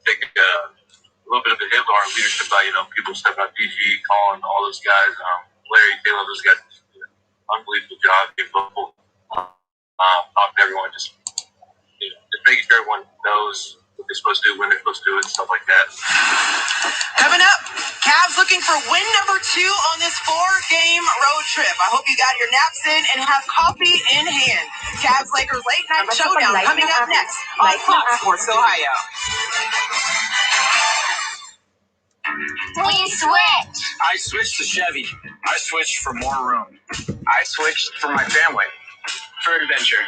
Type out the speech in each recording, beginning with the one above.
take a little bit of a hit on our leadership by, people stepping up, DG, Colin, all those guys, Larry, Taylor, those guys did an unbelievable job. They vocal, talking to everyone, just making sure everyone knows what they're supposed to do, when they're supposed to do it, and stuff like that. Coming up, Cavs looking for win number 2 on this 4-game road trip. I hope you got your naps in and have coffee in hand. Cavs-Lakers late night showdown coming up next on Fox Sports Ohio. We switch. I switched to Chevy. I switched for more room. I switched for my family. For adventure.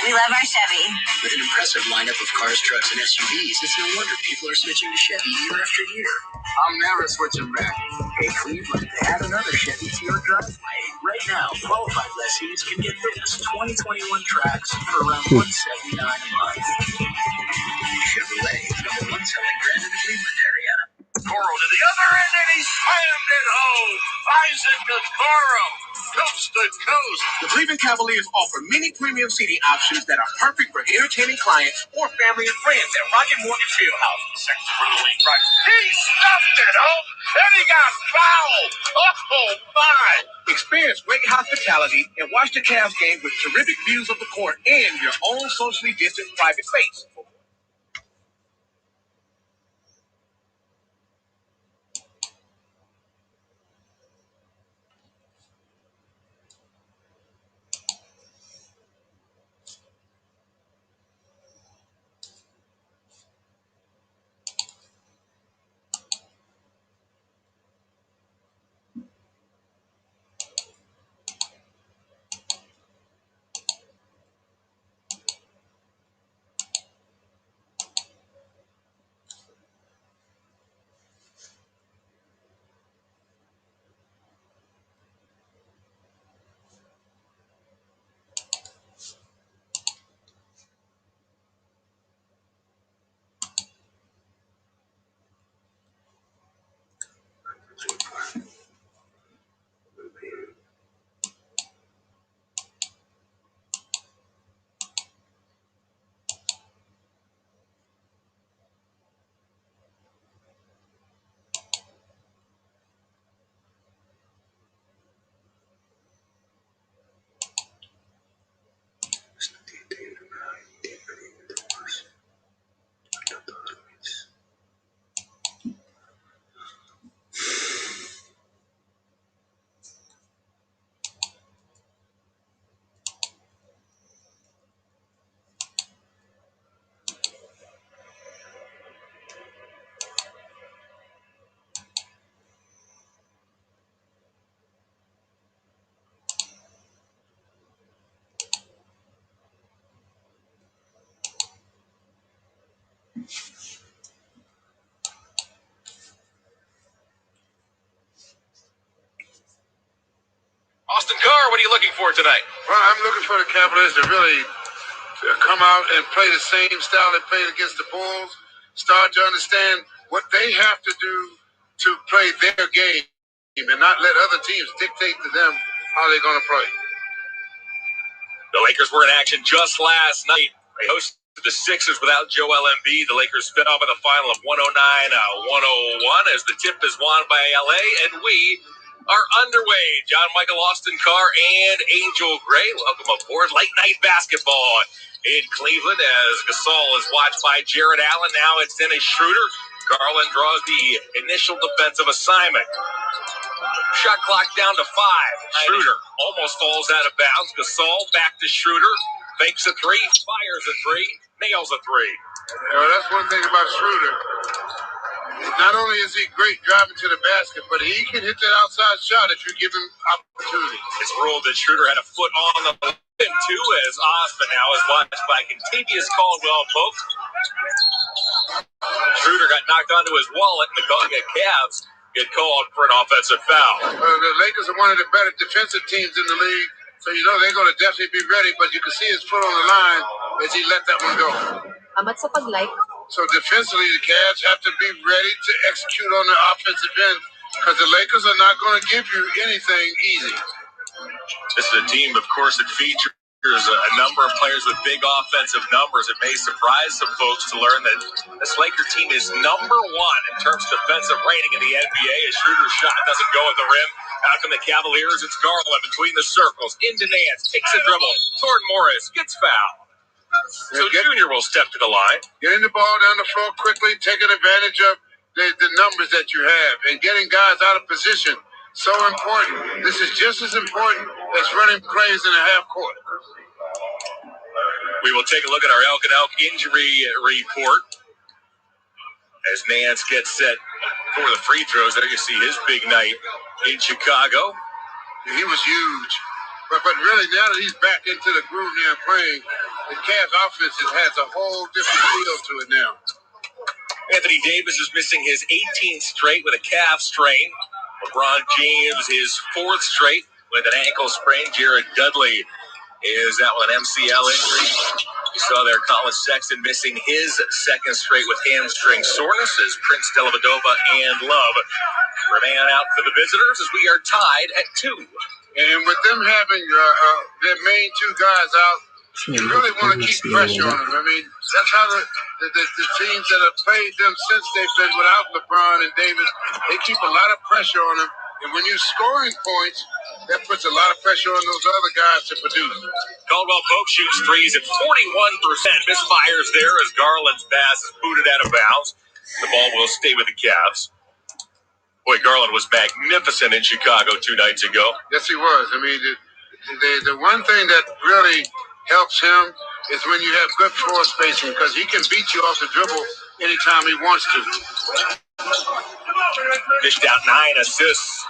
We love our Chevy. With an impressive lineup of cars, trucks, and SUVs, it's no wonder people are switching to Chevy year after year. I'm never switching back. Hey, Cleveland, add another Chevy to your driveway. Right now, qualified lessees can get this 2021 tracks for around $179 a month. Chevrolet, number 1 selling brand in the Cleveland area. Coro to the other end, and he slammed it home. Isaac Coro, coast to coast. The Cleveland Cavaliers offer many premium seating options that are perfect for entertaining clients or family and friends at Rocket Mortgage Fieldhouse. Second to Louis right. He stuffed it home, and he got fouled. Oh, my. Experience great hospitality and watch the Cavs game with terrific views of the court and your own socially distant private space. Austin Carr, what are you looking for tonight? Well, I'm looking for the Cavaliers to really come out and play the same style they played against the Bulls, start to understand what they have to do to play their game and not let other teams dictate to them how they're going to play. The Lakers were in action just last night. They hosted the Sixers without Joel Embiid. The Lakers spit off with a final of 109-101 as the tip is won by LA, and we are underway. John Michael, Austin Carr, and Angel Gray, welcome aboard. Late night basketball in Cleveland as Gasol is watched by Jared Allen. Now it's Dennis Schroeder. Garland draws the initial defensive assignment. Shot clock down to 5. Schroeder almost falls out of bounds. Gasol back to Schroeder. Fakes a 3, fires a 3, nails a 3. That's one thing about Schroeder. Not only is he great driving to the basket, but he can hit that outside shot if you give him opportunity. It's ruled that Schroeder had a foot on the rim, too, as Osman now is watched by Contavious Caldwell-Pope. Schroeder got knocked onto his wallet, and the Cavs get called for an offensive foul. The Lakers are one of the better defensive teams in the league, so they're going to definitely be ready, but you can see his foot on the line as he let that one go. Amat sa pag-like. So defensively, the Cavs have to be ready to execute on the offensive end because the Lakers are not going to give you anything easy. This is a team, of course, that features There's a number of players with big offensive numbers. It may surprise some folks to learn that this Laker team is number one in terms of defensive rating in the NBA. A Schroeder's shot doesn't go at the rim. Out come the Cavaliers. It's Garland between the circles. Into Nance. Takes a dribble. Toward Morris. Gets fouled. So Junior will step to the line. Getting the ball down the floor quickly, taking advantage of the numbers that you have, and getting guys out of position. So important. This is just as important as running plays in a half court. We will take a look at our Elk and Elk injury report as Nance gets set for the free throws. There you see his big night in Chicago. He was huge. But really, now that he's back into the groove now playing, the Cavs offense has a whole different feel to it now. Anthony Davis is missing his 18th straight with a calf strain. LeBron James his 4th straight with an ankle sprain. Jared Dudley is out with an MCL injury. You saw there Colin Sexton missing his 2nd straight with hamstring soreness as Prince Delavadova and Love remain out for the visitors as we are tied at 2. And with them having their main 2 guys out, you really want to keep pressure on them. I mean, that's how the teams that have played them since they've been without LeBron and Davis, they keep a lot of pressure on them. And when you're scoring points, that puts a lot of pressure on those other guys to produce. Caldwell Pope shoots threes at 41%. Misfires there as Garland's pass is booted out of bounds. The ball will stay with the Cavs. Boy, Garland was magnificent in Chicago 2 nights ago. Yes, he was. I mean, the one thing that really helps him is when you have good floor spacing, because he can beat you off the dribble anytime he wants to. Dished out 9 assists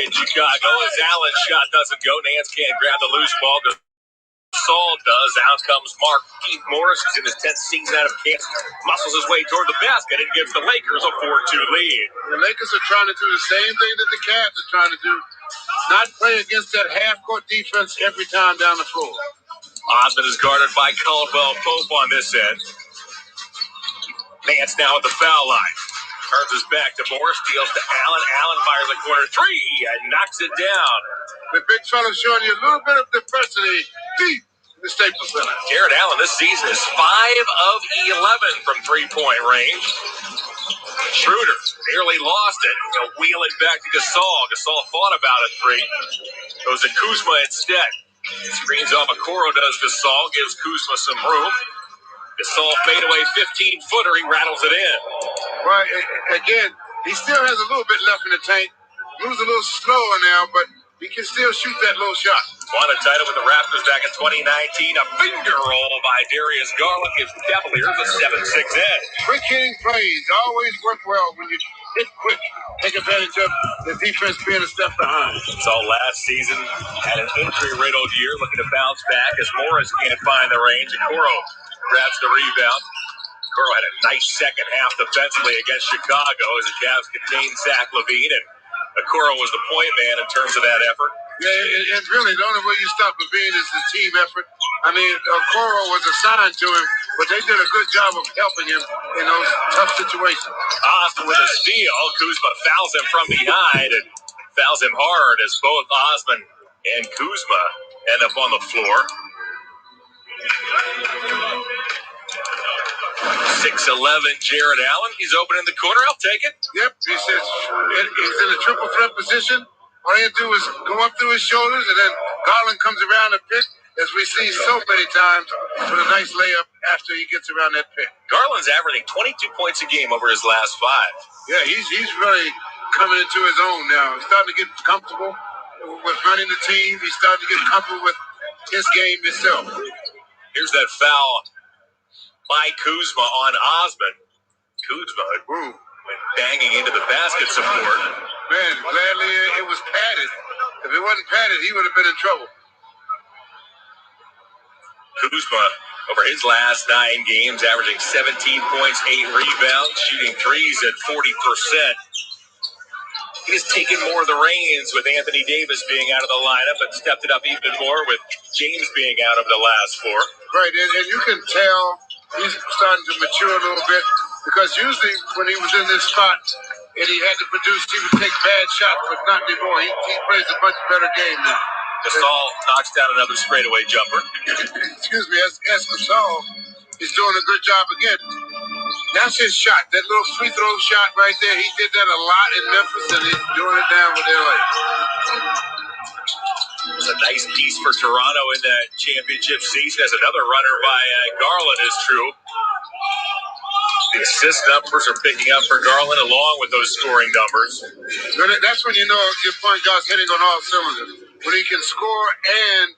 in Chicago as Allen's shot doesn't go. Nance can't grab the loose ball. Gasol does. Out comes Mark Keith Morris. He's in his 10th season out of Kansas. Muscles his way toward the basket and gives the Lakers a 4-2 lead. The Lakers are trying to do the same thing that the Cavs are trying to do. Not play against that half-court defense every time down the floor. Osmond is guarded by Caldwell Pope on this end. Nance now at the foul line. Turns his back to Morris, deals to Allen. Allen fires a corner 3 and knocks it down. The big fella showing you a little bit of diversity deep in the Staples Center. Jared Allen this season is 5 of 11 from 3-point range. Schroeder nearly lost it. He'll wheel it back to Gasol. Gasol thought about a 3. Goes to Kuzma instead. Screens off Okoro does Gasol. Gives Kuzma some room. Gasol fadeaway 15-footer. He rattles it in. Well, again, he still has a little bit left in the tank. Moves a little slower now, but he can still shoot that little shot. Won a title with the Raptors back in 2019. A finger roll by Darius Garland gives the Cavaliers a 7-6 edge. Quick hitting plays always work well when you hit quick. Take advantage of the defense being a step behind. Saw last season had an injury-riddled year, looking to bounce back as Morris can't find the range. Okoro grabs the rebound. Okoro had a nice second half defensively against Chicago as the Cavs contained Zach LaVine, and Okoro was the point man in terms of that effort. Yeah, it's really the only way you stop LaVine is the team effort. I mean, Okoro was assigned to him, but they did a good job of helping him in those tough situations. Osmond with a steal. Kuzma fouls him from behind and fouls him hard as both Osmond and Kuzma end up on the floor. 6'11", Jared Allen. He's open in the corner. I'll take it. Yep, he says he's in a triple threat position. All he had to do is go up through his shoulders, and then Garland comes around the pick, as we see so many times, with a nice layup after he gets around that pick. Garland's averaging 22 points a game over his last 5. Yeah, he's really coming into his own now. He's starting to get comfortable with running the team. He's starting to get comfortable with his game himself. Here's that foul by Kuzma on Osmond. Kuzma went banging into the basket support. Man, gladly it was padded. If it wasn't padded, he would have been in trouble. Kuzma, over his last 9 games, averaging 17 points, 8 rebounds, shooting threes at 40%. He's taken more of the reins with Anthony Davis being out of the lineup and stepped it up even more with James being out of the last 4. Right, and you can tell he's starting to mature a little bit, because usually when he was in this spot and he had to produce, he would take bad shots, but not anymore. He plays a much better game now. Gasol knocks down another straightaway jumper. Excuse me, as Gasol is doing a good job again. That's his shot. That little free throw shot right there. He did that a lot in Memphis, and he's doing it down with LA. It was a nice piece for Toronto in the championship season as another runner by Garland is true. The assist numbers are picking up for Garland along with those scoring numbers. That's when you know your point guard's hitting on all cylinders. When he can score and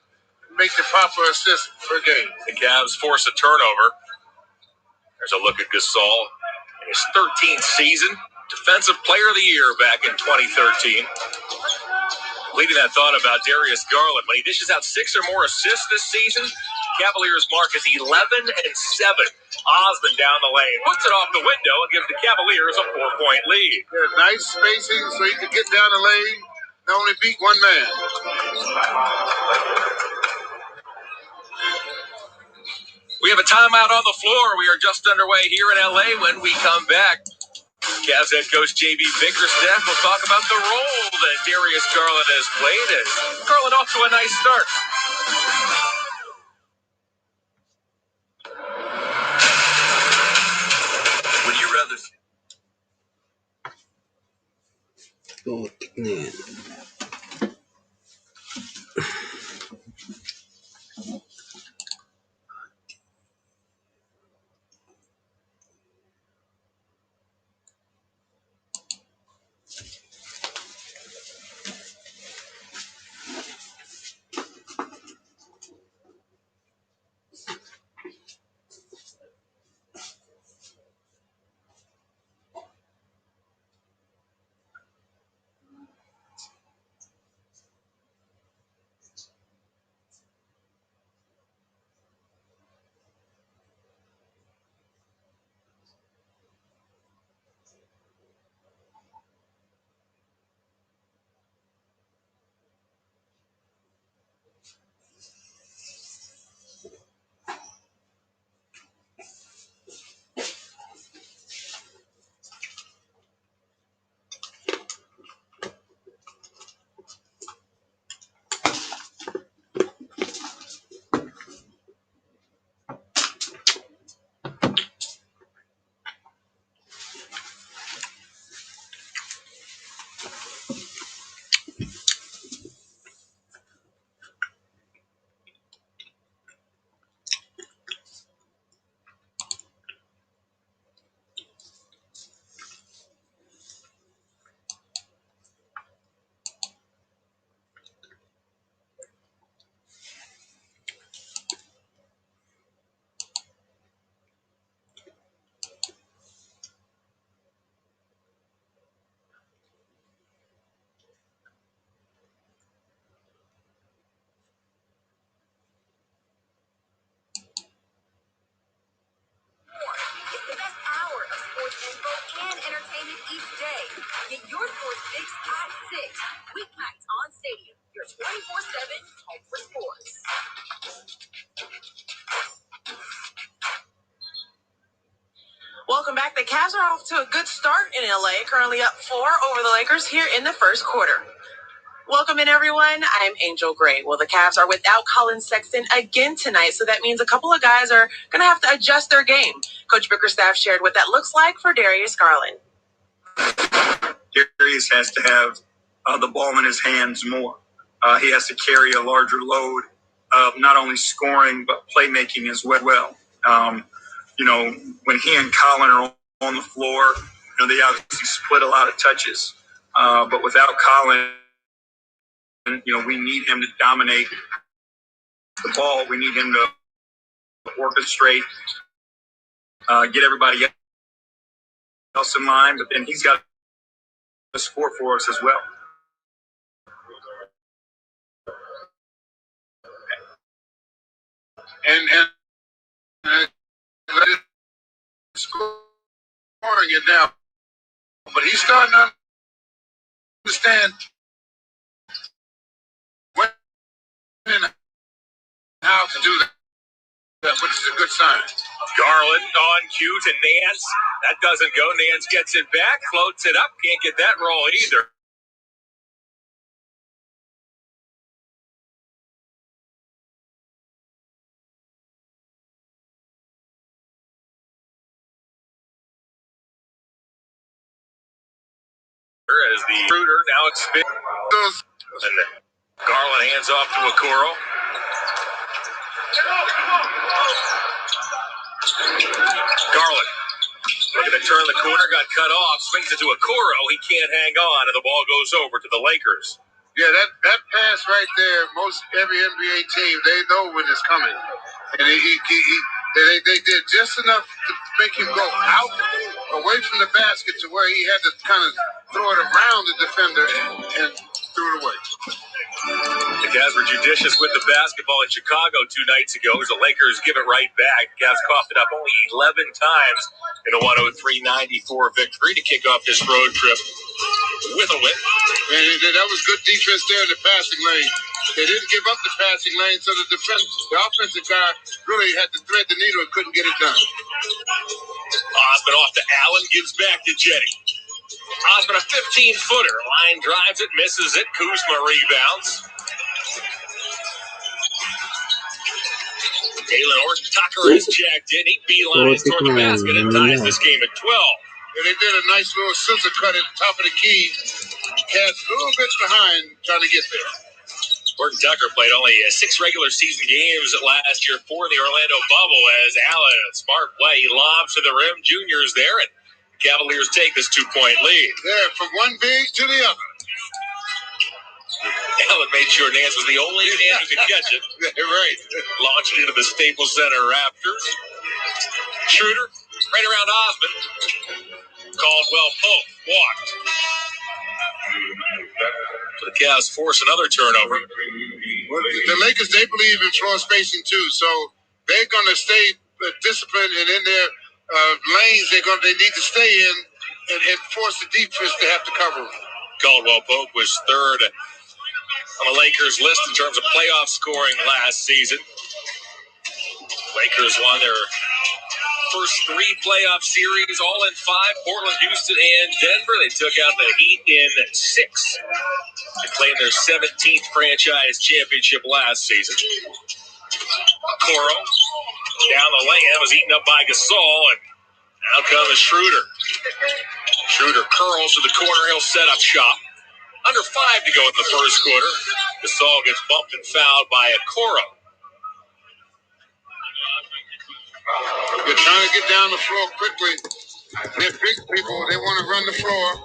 make the proper assist per game. The Cavs force a turnover. There's a look at Gasol in his 13th season. Defensive Player of the Year back in 2013. Leading that thought about Darius Garland. When he dishes out 6 or more assists this season, Cavaliers mark is 11-7. Osmond down the lane, puts it off the window and gives the Cavaliers a 4-point lead. Yeah, nice spacing so he could get down the lane and only beat one man. We have a timeout on the floor. We are just underway here in LA. When we come back, Cavs head coach J.B. Bickerstaff will talk about the role that Darius Garland has played. As Garland off to a nice start. Would you rather... The best hour of sports info and entertainment each day. Get your sports fix at 6. Weeknights on Stadium. Your 24/7 home for sports. Welcome back. The Cavs are off to a good start in LA, currently up 4 over the Lakers here in the first quarter. Welcome in, everyone. I'm Angel Gray. Well, the Cavs are without Colin Sexton again tonight, so that means a couple of guys are going to have to adjust their game. Coach Bickerstaff shared what that looks like for Darius Garland. Darius has to have the ball in his hands more. He has to carry a larger load of not only scoring but playmaking as well. When he and Colin are on the floor, they obviously split a lot of touches. But without Colin, we need him to dominate the ball. We need him to orchestrate, get everybody else in line. But then he's got to score for us as well. And scoring it now. But he's starting to understand when and how to do that, which is a good sign. Garland on cue to Nance. That doesn't go. Nance gets it back, floats it up. Can't get that roll either. as the Intruder now expands. And Garland hands off to Okoro. Garland looking to turn the corner, got cut off, swings it to Okoro. He can't hang on, and the ball goes over to the Lakers. Yeah, that pass right there, most every NBA team, they know when it's coming. And they did just enough to make him go out, away from the basket to where he had to kind of throw it around the defender and threw it away. The Cavs were judicious with the basketball in Chicago 2 nights ago as the Lakers give it right back. The Cavs coughed it up only 11 times in a 103-94 victory to kick off this road trip with a win. And that was good defense there in the passing lane. They didn't give up the passing lane, so the offensive guy really had to thread the needle and couldn't get it done. Osman off to Allen, gives back to Jetty. Osman, a 15-footer. Line drives it, misses it. Kuzma rebounds. Taylor Horton-Tucker is checked in. He beelines toward the basket and ties this game at 12. And they did a nice little scissor cut at the top of the key. Cats a little bit behind trying to get there. Horton-Tucker played only 6 regular season games last year for the Orlando bubble as Allen, a smart play, he lobs to the rim. Junior's there, and the Cavaliers take this 2-point lead. Yeah, from one big to the other. Allen made sure Nance was the only man who could catch it. Right. Launched into the Staples Center Raptors. Schroeder, right around Osman. Caldwell Pope walked. So the Cavs force another turnover. Well, the Lakers, they believe in floor spacing too, so they're going to stay disciplined and in their lanes. They need to stay in and force the defense to have to cover them. Caldwell Pope was third on the Lakers list in terms of playoff scoring last season. Lakers won their first 3 playoff series, all in 5. Portland, Houston, and Denver. They took out the Heat in 6 to claim their 17th franchise championship last season. Coro down the lane. That was eaten up by Gasol, and now comes Schroeder. Schroeder curls to the corner. He'll set up shop. Under 5 to go in the first quarter. Gasol gets bumped and fouled by Coro. They're trying to get down the floor quickly. They're big people. They want to run the floor.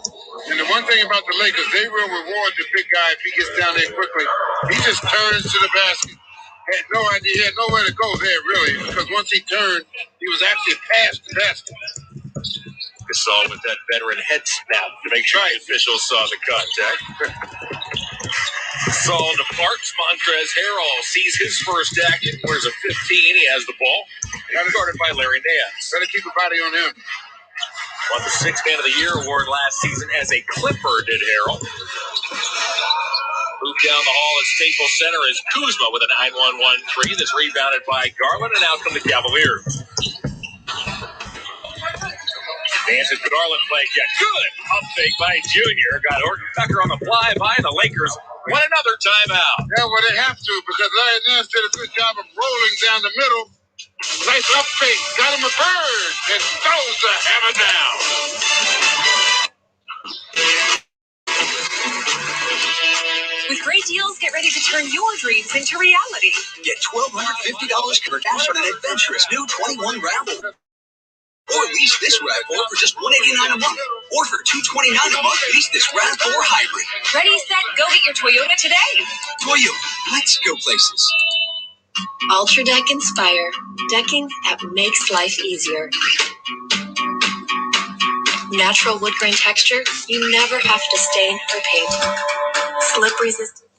And the one thing about the Lakers, they will reward the big guy if he gets down there quickly. He just turns to the basket. Had no idea. He had nowhere to go there, really, because once he turned, he was actually past the basket. Gasol with that veteran head snap to make sure the officials saw the contact. Gasol departs. Montrezl Harrell sees his first action. Wears a 15. He has the ball. Guarded by Larry Nance. Better keep a body on him. Won the 6th Man of the Year award last season as a Clipper, did Harrell. Moved down the hall at Staples Center is Kuzma with a 9-1-1 3 that's rebounded by Garland, and out come the Cavaliers. Dances Garland play yet. Good pump fake by Junior. Got Horton-Tucker on the fly-by, and the Lakers won another timeout. Yeah, well, they have to, because Larry Nance did a good job of rolling down the middle. Nice up fake. Got him a bird and throws the hammer down. With great deals, get ready to turn your dreams into reality. Get $1,250 for cash on an adventurous new 21 Ravel. Or lease this RAV4 for just $189 a month. Or for $229 a month, lease this RAV4 Hybrid. Ready, set, go get your Toyota today. Toyota, let's go places. Ultra Deck Inspire. Decking that makes life easier. Natural wood grain texture you never have to stain or paint. Slip resistant.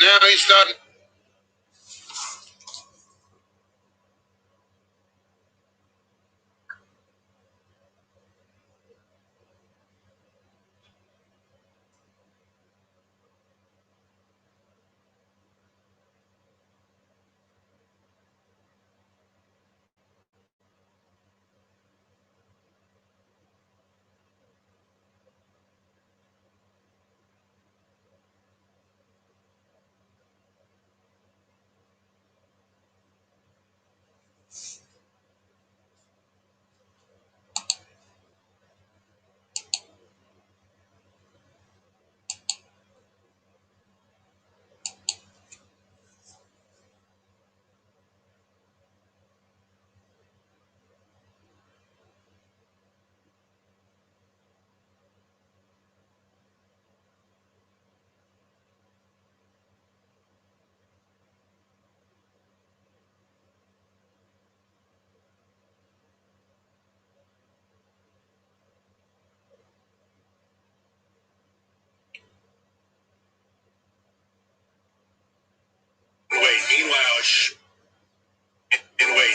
now he's starting.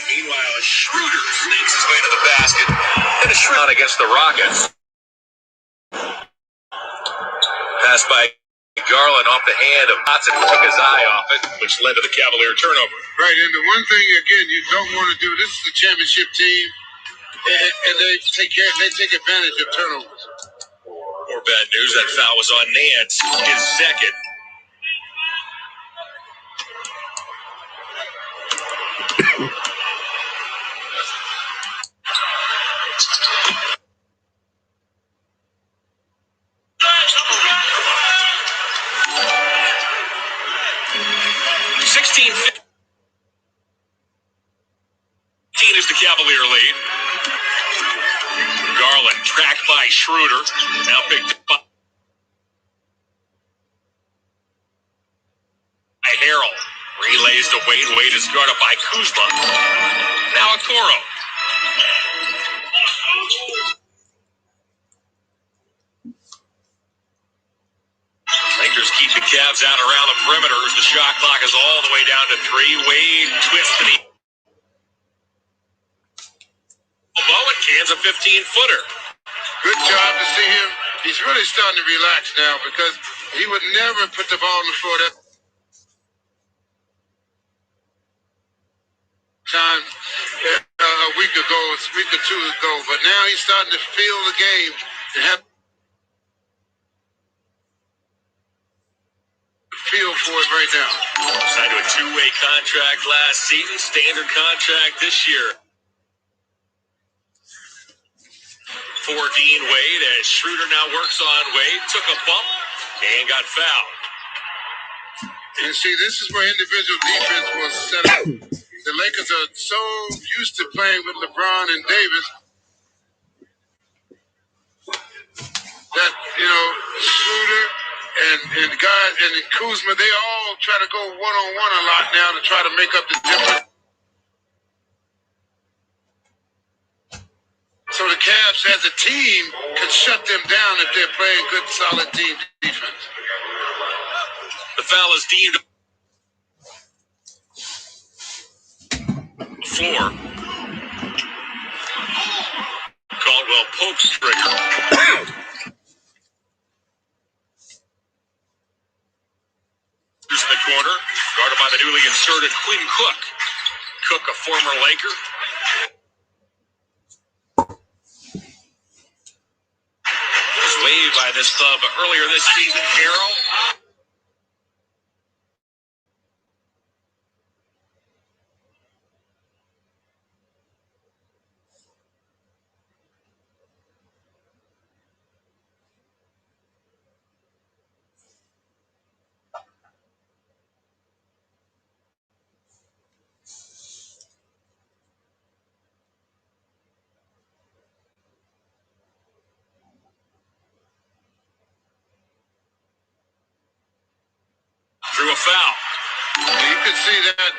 Meanwhile, Schroeder sneaks his way to the basket. And a Schroeder against the Rockets. Pass by Garland off the hand of Watson, who took his eye off it, which led to the Cavalier turnover. Right, and the one thing again you don't want to do. This is the championship team, and they take advantage of turnovers. More bad news, that foul was on Nance, his second. Is the Cavalier lead. Garland tracked by Schroeder. Now picked up by Harrell. Relays to Wade. Wade is guarded by Kuzma. Now Okoro. Lakers keep the Cavs out around the perimeters. The shot clock is all the way down to 3. Wade twists to the elbow and cans a 15-footer. Good job to see him. He's really starting to relax now because he would never put the ball on the floor that time a week or two ago. But now he's starting to feel the game and have feel for it right now. Signed to a 2-way contract last season, standard contract this year. For Dean Wade, as Schroeder now works on Wade, took a bump and got fouled. And see, this is where individual defense was set up. The Lakers are so used to playing with LeBron and Davis that, Schroeder and guys and Kuzma, they all try to go one-on-one a lot now to try to make up the difference. So the Cavs as a team can shut them down if they're playing good, solid team defense. The foul is deemed the floor. Caldwell pokes trigger. Who's in the corner, guarded by the newly inserted Quinn Cook. Cook, a former Laker. Was waived by this club earlier this season. Harrell. Drew a foul. You can see that.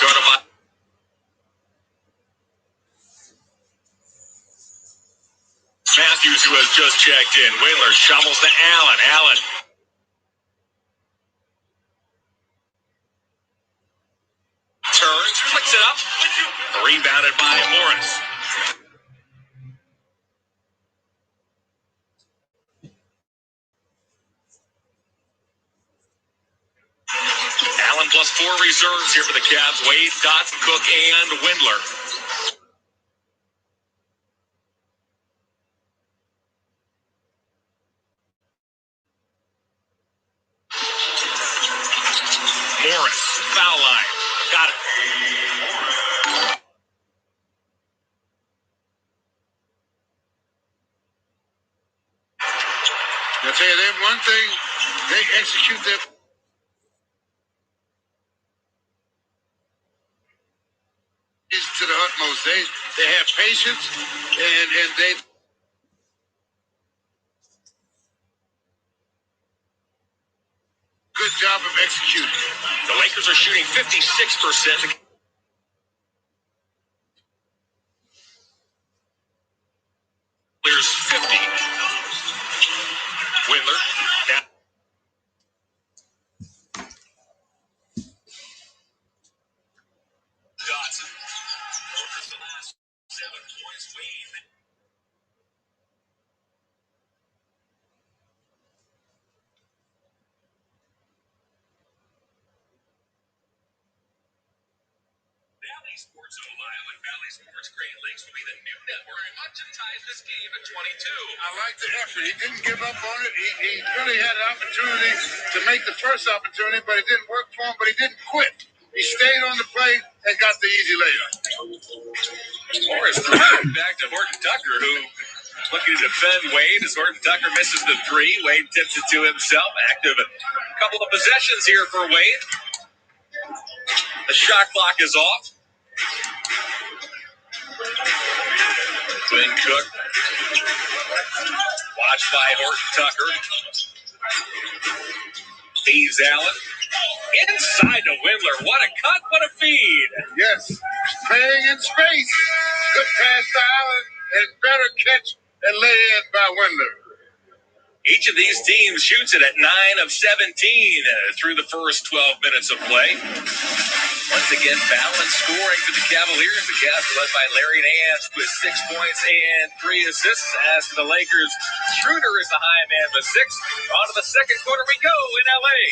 Guarded by Matthews, who has just checked in. Windler shovels to Allen. Allen turns, flicks it up. Rebounded by Morris. Allen plus 4 reserves here for the Cavs. Wade, Dotson, Cook, and Windler. Morris, foul line. Got it. I tell you, they one thing, they execute their to the utmost. They have patience and they good job of executing. The Lakers are shooting 56%. Clears 50. Windler. Now Dotson. Over the last 7 points. Wade. Valley Sports Ohio and Valley Sports Great Lakes will be the new network launching ties this game at 22. I like the effort. He didn't give up on it. He really had an opportunity to make the first opportunity, but it didn't work for him, but he didn't quit. He stayed on the plate and got the easy layup. Morris threw back to Horton Tucker, who looking to defend Wade as Horton Tucker misses the 3. Wade tips it to himself. Active a couple of possessions here for Wade. The shot clock is off. Quinn Cook, watched by Horton Tucker. Feeds Allen. Inside to Windler. What a cut, what a feed. Yes, playing in space. Good pass to Allen and better catch and lay in by Windler. Each of these teams shoots it at 9 of 17 through the first 12 minutes of play. Once again, balanced scoring for the Cavaliers. The Cavs are led by Larry Nance with 6 points and 3 assists. As for the Lakers, Schroeder is the high man with 6. On to the second quarter we go in L.A.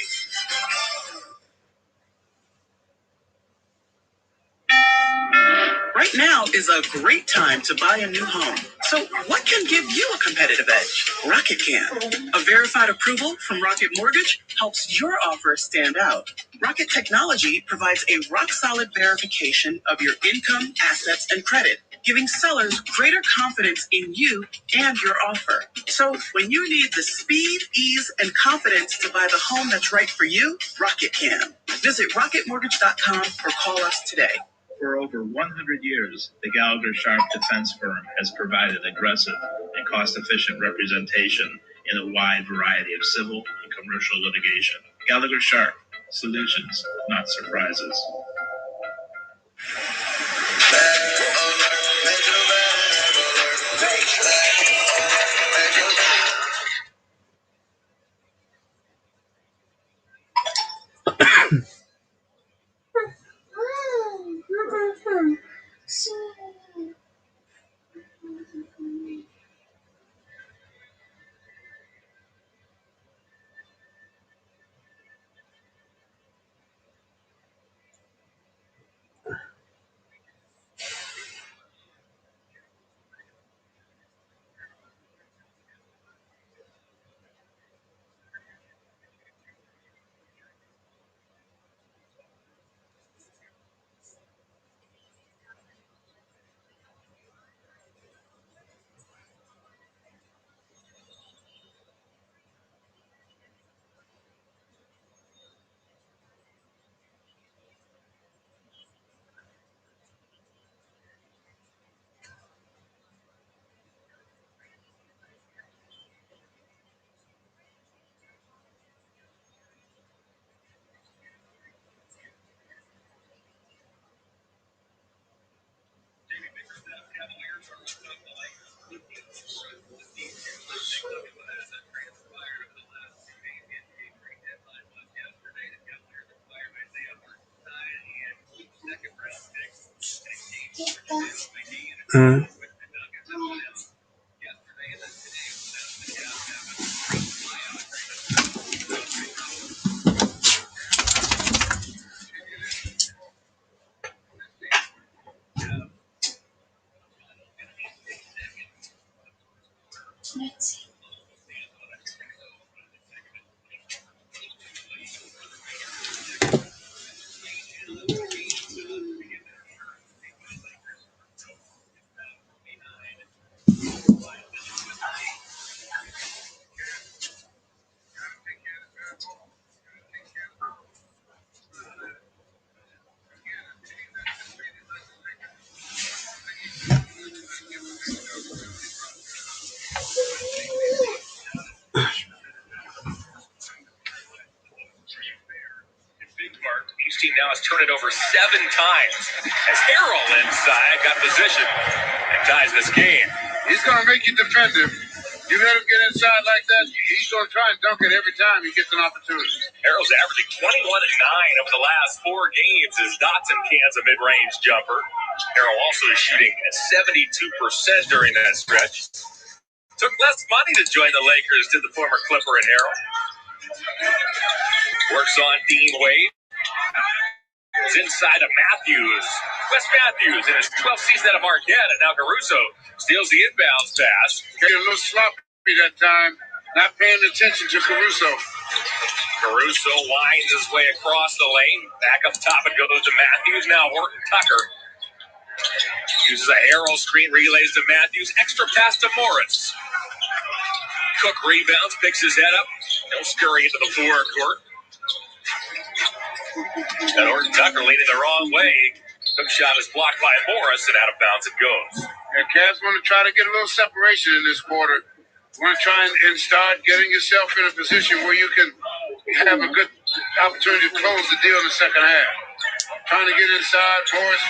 Right now is a great time to buy a new home. So what can give you a competitive edge? Rocket can. A verified approval from Rocket Mortgage helps your offer stand out. Rocket Technology provides a rock-solid verification of your income, assets, and credit, giving sellers greater confidence in you and your offer. So when you need the speed, ease, and confidence to buy the home that's right for you, Rocket can. Visit rocketmortgage.com or call us today. For over 100 years, the Gallagher Sharp defense firm has provided aggressive and cost-efficient representation in a wide variety of civil and commercial litigation. Gallagher Sharp, solutions, not surprises. Each team now has turned it over 7 times as Harrell inside got position and ties this game. He's going to make you defend him. You let him get inside like that, he's going to try and dunk it every time he gets an opportunity. Harrell's averaging 21 and 9 over the last 4 games as Dotson cans a mid-range jumper. Harrell also is shooting at 72% during that stretch. Took less money to join the Lakers, did the former Clipper and Harrell. Works on Dean Wade. It's inside of Matthews. Wes Matthews in his 12th season at Marquette, and now Caruso steals the inbounds pass. Get a little sloppy that time, not paying attention to Caruso. Caruso winds his way across the lane. Back up top it goes to Matthews. Now Horton Tucker uses a Harrell screen, relays to Matthews. Extra pass to Morris. Cook rebounds, picks his head up. He'll scurry into the forecourt. And Horton Tucker leaning the wrong way. Cook shot is blocked by Morris, and out of bounds it goes. And Cavs want to try to get a little separation in this quarter. You want to try and start getting yourself in a position where you can have a good opportunity to close the deal in the second half. Trying to get inside Morris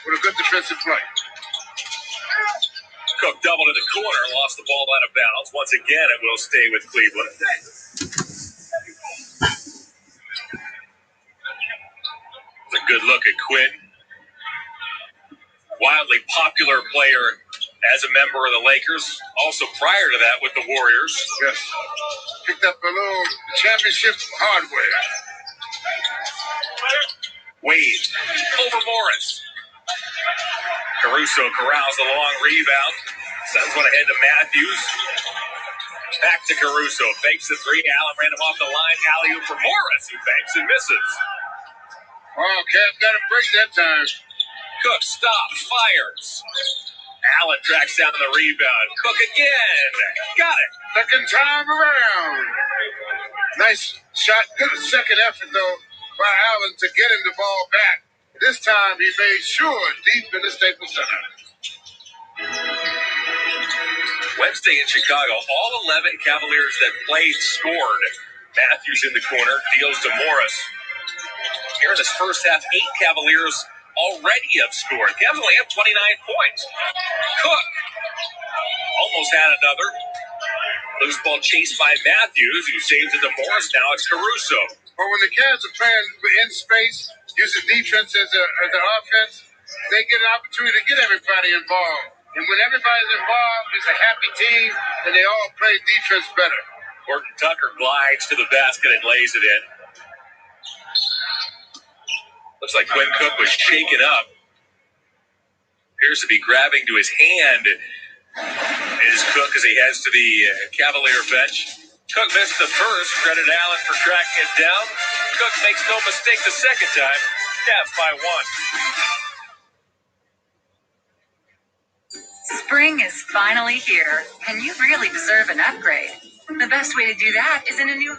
with a good defensive play. Cook doubled in the corner, lost the ball out of bounds. Once again, it will stay with Cleveland. It's a good look at Quinn. Wildly popular player as a member of the Lakers. Also prior to that with the Warriors. Yes. Picked up a little championship hardware. Wade over Morris. Caruso corrals the long rebound. Sends one ahead to Matthews. Back to Caruso. Fakes the 3. Allen ran him off the line. Alley-oop for Morris, who fakes and misses. Oh, Cavs got a break that time. Cook stops, fires. Allen tracks down the rebound. Cook again. Got it. Second time around. Nice shot. Good second effort, though, by Allen to get him the ball back. This time he made sure deep in the Staples Center. Wednesday in Chicago, all 11 Cavaliers that played scored. Matthews in the corner, deals to Morris. Here in this first half, 8 Cavaliers already have scored. Cavs only have 29 points. Cook almost had another. Loose ball chased by Matthews, who saves it to Morris. Now it's Caruso. But when the Cavs are playing in space, using defense as an offense, they get an opportunity to get everybody involved. And when everybody's involved, it's a happy team, and they all play defense better. Horton Tucker glides to the basket and lays it in. Looks like Quinn Cook was shaken up. Appears to be grabbing to his hand. Is Cook as he heads to the Cavalier bench. Cook missed the first. Credit Allen for tracking it down. Cook makes no mistake the second time. Cavs by 1. Spring is finally here, and you really deserve an upgrade. The best way to do that is in a new...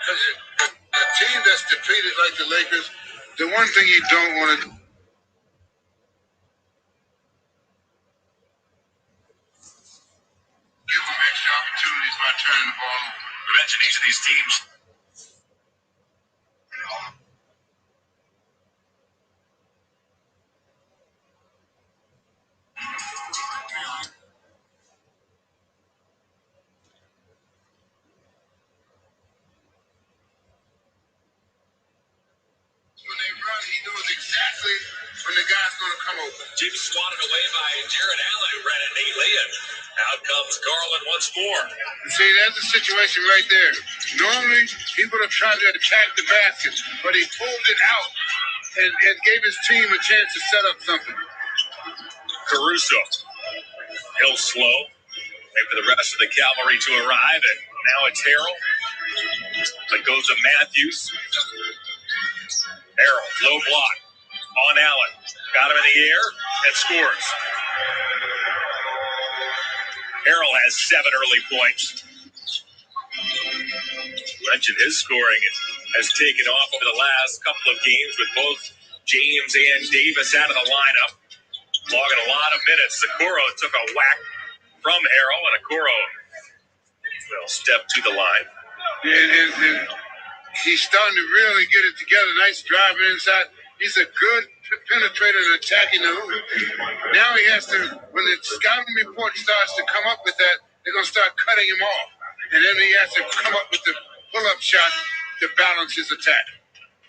Because a team that's depleted like the Lakers, the one thing you don't want to give them extra opportunities by turning the ball over. We mentioned each of these teams. When they run, he knows exactly when the guy's going to come open. Jimmy swatted away by Jared Allen, who ran it neatly, and out comes Garland once more. See, there's a situation right there. Normally, he would have tried to attack the basket, but he pulled it out and gave his team a chance to set up something. Caruso. He'll slow. Wait for the rest of the cavalry to arrive, and now it's Harrell. That goes to Matthews. Harrell, low block. On Allen. Got him in the air and scores. Harrell has 7 early points. Mentioned his scoring has taken off over the last couple of games with both James and Davis out of the lineup. Logging a lot of minutes. Okoro took a whack from Harrell, and Okoro will step to the line. And he's starting to really get it together. Nice driving inside. He's a good penetrator and attacking the hoop. Now he has to, when the scouting report starts to come up with that, they're going to start cutting him off. And then he has to come up with the pull-up shot to balance his attack.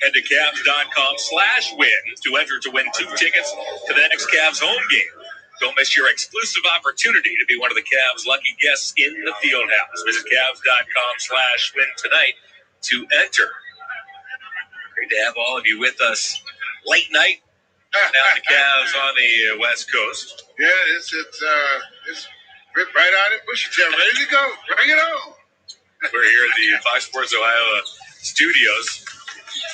Head to Cavs.com/win to enter to win 2 tickets to the next Cavs home game. Don't miss your exclusive opportunity to be one of the Cavs' lucky guests in the field house. Visit Cavs.com/win tonight to enter. Great to have all of you with us late night. Now the Cavs on the West Coast. Yeah, it's ripped right out of Bushy-Tail. Ready to go. Bring it on. We're here at the Fox Sports Ohio studios.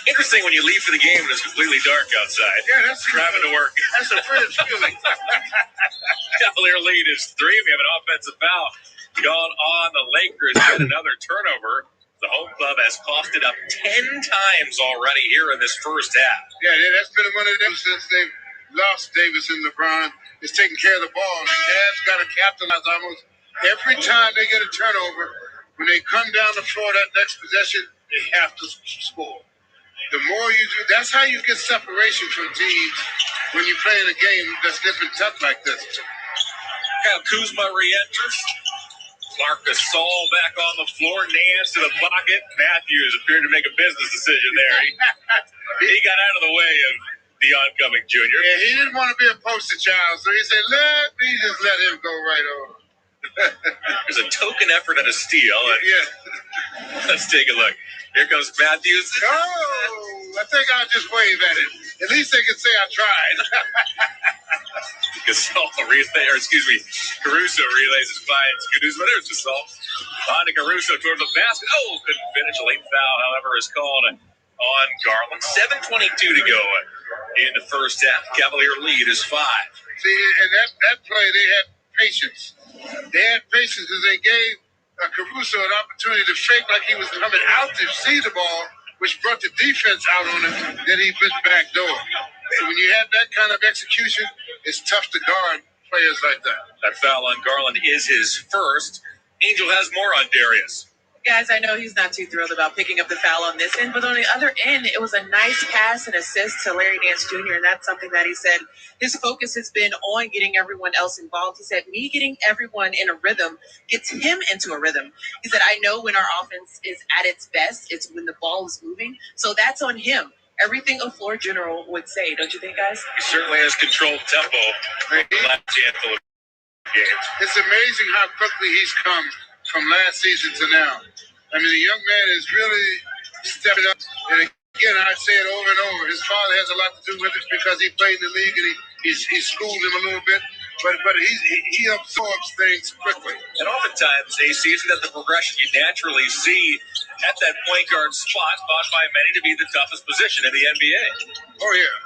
Interesting when you leave for the game and it's completely dark outside. Yeah, that's driving to work. That's a British feeling. Cavalier lead is 3. We have an offensive foul gone on the Lakers. Get another turnover. The home club has coughed it up 10 times already here in this first half. Yeah, that's been one of them since they've lost Davis and LeBron. Is taking care of the ball. The Cavs got to capitalize almost every time they get a turnover. When they come down the floor that next possession, they have to score. The more you do, that's how you get separation from teams when you play in a game that's different tough like this. Kyle Kuzma re-enters. Marc Gasol back on the floor. Nance to the pocket. Matthews appeared to make a business decision there. He got out of the way of the oncoming junior. Yeah, he didn't want to be a poster child, so he said, let me just let him go right over. There's a token effort and a steal. Yeah. Let's take a look. Here comes Matthews. Oh, I think I'll just wave at it. At least they can say I tried. Gasol relay, or excuse me, Caruso relays his client's Kuzma. There's Gasol. On to Caruso toward the basket. Oh, couldn't finish. A late foul, however, is called on Garland. 7:22 to go in the first half. Cavalier lead is 5. See, and that play, they had patience. They had patience because they gave Caruso an opportunity to fake like he was coming out to see the ball, which brought the defense out on him. Then he bit back door. So when you have that kind of execution, it's tough to guard players like that. That foul on Garland is his first. Angel has more on Darius. Guys, I know he's not too thrilled about picking up the foul on this end, but on the other end, it was a nice pass and assist to Larry Nance Jr., and that's something that he said his focus has been on getting everyone else involved. He said, me getting everyone in a rhythm gets him into a rhythm. He said, I know when our offense is at its best, it's when the ball is moving, so that's on him. Everything a floor general would say, don't you think, guys? He certainly has controlled tempo the last handful of games. It's amazing how quickly he's come from last season to now. I mean, the young man is really stepping up. And again, I say it over and over. His father has a lot to do with it because he played in the league and he schooled him a little bit. But he absorbs things quickly. And oftentimes, AC, isn't that the progression you naturally see at that point guard spot, thought by many to be the toughest position in the NBA? Oh, yeah.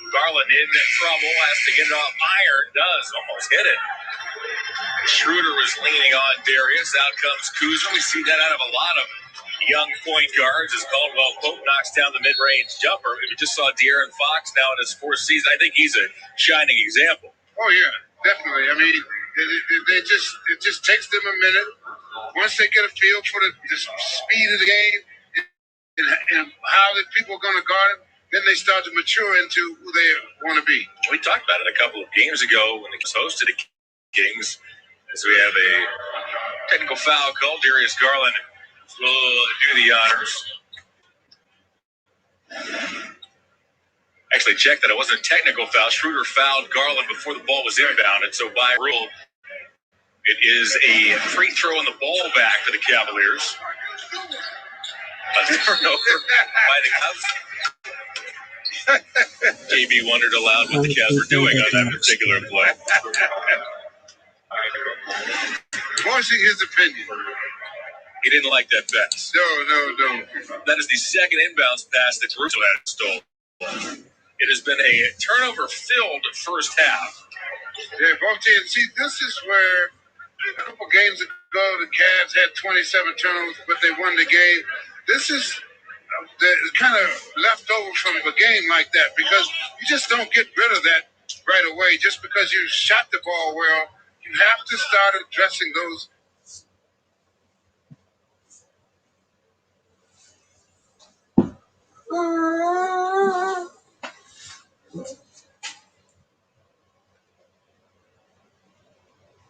Garland in trouble, has to get it off. Meyer does almost hit it. Schroeder was leaning on Darius. Out comes Kuzma. We see that out of a lot of young point guards as Caldwell Pope knocks down the mid-range jumper. We just saw De'Aaron Fox now in his fourth season. I think he's a shining example. Oh, yeah, definitely. I mean, it just takes them a minute. Once they get a feel for the speed of the game and how the people are going to guard it, then they start to mature into who they want to be. We talked about it a couple of games ago when they hosted the Kings. As we have a technical foul called, Darius Garland will do the honors. Actually, check that. It wasn't a technical foul. Schroeder fouled Garland before the ball was inbounded. So by rule, it is a free throw and the ball back to the Cavaliers. A turnover by the Cavs. JB wondered aloud what the Cavs were doing on that particular play. Voicing his opinion. He didn't like that pass. No. That is the second inbounds pass that Caruso had stolen. It has been a turnover-filled first half. Yeah, both teams. See, this is where a couple games ago the Cavs had 27 turnovers, but they won the game. This is kind of left over from a game like that because you just don't get rid of that right away just because you shot the ball well. You have to start addressing those.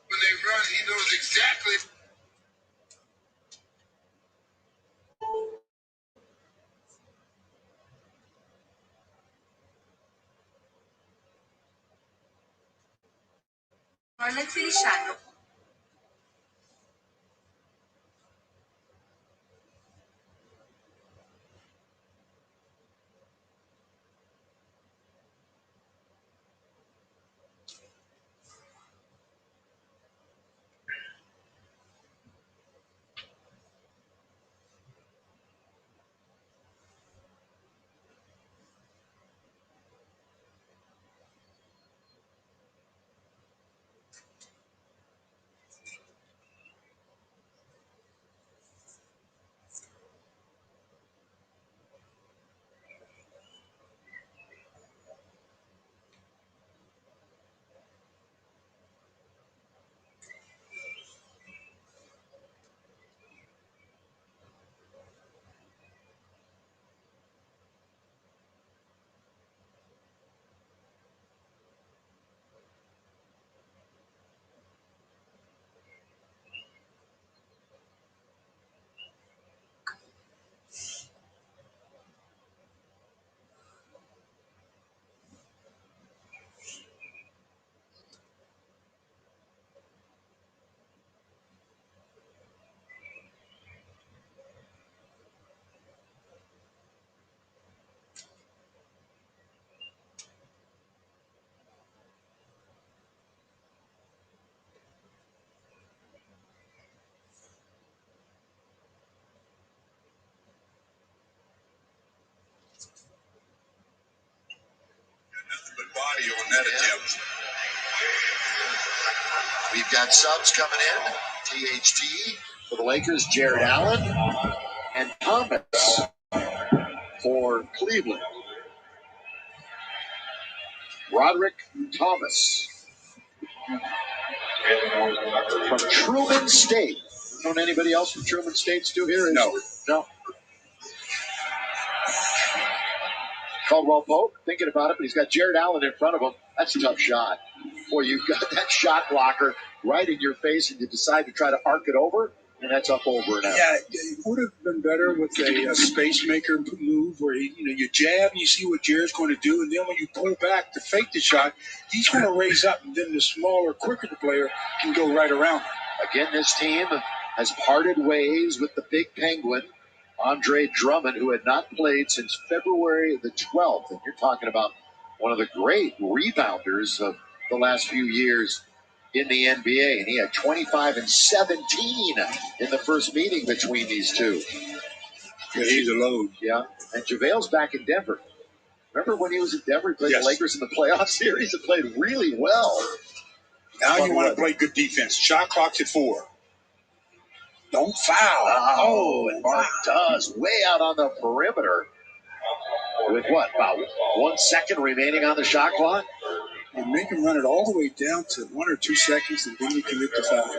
When they run, he knows exactly. video on that attempt. We've got subs coming in. THT for the Lakers, Jared Allen and Thomas for Cleveland. Roderick Thomas from Truman State. Known anybody else from Truman State, Stu, here? No. Caldwell Pope, thinking about it, but he's got Jared Allen in front of him. That's a tough shot. Boy, you've got that shot blocker right in your face, and you decide to try to arc it over, and that's up over and out. Yeah, it would have been better with a space maker move where you jab and you see what Jared's going to do, and then when you pull back to fake the shot, he's going to raise up, and then the smaller, quicker player can go right around. Again, this team has parted ways with the big Penguin, Andre Drummond, who had not played since February the 12th. And you're talking about one of the great rebounders of the last few years in the NBA. And he had 25 and 17 in the first meeting between these two. Yeah, he's a load. Yeah. And JaVale's back in Denver. Remember when he was in Denver? He played the Lakers in the playoff series and played really well. Now you want to play good defense. Shot clock's at 4. Don't foul. Oh, and Mark does. Way out on the perimeter. With what, about 1 second remaining on the shot clock? And make him run it all the way down to 1 or 2 seconds, and then you commit the foul.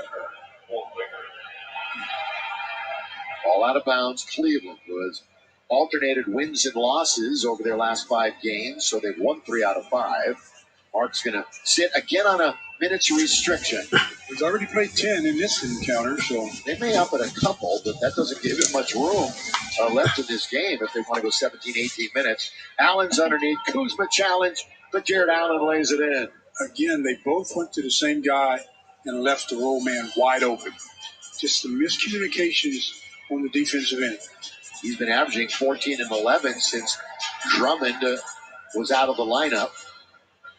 All out of bounds, Cleveland, who has alternated wins and losses over their last 5 games, so they've won 3 out of 5. Mark's going to sit again on a minutes restriction. He's already played 10 in this encounter, so they may up it a couple, but that doesn't give him much room left in this game if they want to go 17, 18 minutes. Allen's underneath. Kuzma challenge, but Jared Allen lays it in. Again, they both went to the same guy and left the roll man wide open. Just the miscommunications on the defensive end. He's been averaging 14 and 11 since Drummond was out of the lineup.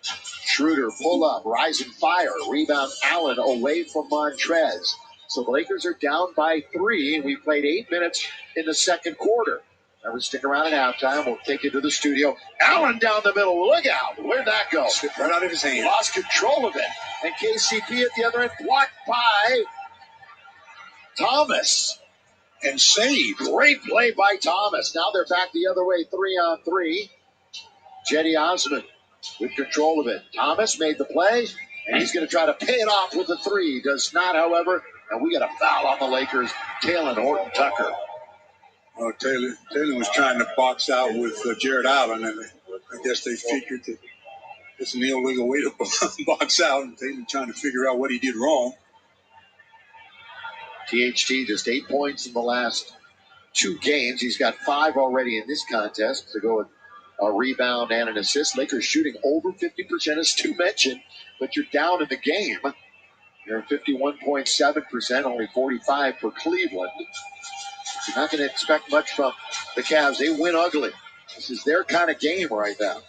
Schroeder pull up, rise and fire. Rebound Allen away from Montrez. So the Lakers are down by 3, and we played 8 minutes in the second quarter. Never stick around at halftime. We'll take you to the studio. Allen down the middle. Look out. Where'd that go? Slipped right out of his hand. Lost control of it. And KCP at the other end blocked by Thomas. And saved. Great play by Thomas. Now they're back the other way, 3-on-3. Jetty Osman with control of it. Thomas made the play, and he's going to try to pay it off with a 3. Does not, however, and we got a foul on the Lakers. Taylor Horton Tucker. Well, Taylor was trying to box out with Jared Allen, and I guess they figured that it's an illegal way to box out, and Taylor trying to figure out what he did wrong. THT just 8 points in the last 2 games. He's got 5 already in this contest to go with a rebound and an assist. Lakers shooting over 50%, as Stu mentioned, but you're down in the game. You're at 51.7%, only 45 for Cleveland. You're not going to expect much from the Cavs. They win ugly. This is their kind of game right now.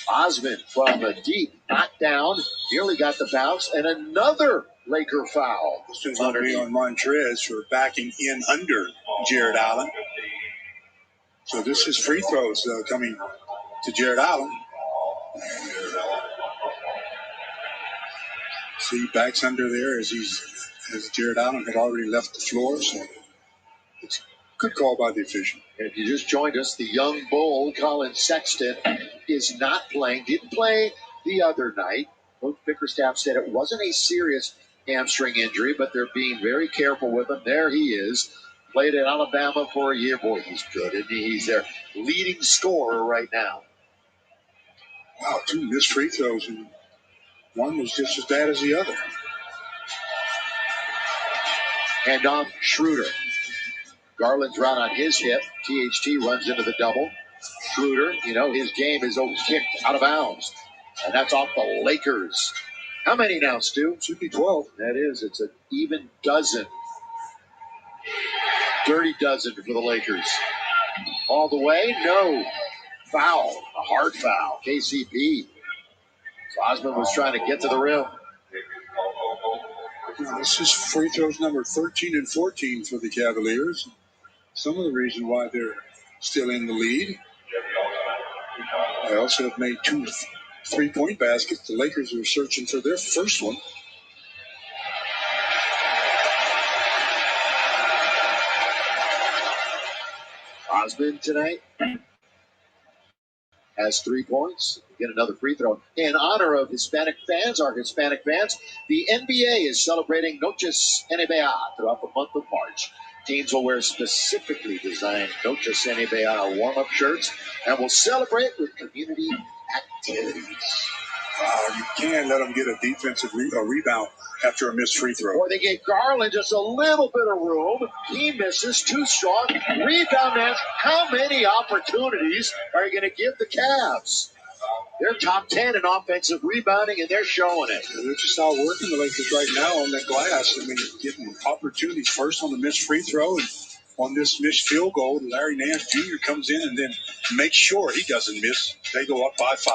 Osman from a deep knockdown, nearly got the bounce, and another Laker foul. This is going to be on Montrez for backing in under Jared Allen. So this is free throws coming to Jared Allen. See, backs under there as Jared Allen had already left the floor. So it's a good call by the official. And if you just joined us, the young bull, Colin Sexton, is not playing. Didn't play the other night. Coach Bickerstaff said it wasn't a serious hamstring injury, but they're being very careful with him. There he is. Played at Alabama for a year. Boy, he's good, isn't he? He's their leading scorer right now. Wow, 2 missed free throws, and one was just as bad as the other. Hand off Schroeder. Garland's right on his hip. THT runs into the double. Schroeder, his game is kicked out of bounds. And that's off the Lakers. How many now, Stu? Should be 12. That is. It's an even dozen. Dirty dozen for the Lakers. All the way? No. Foul. A hard foul. KCP. So Osman was trying to get to the rim. This is free throws number 13 and 14 for the Cavaliers. Some of the reason why they're still in the lead. They also have made 2 3-point basket. The Lakers are searching for their first one. Osmond tonight has 3 points. Get another free throw. In honor of Hispanic fans, our Hispanic fans, the NBA is celebrating Noches NBA throughout the month of March. Teams will wear specifically designed Noches NBA warm-up shirts and will celebrate with community activities. You can't let them get a defensive rebound after a missed free throw. Or they gave Garland just a little bit of room. He misses, too strong. Rebound man. How many opportunities are you going to give the Cavs? They're top 10 in offensive rebounding, and they're showing it. They're just not working the Lakers right now on that glass. I mean, getting opportunities first on the missed free throw and on this missed field goal. Larry Nance Jr. comes in and then makes sure he doesn't miss. They go up by 5.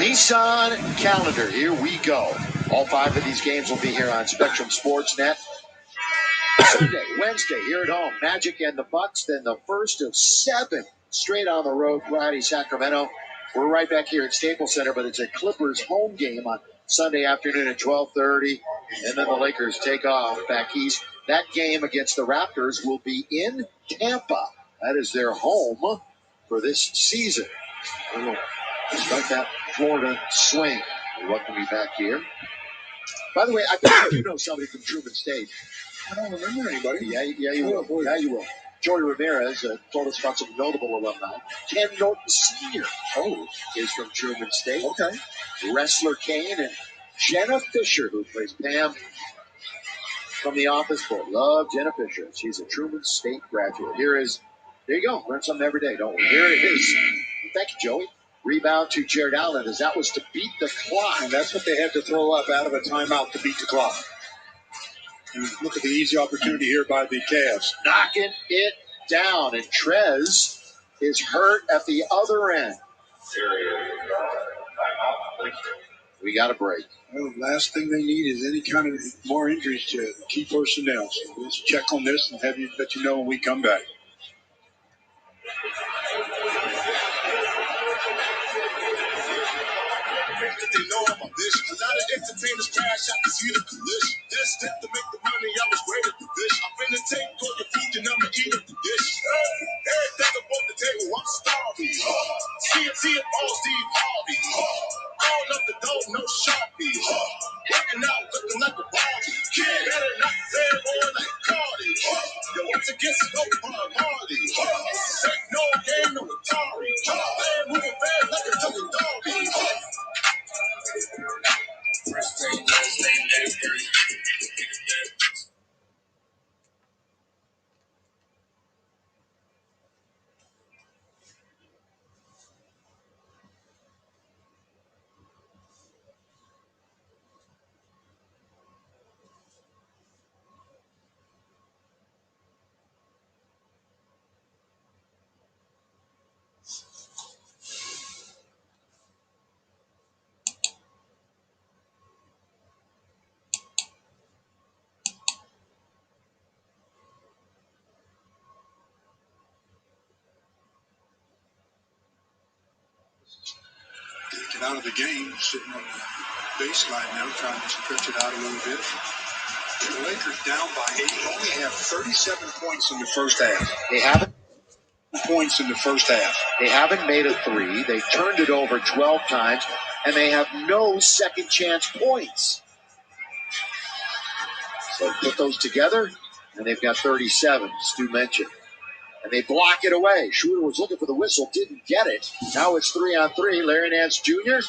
Nissan calendar, here we go. All 5 of these games will be here on Spectrum Sportsnet. Sunday, Wednesday, here at home, Magic and the Bucks. Then the first of 7 straight on the road, Friday, Sacramento. We're right back here at Staples Center, but it's a Clippers home game on Sunday afternoon at 12:30. And then the Lakers take off back east. That game against the Raptors will be in Tampa. That is their home for this season. Start that Florida swing. We welcome you back here. By the way, I think you know somebody from Truman State. I don't remember anybody. Yeah, you will. Yeah, you will. Joey Ramirez told us about some notable alumni. Ken Norton Sr. Is from Truman State. Okay. Wrestler Kane and Jenna Fisher, who plays Pam from The Office. But love Jenna Fisher. She's a Truman State graduate. There you go. Learn something every day, don't we? Here it is. Thank you, Joey. Rebound to Jared Allen, as that was to beat the clock. And that's what they had to throw up out of a timeout to beat the clock. And look at the easy opportunity here by the Cavs. Knocking it down. And Trez is hurt at the other end. We got a break. Well, the last thing they need is any kind of more injuries to key personnel. So let's check on this and let you know when we come back. They know I'm a bitch. A lot of entertainers crash out to see the collision. That's step to make the money. I was great at the dish. I'm finna take all your food and I'ma eat up the dish. Everything up on the table, I'm starving. See it all, Steve Harvey. All up the door, no Sharpie. Working out, looking like a Barbie. Kid, better not say boy like Out of the game, sitting on the baseline now, trying to stretch it out a little bit. The Lakers down by 8, only have 37 points in the first half. They haven't points in the first half. They haven't made a three. They turned it over 12 times, and they have no second chance points. So put those together, and they've got 37, Stu mentioned. And they block it away. Schroeder was looking for the whistle, didn't get it. Now it's 3-on-3. Larry Nance Jr.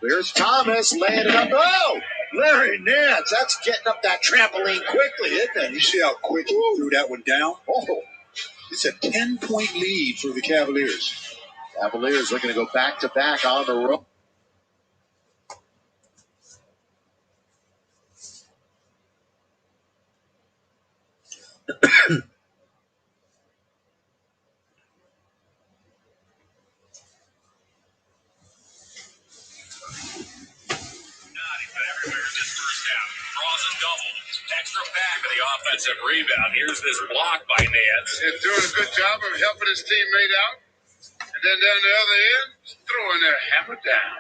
There's Thomas laying it up. Oh, Larry Nance. That's getting up that trampoline quickly, isn't it? You see how quick he threw that one down? Oh, it's a 10-point lead for the Cavaliers. Cavaliers looking to go back-to-back on the road. Draws a double. Extra pack of the offensive rebound. Here's this block by Nance. He's doing a good job of helping his teammate out. And then down the other end, throwing their hammer down.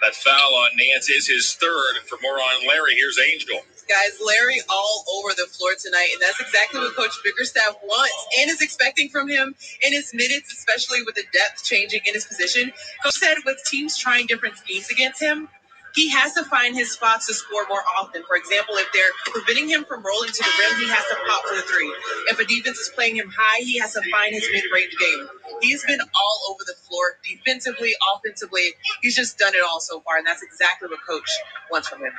That foul on Nance is his third. For more on Larry, here's Angel. Guys, Larry all over the floor tonight, and that's exactly what Coach Bickerstaff wants and is expecting from him in his minutes, especially with the depth changing in his position. Coach said with teams trying different schemes against him, he has to find his spots to score more often. For example, if they're preventing him from rolling to the rim, he has to pop for the three. If a defense is playing him high, he has to find his mid-range game. He's been all over the floor, defensively, offensively. He's just done it all so far, and that's exactly what Coach wants from him.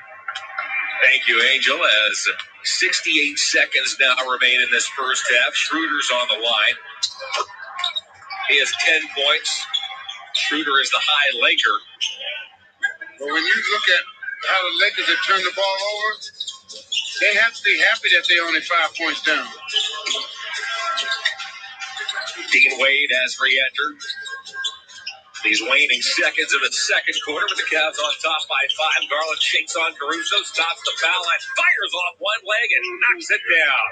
Thank you, Angel. As 68 seconds now remain in this first half. Schroeder's on the line. He has 10 points. Schroeder is the high Laker. But when you look at how the Lakers have turned the ball over, they have to be happy that they're only 5 points down. Dean Wade has re-entered. These waning seconds of the second quarter with the Cavs on top by 5. Garland shakes on Caruso, stops the foul line, fires off one leg and knocks it down.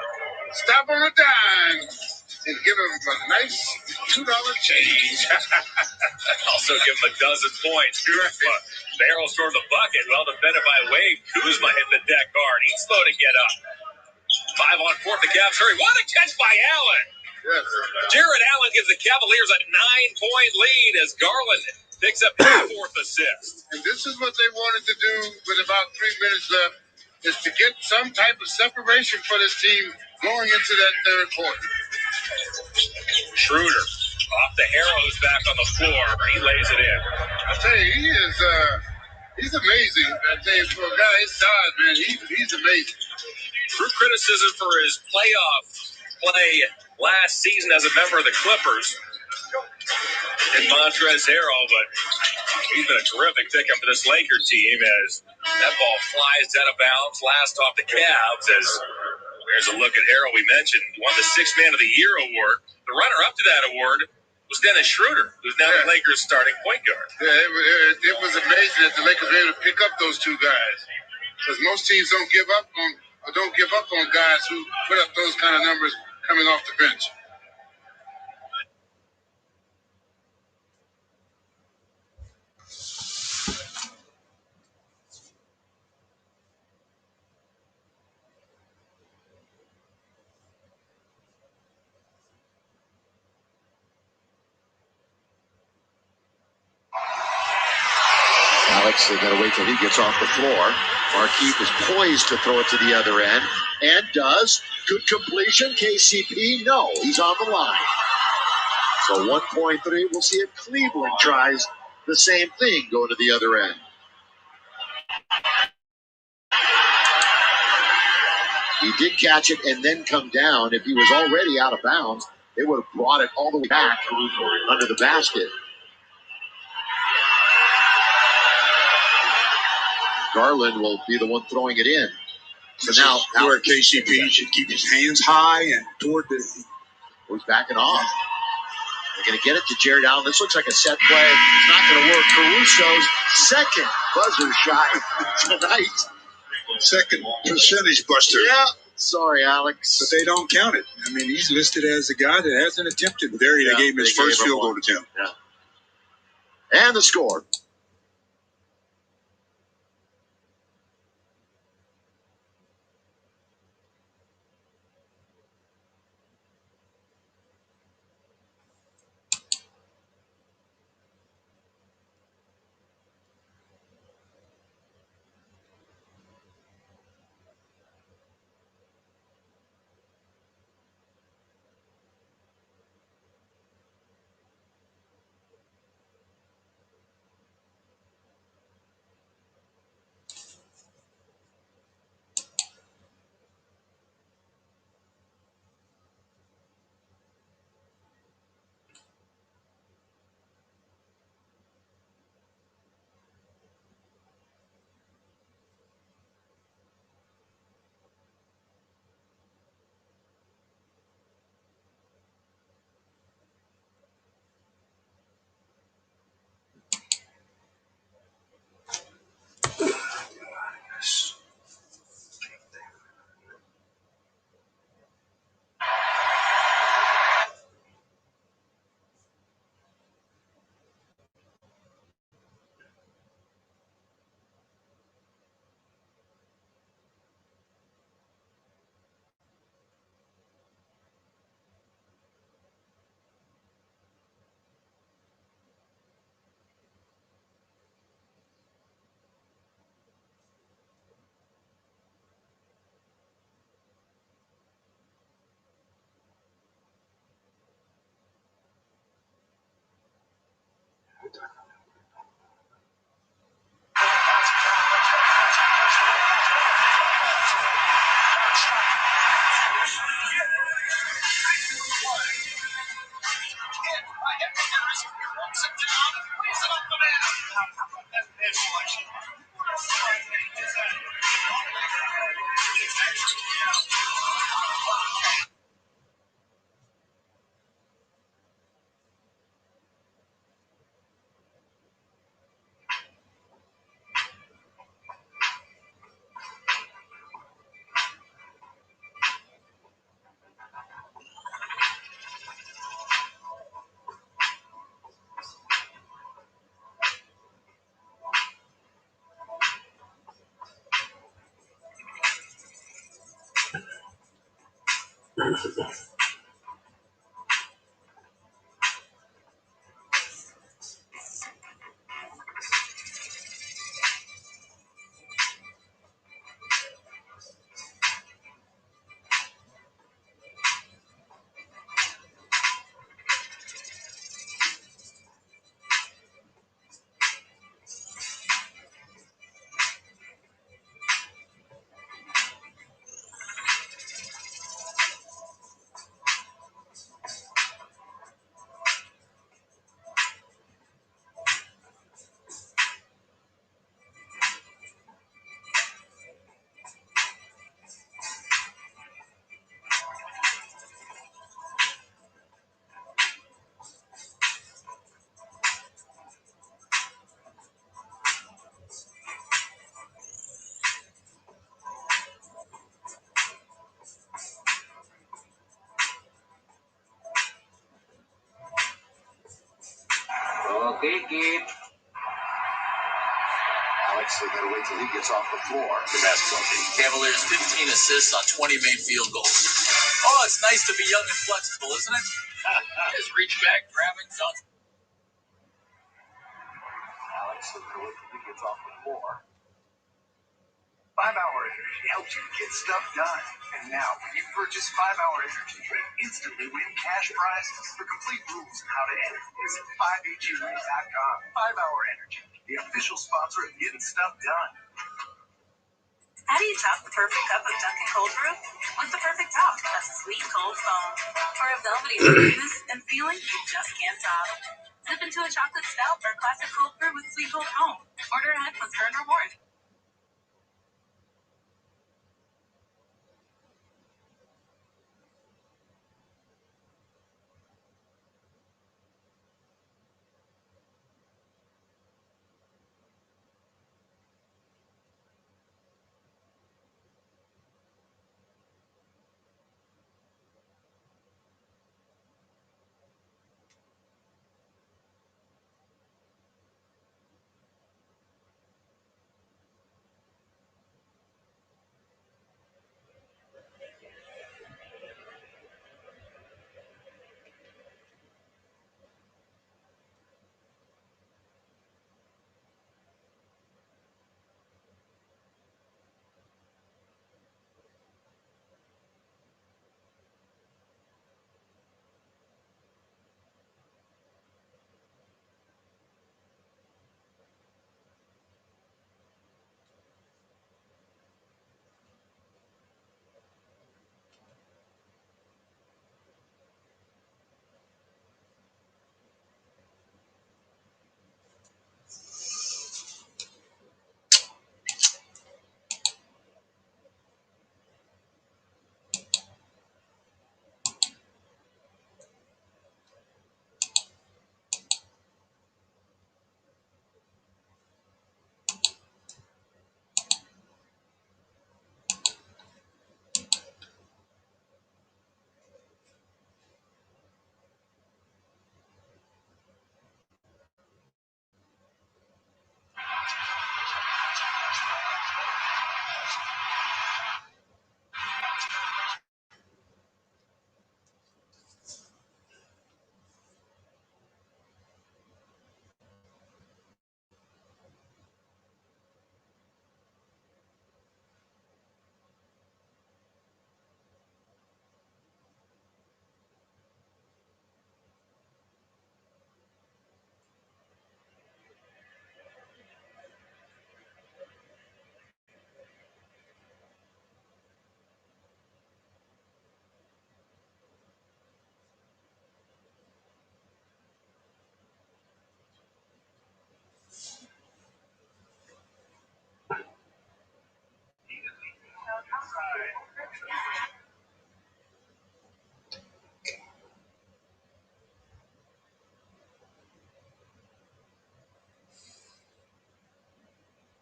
Stop on a dime and give him a nice $2 change. Also give him a dozen points. Barrels toward the bucket, well defended by Wade. Kuzma hit the deck hard. He's slow to get up. 5 on 4, the Cavs hurry. What a catch by Allen. Yes. Jared Allen gives the Cavaliers a 9-point lead as Garland picks up his fourth assist. And this is what they wanted to do with about 3 minutes left, is to get some type of separation for this team going into that third quarter. Schroeder off the Harrow, who's back on the floor. He lays it in. I tell you, he's amazing. I tell you, for a guy his size, man, he's amazing. True criticism for his playoff play last season as a member of the Clippers in Montrezl Harrell, but he's been a terrific pickup for this Laker team as that ball flies out of bounds, last off the Cavs. As there's a look at Harrell, we mentioned, won the Sixth Man of the Year award. The runner-up to that award was Dennis Schroeder, who's now the Lakers' starting point guard. Yeah, it was amazing that the Lakers were able to pick up those two guys, because most teams don't give up on guys who put up those kind of numbers coming off the bench. Alex, they got to wait till he gets off the floor. Markieff is poised to throw it to the other end, and does. Good completion. KCP, no, he's on the line. So 1.3, we'll see if Cleveland tries the same thing going to the other end. He did catch it and then come down. If he was already out of bounds, they would have brought it all the way back under the basket. Garland will be the one throwing it in. So now where KCP should keep his hands high and toward the. Who's backing off? They're going to get it to Jared Allen. This looks like a set play. It's not going to work. Caruso's second buzzer shot tonight. Second percentage buster. Yeah. Sorry, Alex. But they don't count it. I mean, he's listed as a guy that hasn't attempted. They gave him his first field goal attempt. Yeah. And the score. Okay, kid. Alex, they gotta wait till he gets off the floor. The basketball team. Cavaliers 15 assists on 20 made field goals. Oh, it's nice to be young and flexible, isn't it? Just reach back, grab it, dunk. Alex, they gotta wait till he gets off the floor. 5-Hour Energy helps you get stuff done. And now, when you purchase 5-Hour Energy, you instantly win cash prizes. For complete rules on how to enter, visit 5HERA.com. 5-Hour Energy, the official sponsor of Getting Stuff Done. How do you top the perfect cup of Dunkin' cold brew? With the perfect top, a sweet cold foam. For a velvety smoothness and feeling you just can't top. Sip into a chocolate stout or classic cold brew with sweet cold foam. Order ahead with Kern Reward.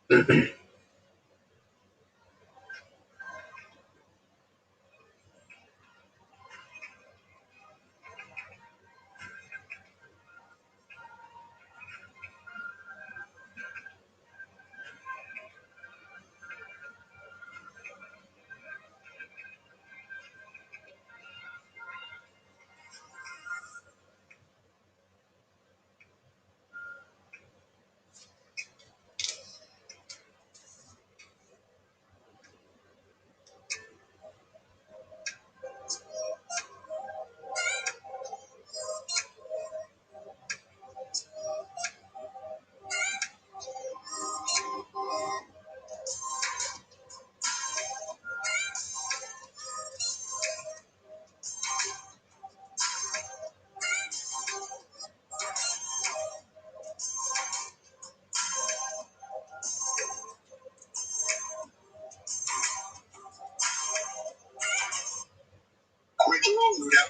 That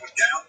was down.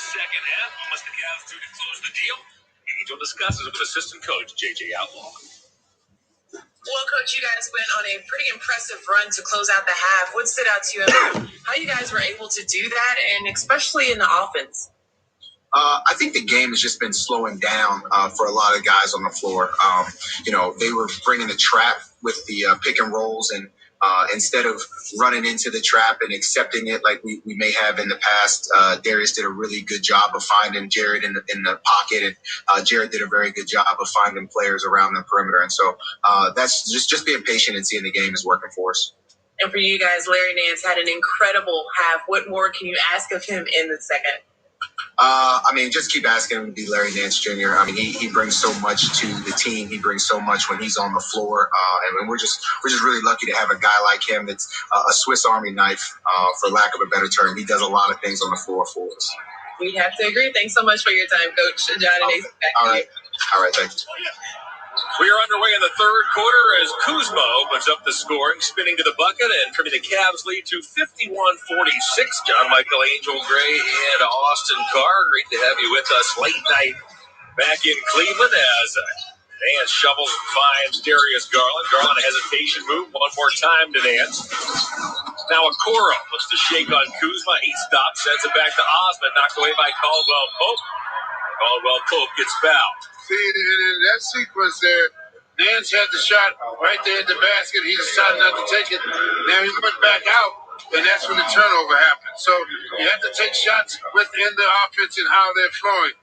second half. What must the Cavs do to close the deal? Angel discusses with assistant coach J.J. Outlaw. Well, Coach, you guys went on a pretty impressive run to close out the half. What stood out to you and how you guys were able to do that, and especially in the offense? I think the game has just been slowing down for a lot of guys on the floor. They were bringing the trap with the pick and rolls, and instead of running into the trap and accepting it like we may have in the past, Darius did a really good job of finding Jared in the pocket, and Jared did a very good job of finding players around the perimeter. And so that's just being patient and seeing the game is working for us. And for you guys, Larry Nance had an incredible half. What more can you ask of him in the second? Just keep asking him to be Larry Nance Jr. He brings so much to the team. He brings so much when he's on the floor, and we're just really lucky to have a guy like him that's a Swiss Army knife, for lack of a better term. He does a lot of things on the floor for us. We have to agree. Thanks so much for your time, Coach John and Ace. All right, thanks. We are underway in the third quarter as Kuzma opens up the scoring, spinning to the bucket, and trimming the Cavs lead to 51-46. John Michael, Angel Gray, and Austin Carr. Great to have you with us late night back in Cleveland as Nance shovels and finds Darius Garland. Garland, a hesitation move. One more time to Nance. Now Okoro looks to shake on Kuzma. He stops, sends it back to Osman. Knocked away by Caldwell Pope. Caldwell Pope gets fouled. See, in that sequence there, Nance had the shot right there at the basket. He decided not to take it. Now he went back out, and that's when the turnover happened. So you have to take shots within the offense and how they're flowing.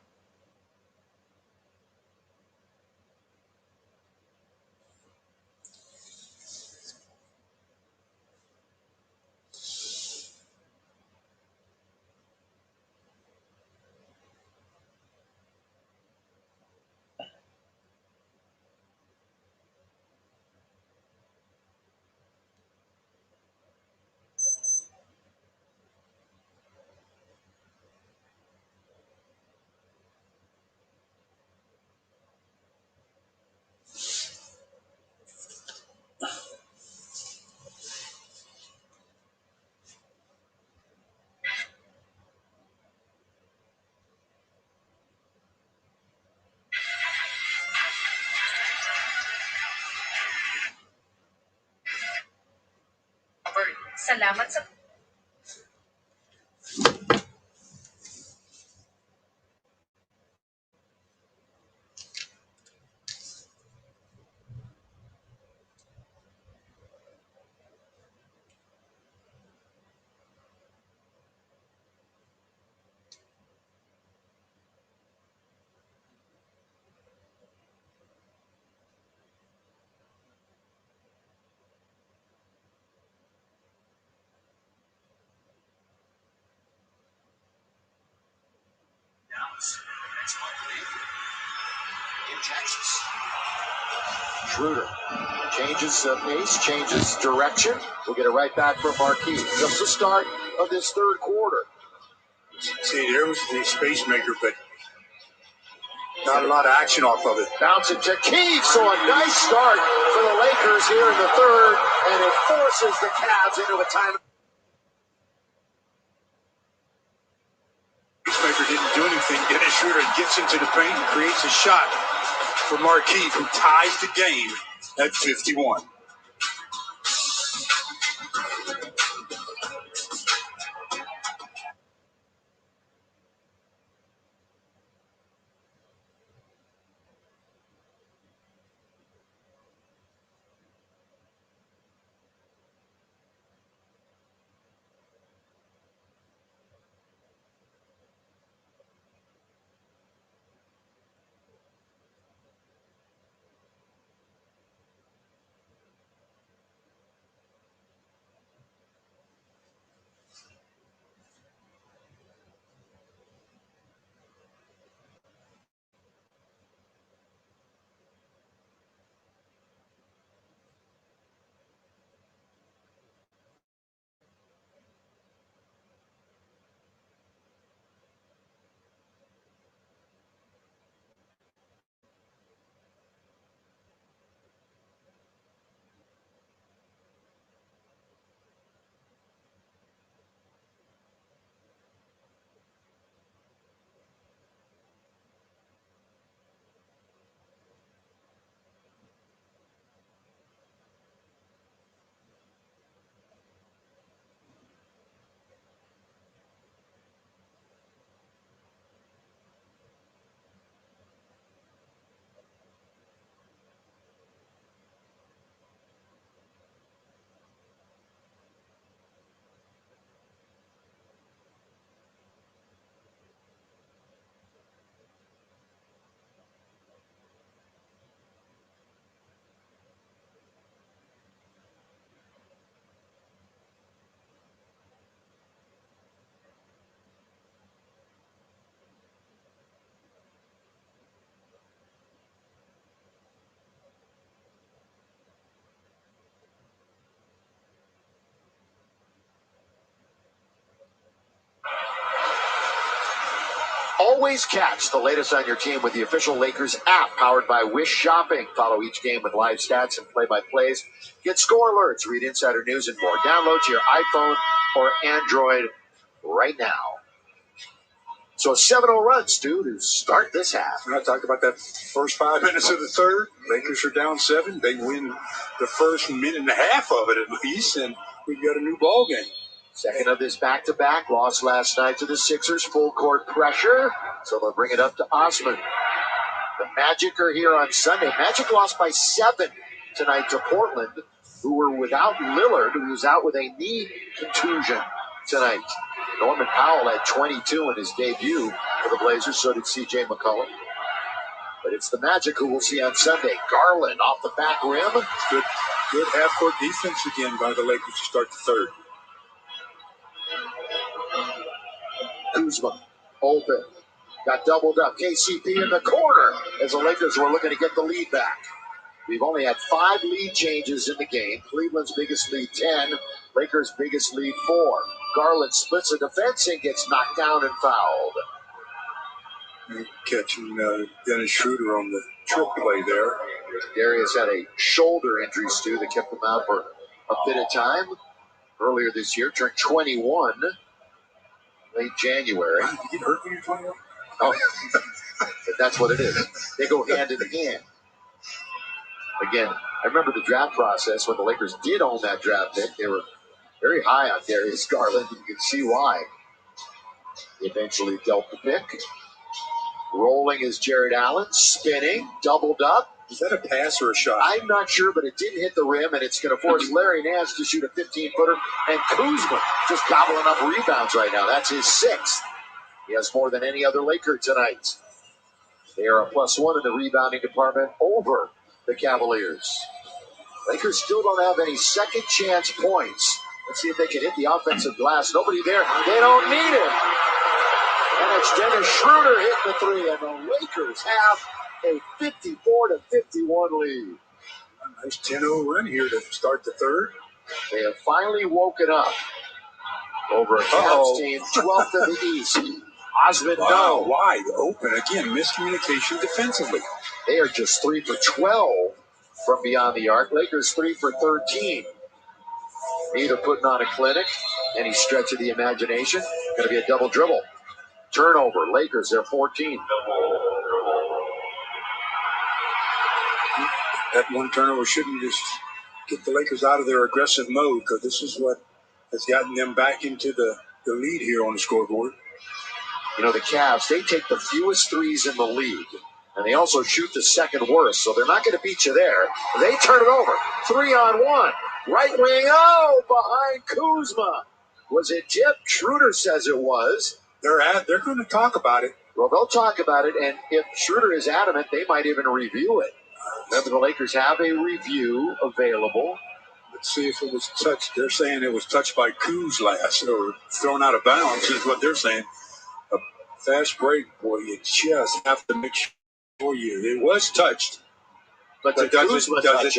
Salamat sa In Texas. Schroeder changes pace, changes direction. We'll get it right back from Marquis. Just the start of this third quarter. See, there was the space maker, but not a lot of action off of it. Bounce it to Keith, so a nice start for the Lakers here in the third, and it forces the Cavs into a timeout. Maker didn't do anything. Dennis Schroeder gets into the paint and creates a shot for Marquis, who ties the game at 51. Always catch the latest on your team with the official Lakers app powered by Wish Shopping. Follow each game with live stats and play-by-plays. Get score alerts, read insider news, and more. Download to your iPhone or Android right now. So a 7-0 run, Stu, to start this half. I talked about that first 5 minutes of the third. Lakers are down 7. They win the first minute and a half of it at least, and we've got a new ball game. Second of this back-to-back. Lost last night to the Sixers. Full court pressure. So they'll bring it up to Osman. The Magic are here on Sunday. Magic lost by 7 tonight to Portland, who were without Lillard, who was out with a knee contusion tonight. Norman Powell had 22 in his debut for the Blazers. So did C.J. McCollum. But it's the Magic who we'll see on Sunday. Garland off the back rim. Good half-court defense again by the Lakers to start the third. Kuzma, open. Got doubled up. KCP in the corner as the Lakers were looking to get the lead back. We've only had 5 lead changes in the game. Cleveland's biggest lead 10. Lakers' biggest lead 4. Garland splits the defense and gets knocked down and fouled. Catching Dennis Schroeder on the trick play there. Darius had a shoulder injury, Stu, that kept him out for a bit of time. Earlier this year, turned 21. Late January. Did you get hurt when you're 21? Oh, but that's what it is. They go hand in hand. Again, I remember the draft process when the Lakers did own that draft pick. They were very high on Darius Garland. You can see why. He eventually dealt the pick. Rolling is Jared Allen, spinning, doubled up. Is that a pass or a shot? I'm not sure, but it didn't hit the rim, and it's going to force Larry Nance to shoot a 15-footer. And Kuzma just gobbling up rebounds right now. That's his 6th. He has more than any other Laker tonight. They are a +1 in the rebounding department over the Cavaliers. Lakers still don't have any second chance points. Let's see if they can hit the offensive glass. Nobody there. They don't need it. And it's Dennis Schroeder hitting the 3, and the Lakers have a 54-51 lead. A nice 10-0 run here to start the third. They have finally woken up over a Cavs team 12th in the East. Osman, no. Wide open. Again, miscommunication defensively. They are just 3 for 12 from beyond the arc. Lakers 3 for 13. Neither putting on a clinic. Any stretch of the imagination. Going to be a double dribble. Turnover. Lakers, they're 14. That one turnover shouldn't just get the Lakers out of their aggressive mode, because this is what has gotten them back into the lead here on the scoreboard. You know, the Cavs, they take the fewest threes in the league, and they also shoot the second worst, so they're not going to beat you there. They turn it over. 3-on-1. Right wing, behind Kuzma. Was it tipped? Schroeder says it was. They're going to talk about it. Well, they'll talk about it, and if Schroeder is adamant, they might even review it. Remember, the Lakers have a review available. Let's see if it was touched. They're saying it was touched by Kuz last, or thrown out of bounds is what they're saying. A fast break, boy, you just have to make sure it was touched. But does it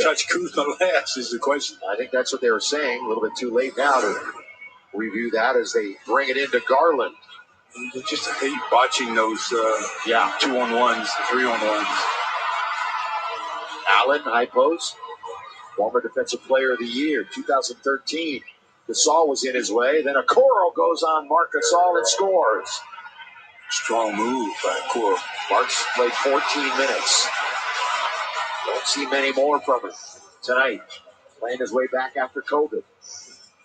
touch Kuzma last is the question. I think that's what they were saying. A little bit too late now to review that as they bring it into Garland. You just hate watching those 2-on-1s, 3-on-1s. Allen, high post, former defensive player of the year, 2013. Gasol was in his way. Then Okoro goes on Marc Gasol and scores. Strong move by Okoro. Mark's played 14 minutes. Don't see many more from him tonight. Playing his way back after COVID.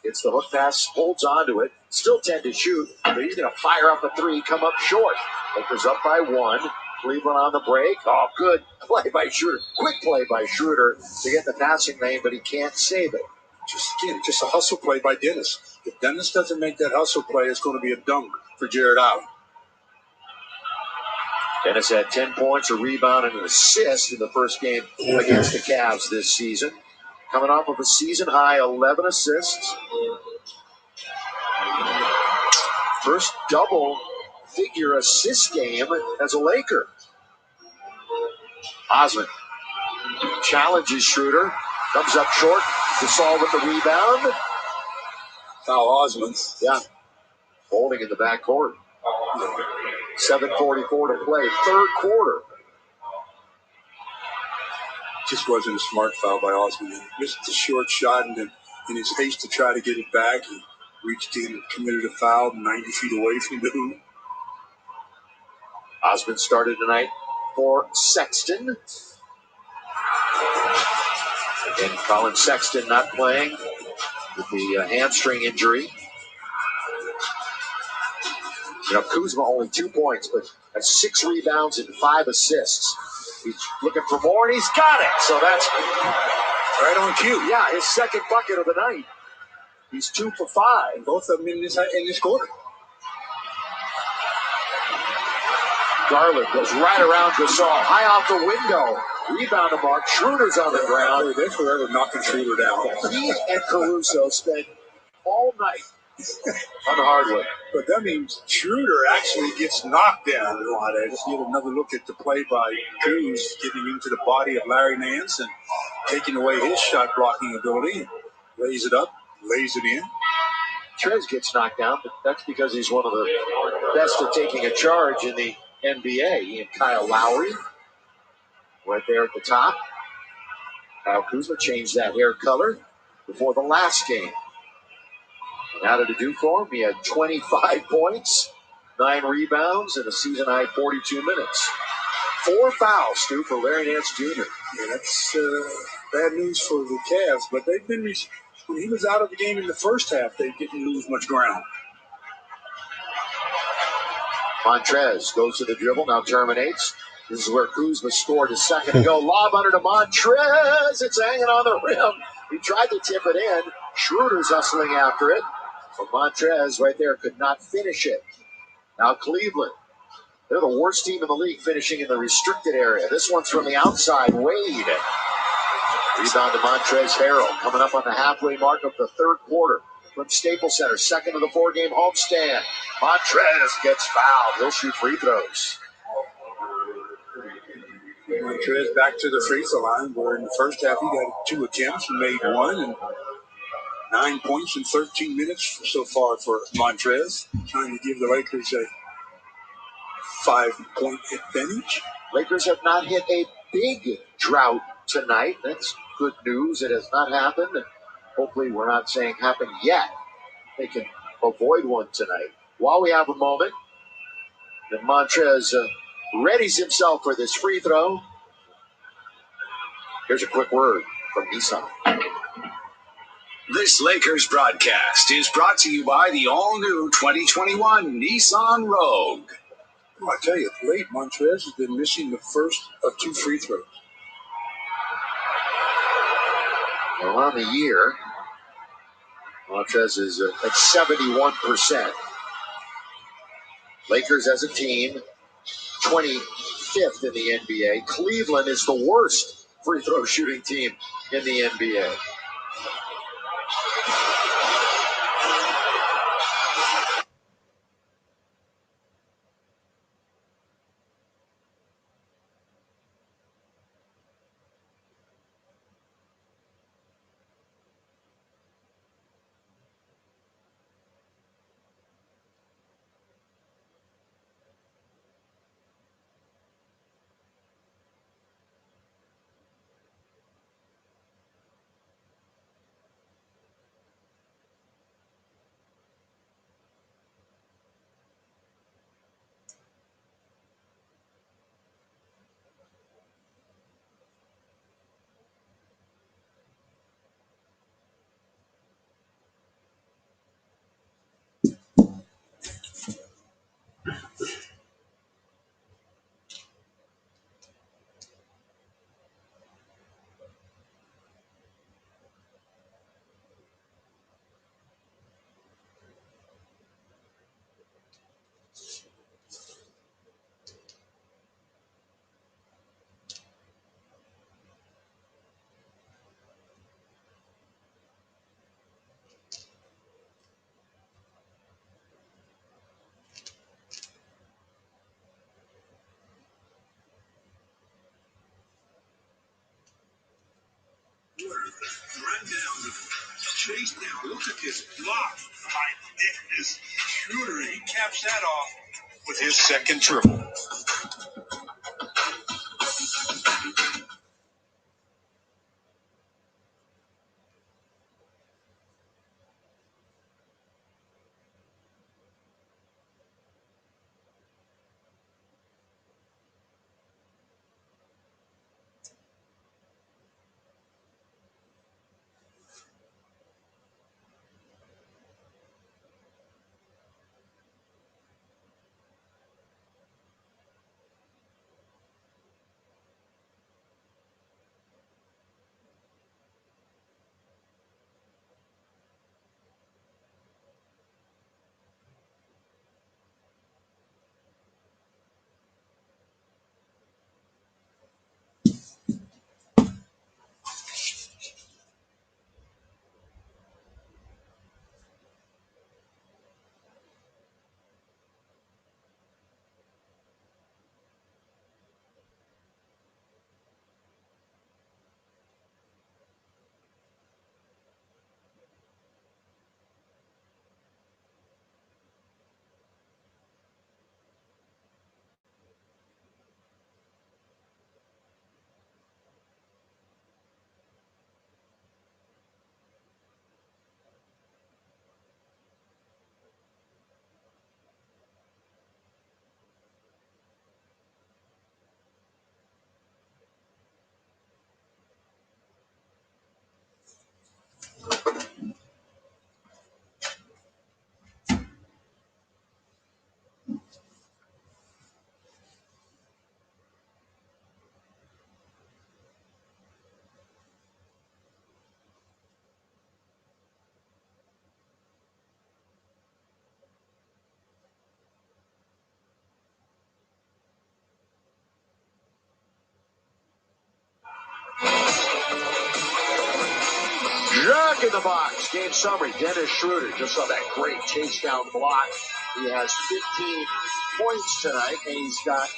Gets the hook pass, holds on to it. Still 10 to shoot, but he's going to fire up a 3, come up short. Lakers up by 1. Cleveland on the break. Oh, good play by Schroeder. Quick play by Schroeder to get the passing lane, but he can't save it. Just a hustle play by Dennis. If Dennis doesn't make that hustle play, it's going to be a dunk for Jared Allen. Dennis had 10 points, a rebound, and an assist in the first game against the Cavs this season. Coming off of a season-high 11 assists. First double-figure assist game as a Laker. Osman challenges Schroeder. Comes up short. Gasol with the rebound. Foul Osman. Yeah. Holding in the backcourt. 7:44 to play, third quarter. Just wasn't a smart foul by Osmond. He missed the short shot, and then in his haste to try to get it back, he reached in and committed a foul 90 feet away from the hoop. Osmond started tonight for Sexton. Again, Colin Sexton not playing with the hamstring injury. You know, Kuzma only 2 points, but has 6 rebounds and 5 assists. He's looking for more, and he's got it. So that's right on cue. Yeah, his second bucket of the night. He's 2 for 5. Both of them in this quarter. Garland goes right around Gasol, high off the window. Rebound to Mark. Schroeder's on the ground. They're forever knocking Schroeder down. He and Caruso spent all night on the hardwood. But that means Schroeder actually gets knocked down a lot. I just get another look at the play by Kuz getting into the body of Larry Nance and taking away his shot blocking ability. Lays it up, lays it in. Trez gets knocked down, but that's because he's one of the best at taking a charge in the NBA. He and Kyle Lowry right there at the top. Kyle Kuzma changed that hair color before the last game. And how did it do for him? He had 25 points, 9 rebounds, and a season-high 42 minutes. 4 fouls, Stu, for Larry Nance Jr. Yeah, that's bad news for the Cavs, but they've been when he was out of the game in the first half, they didn't lose much ground. Montrez goes to the dribble, now terminates. This is where Kuzma scored a second ago. Lob under to Montrez. It's hanging on the rim. He tried to tip it in. Schroeder's hustling after it. But Montrez right there could not finish it. Now Cleveland. They're the worst team in the league, finishing in the restricted area. This one's from the outside. Wade. Rebound to Montrezl Harrell. Coming up on the halfway mark of the third quarter. From Staples Center, second of the 4-game homestand. Montrez gets fouled. He'll shoot free throws. Montrez back to the free throw line, where in the first half he got 2 attempts and made 1, and 9 points in 13 minutes so far for Montrez, trying to give the Lakers a 5-point advantage. Lakers have not hit a big drought tonight. That's good news. It has not happened. And hopefully we're not saying happened yet. They can avoid one tonight. While we have a moment, and Montrez readies himself for this free throw. Here's a quick word from Nissan. This Lakers broadcast is brought to you by the all-new 2021 Nissan Rogue. Well, I tell you, late Montrez has been missing the first of 2 free throws. Well, on the year, Montrez is at 71%. Lakers as a team, 25th in the NBA. Cleveland is the worst free throw shooting team in the NBA. Run down, chase down. Look at this block. My goodness. Schroeder, he caps that off with his second triple. Jack in the box. Game summary. Dennis Schroeder just saw that great chase down block. He has 15 points tonight, and he's got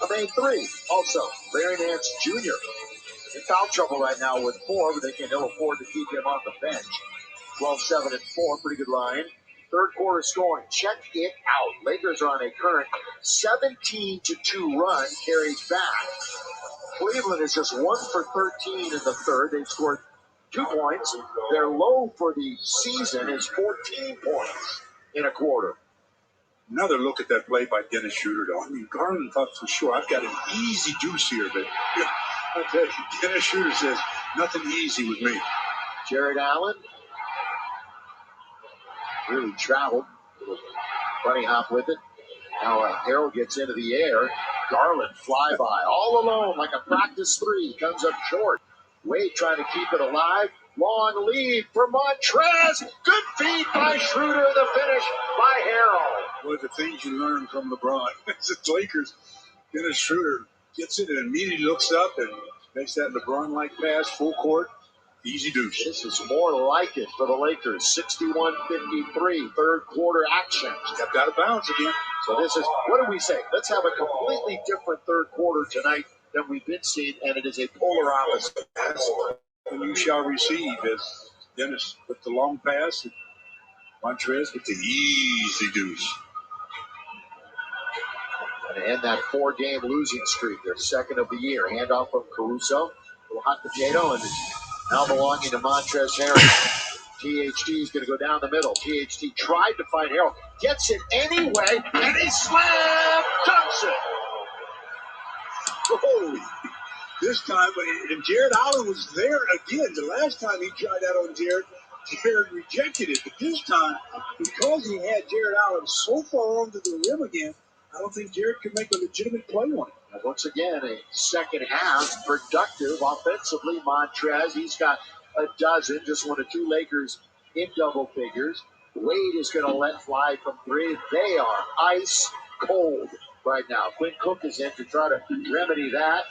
a main three. Also, Larry Nance Jr. in foul trouble right now with 4, but they can ill afford to keep him on the bench. 12-7 and 4, pretty good line. Third quarter scoring. Check it out. Lakers are on a current 17-2 run, carried back. Cleveland is just 1 for 13 in the third. They've scored 2 points. Their low for the season is 14 points in a quarter. Another look at that play by Dennis Schroeder, though. I mean, Garland thought for sure, I've got an easy deuce here, but I tell you, Dennis Schroeder says, nothing easy with me. Jared Allen really traveled. Bunny hop with it. Now Harrell gets into the air. Garland flyby all alone like a practice three. Comes up short. Wade trying to keep it alive. Long lead for Montrez. Good feed by Schroeder. The finish by Harrell. One of the things you learn from LeBron is the Lakers. Dennis Schroeder gets it and immediately looks up and makes that LeBron-like pass, full court, easy deuce. This is more like it for the Lakers. 61-53, third quarter action. Stepped out of bounds again. So this is, what do we say? Let's have a completely different third quarter tonight than we've been seeing, and it is a polar opposite. And you shall receive as Dennis with the long pass and Montrez with the easy deuce. And to end that 4-game losing streak, their second of the year. Handoff from Caruso. A little hot potato, and now belonging to Montrez Harrell. THT is going to go down the middle. THT tried to find Harrell. Gets it anyway, and he slam dunks it. Oh, this time, and Jared Allen was there again. The last time he tried that on Jared rejected it. But this time, because he had Jared Allen so far onto the rim again, I don't think Jared could make a legitimate play on it. And once again, a second half productive offensively. Montrez, he's got a dozen, just one of 2 Lakers in double figures. Wade is going to let fly from 3. They are ice cold right now. Quinn Cook is in to try to remedy that.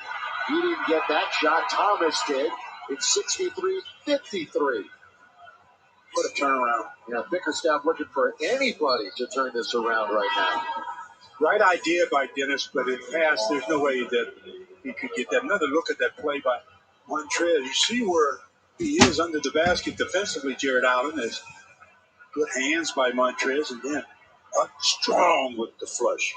He didn't get that shot. Thomas did. It's 63-53. What a turnaround. Yeah, Bickerstaff looking for anybody to turn this around right now. Right idea by Dennis, but it passed. There's no way that he could get that. Another look at that play by Montrez. You see where he is under the basket defensively, Jared Allen. Has good hands by Montrez, and then strong with the flush.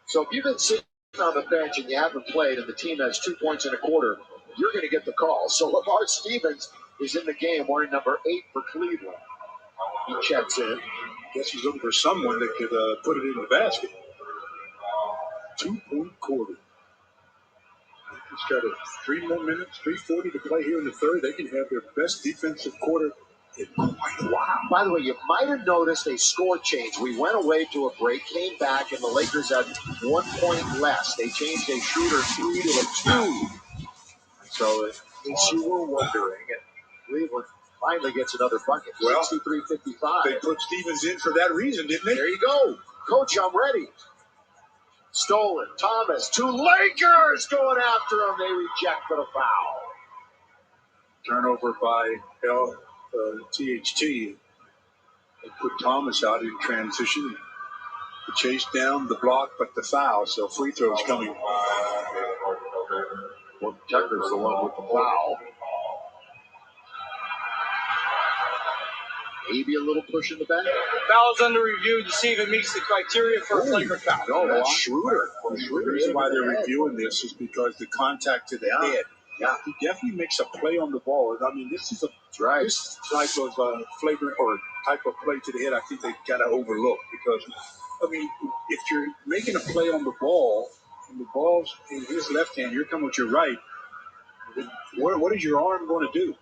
So if you've been sitting on the bench and you haven't played and the team has 2 points in a quarter, you're going to get the call. So Lamar Stevens is in the game, wearing number 8 for Cleveland. He checks in. Guess he's looking for someone that could put it in the basket. 2-point quarter. He's got 3 more minutes, 3:40 to play here in the third. They can have their best defensive quarter in quite a while. By the way, you might have noticed a score change. We went away to a break, came back, and the Lakers had 1 point less. They changed a Schroeder 3 to a 2. So, in case you were wondering, Cleveland finally gets another bucket. Well, 63-55. They put Stevens in for that reason, didn't they? There you go. Coach, I'm ready. Stolen. Thomas. 2 Lakers going after him. They reject for the foul. Turnover by THT. They put Thomas out in transition. The chase down, the block, but the foul. So free throws coming. Well, Tucker's the one with the foul. Maybe a little push in the back. Foul's under review to see if it meets the criteria for a flagrant foul. No, that's Schroeder. The reason why they're reviewing this is because the contact to the head. Yeah. He definitely makes a play on the ball. I mean, this type of flagrant or type of play to the head, I think they got to overlook because, I mean, if you're making a play on the ball and the ball's in his left hand, you're coming with your right, what is your arm going to do?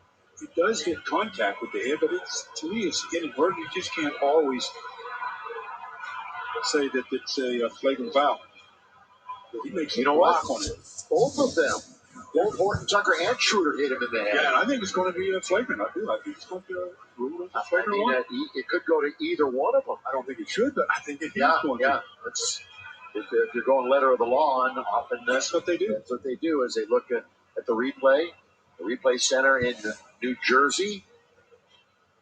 It does hit contact with the head, but to me, it's inadvertent. You just can't always say that it's a flagrant foul. But he makes You know what? on it. Both of them. Both Horton Tucker and Schroeder hit him in the head. Yeah, and I think it's going to be a flagrant. I do. I think it's going to be a rule of flagrant one. It could go to either one of them. I don't think it should, but I think it is going to. If you're going letter of the law, and often that's what they do. That's what they do is they look at the replay center in New Jersey.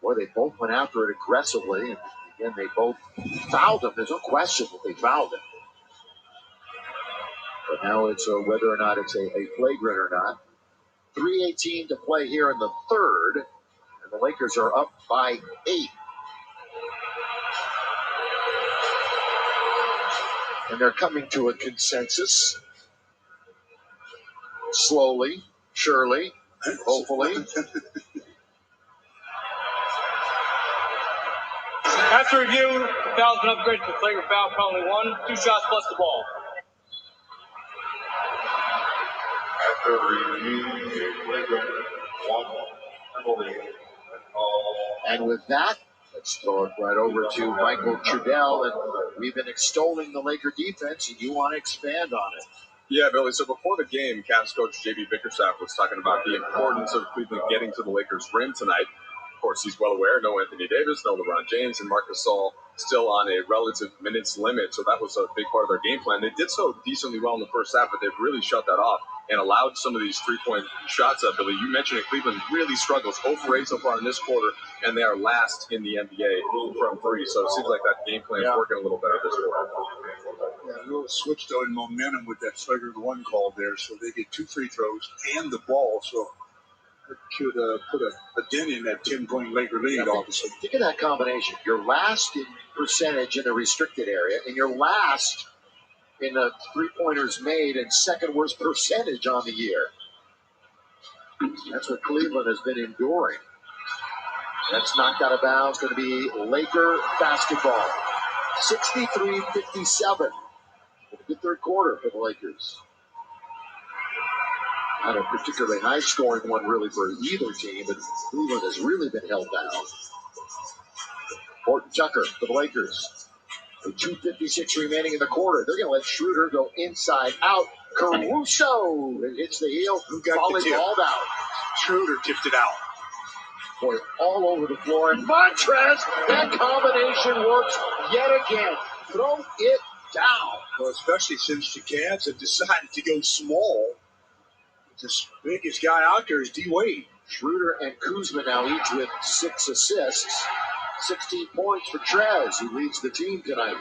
Boy, they both went after it aggressively, and again, they both fouled him. There's no question that they fouled him. But now it's whether or not it's a flagrant or not. 3:18 to play here in the third, and the Lakers are up by 8. And they're coming to a consensus. Slowly, surely, hopefully. After review, the foul's been upgraded to flagrant foul, penalty 1, 2 shots plus the ball. After review, flagrant 1, penalty. And with that, let's throw it right over to Michael Trudell. And we've been extolling the Laker defense, and you want to expand on it. Yeah, Billy. So before the game, Cavs coach J.B. Bickerstaff was talking about the importance of Cleveland getting to the Lakers' rim tonight. Of course, he's well aware, no Anthony Davis, no LeBron James, and Marc Gasol still on a relative minutes limit. So that was a big part of their game plan. They did so decently well in the first half, but they've really shut that off and allowed some of these three-point shots up. Billy, you mentioned it. Cleveland really struggles. 0 for 8 so far in this quarter, and they are last in the NBA from 3. So it seems like that game plan is working a little better this quarter. Yeah, a little switch, though, in momentum with that flagrant 1 call there. So they get 2 free throws and the ball. So it should put a dent in that 10-point Laker lead, obviously. Think of that combination. You're last in percentage in the restricted area, and you're last in the three-pointers made and second worst percentage on the year. That's what Cleveland has been enduring. That's knocked out of bounds. Going to be Laker basketball. 63-57. A good third quarter for the Lakers. Not a particularly high-scoring one, really, for either team, but Cleveland has really been held down. Horton Tucker for the Lakers. With 2:56 remaining in the quarter, they're going to let Schroeder go inside out. Caruso hits the heel. Who got the tip? Balled out. Schroeder tipped it out. Boy, all over the floor. And Montrez, that combination works yet again. Throw it down. Well, especially since the Cavs have decided to go small. The biggest guy out there is D-Wade. Schroeder and Kuzma now each with 6 assists. 16 points for Trez, who leads the team tonight.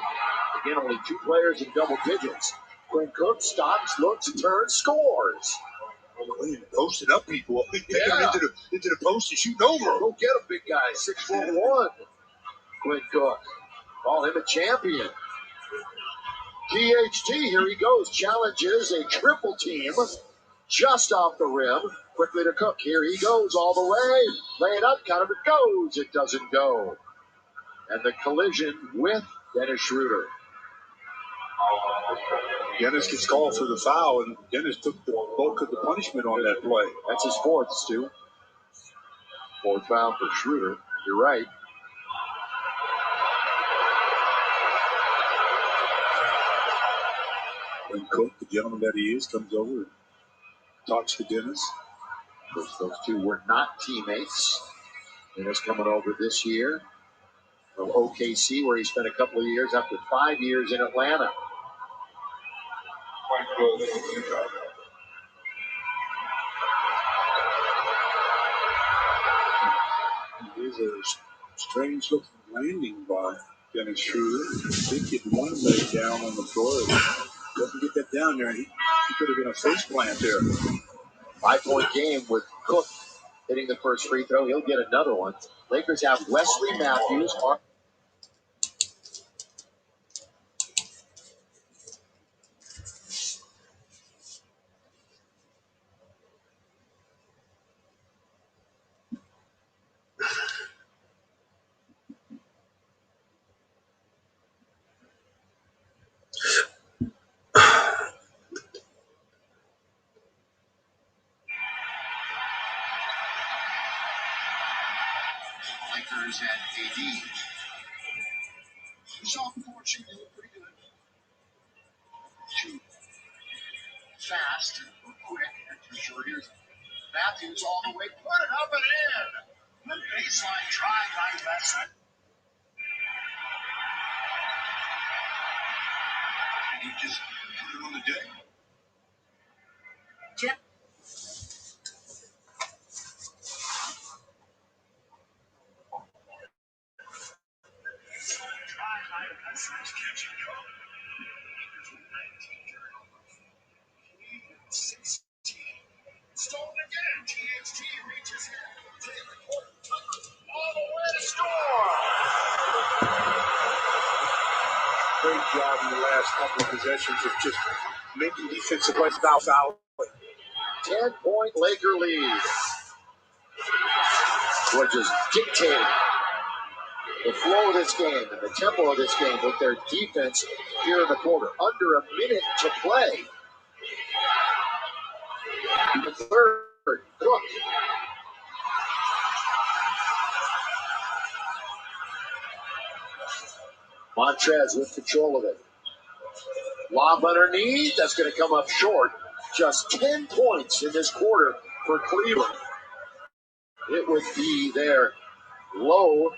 Again, only 2 players in double digits. Quinn Cook stops, looks, turns, scores. Quinn posted up people. Come into the post and shooting over. Go get a big guy, 6'1". Quinn Cook. Call him a champion. THT, here he goes. Challenges a triple team just off the rim. Quickly to Cook. Here he goes all the way. Lay it up. Count it goes. It doesn't go. And the collision with Dennis Schroeder. Dennis gets called for the foul, and Dennis took the bulk of the punishment on that play. That's his fourth, Stu. Fourth foul for Schroeder. You're right. When Cook, the gentleman that he is, comes over and talks to Dennis. Of course, those two were not teammates. Dennis coming over this year from OKC, where he spent a couple of years after 5 years in Atlanta. It is a strange looking landing by Dennis Schroeder. I think he had one leg down on the floor. Doesn't get that down there. He could have been a face plant there. 5-point game with Cook hitting the first free throw. He'll get another one. Lakers have Wesley Matthews. Lakers and AD. He's off the court shooting pretty good. Shoot fast and quick and for sure. Here's Matthews all the way. Put it up and in. Good baseline drive by Wesley. And he just put it on the deck. Stolen again. THT reaches in. All the way to score. Great job in the last couple of possessions of just making defensive plays without foul. 10-point Laker lead. We're just dictating the flow of this game and the tempo of this game with their defense here in the quarter. Under a minute to play. The third, Cook. Montrez with control of it. Lob underneath. That's going to come up short. Just 10 points in this quarter for Cleveland. It would be their low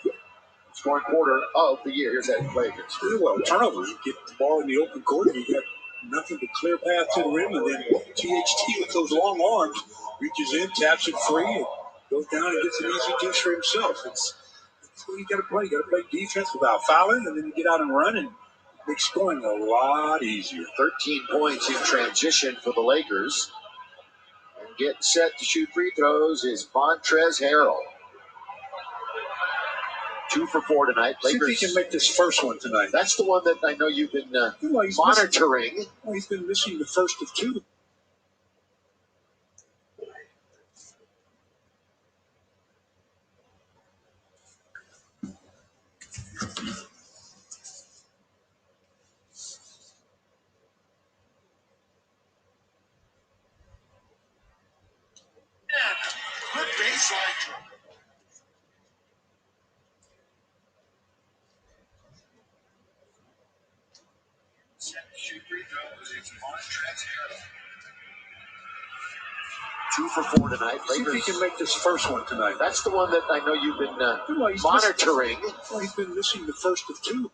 scoring quarter of the year. Here's that play. Well, turnovers. You get the ball in the open court, and you got nothing but clear path to the rim, and then THT with those long arms reaches in, taps it free, and goes down and gets an easy dish for himself. That's what you got to play. You got to play defense without fouling, and then you get out and run, and it makes scoring a lot easier. 13 points in transition for the Lakers. And getting set to shoot free throws is Montrezl Harrell. 2 for 4 tonight. See Lakers. if he can make this first one tonight. That's the one that I know you've been monitoring. He's been missing the first of 2. Good baseline. Set to shoot free throws. It's Montrezl Harrell. 2 for 4 tonight. See if he can make this first one tonight. That's the one that I know you've been monitoring. He's been missing the first of 2.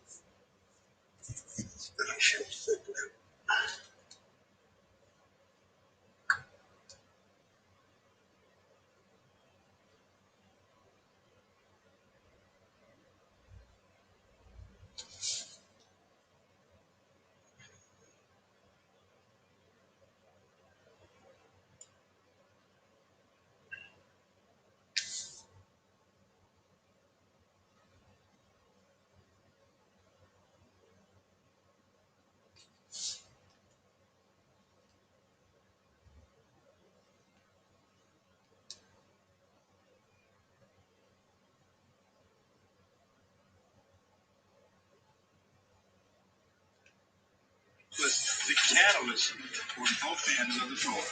was the catalyst for both ends of the floor.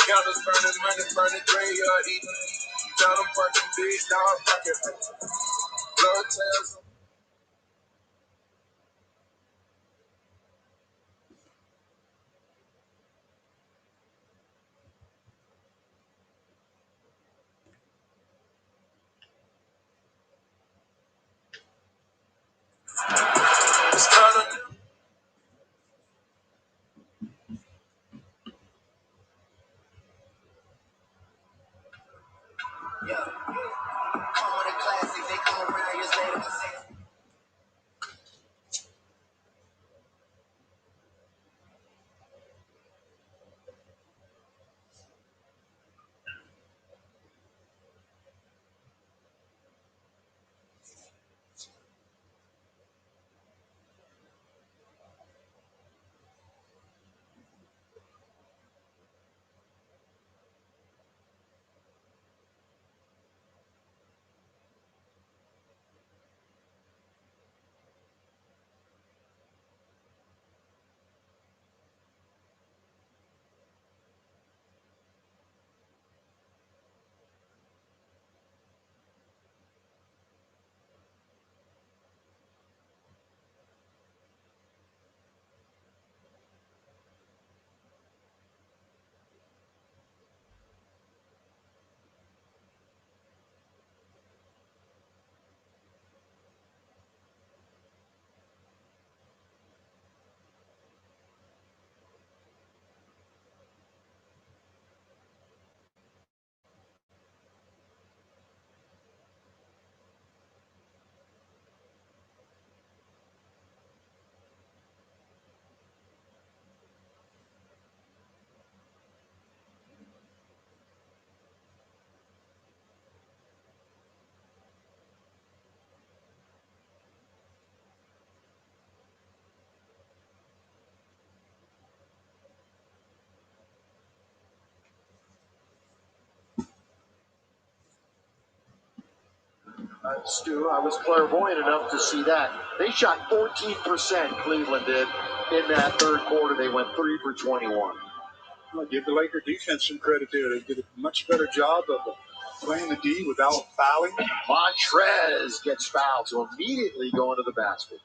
Counters burning, money burning, graveyard eating. Down them fucking big dog pocket. Blood tells. It's turning. Come with a classic, they come around years later. Stu, I was clairvoyant enough to see that. They shot 14%, Cleveland did. In that third quarter, they went 3 for 21. I'll give the Laker defense some credit there. They did a much better job of playing the D without fouling. Montrez gets fouled, so immediately going to the basket.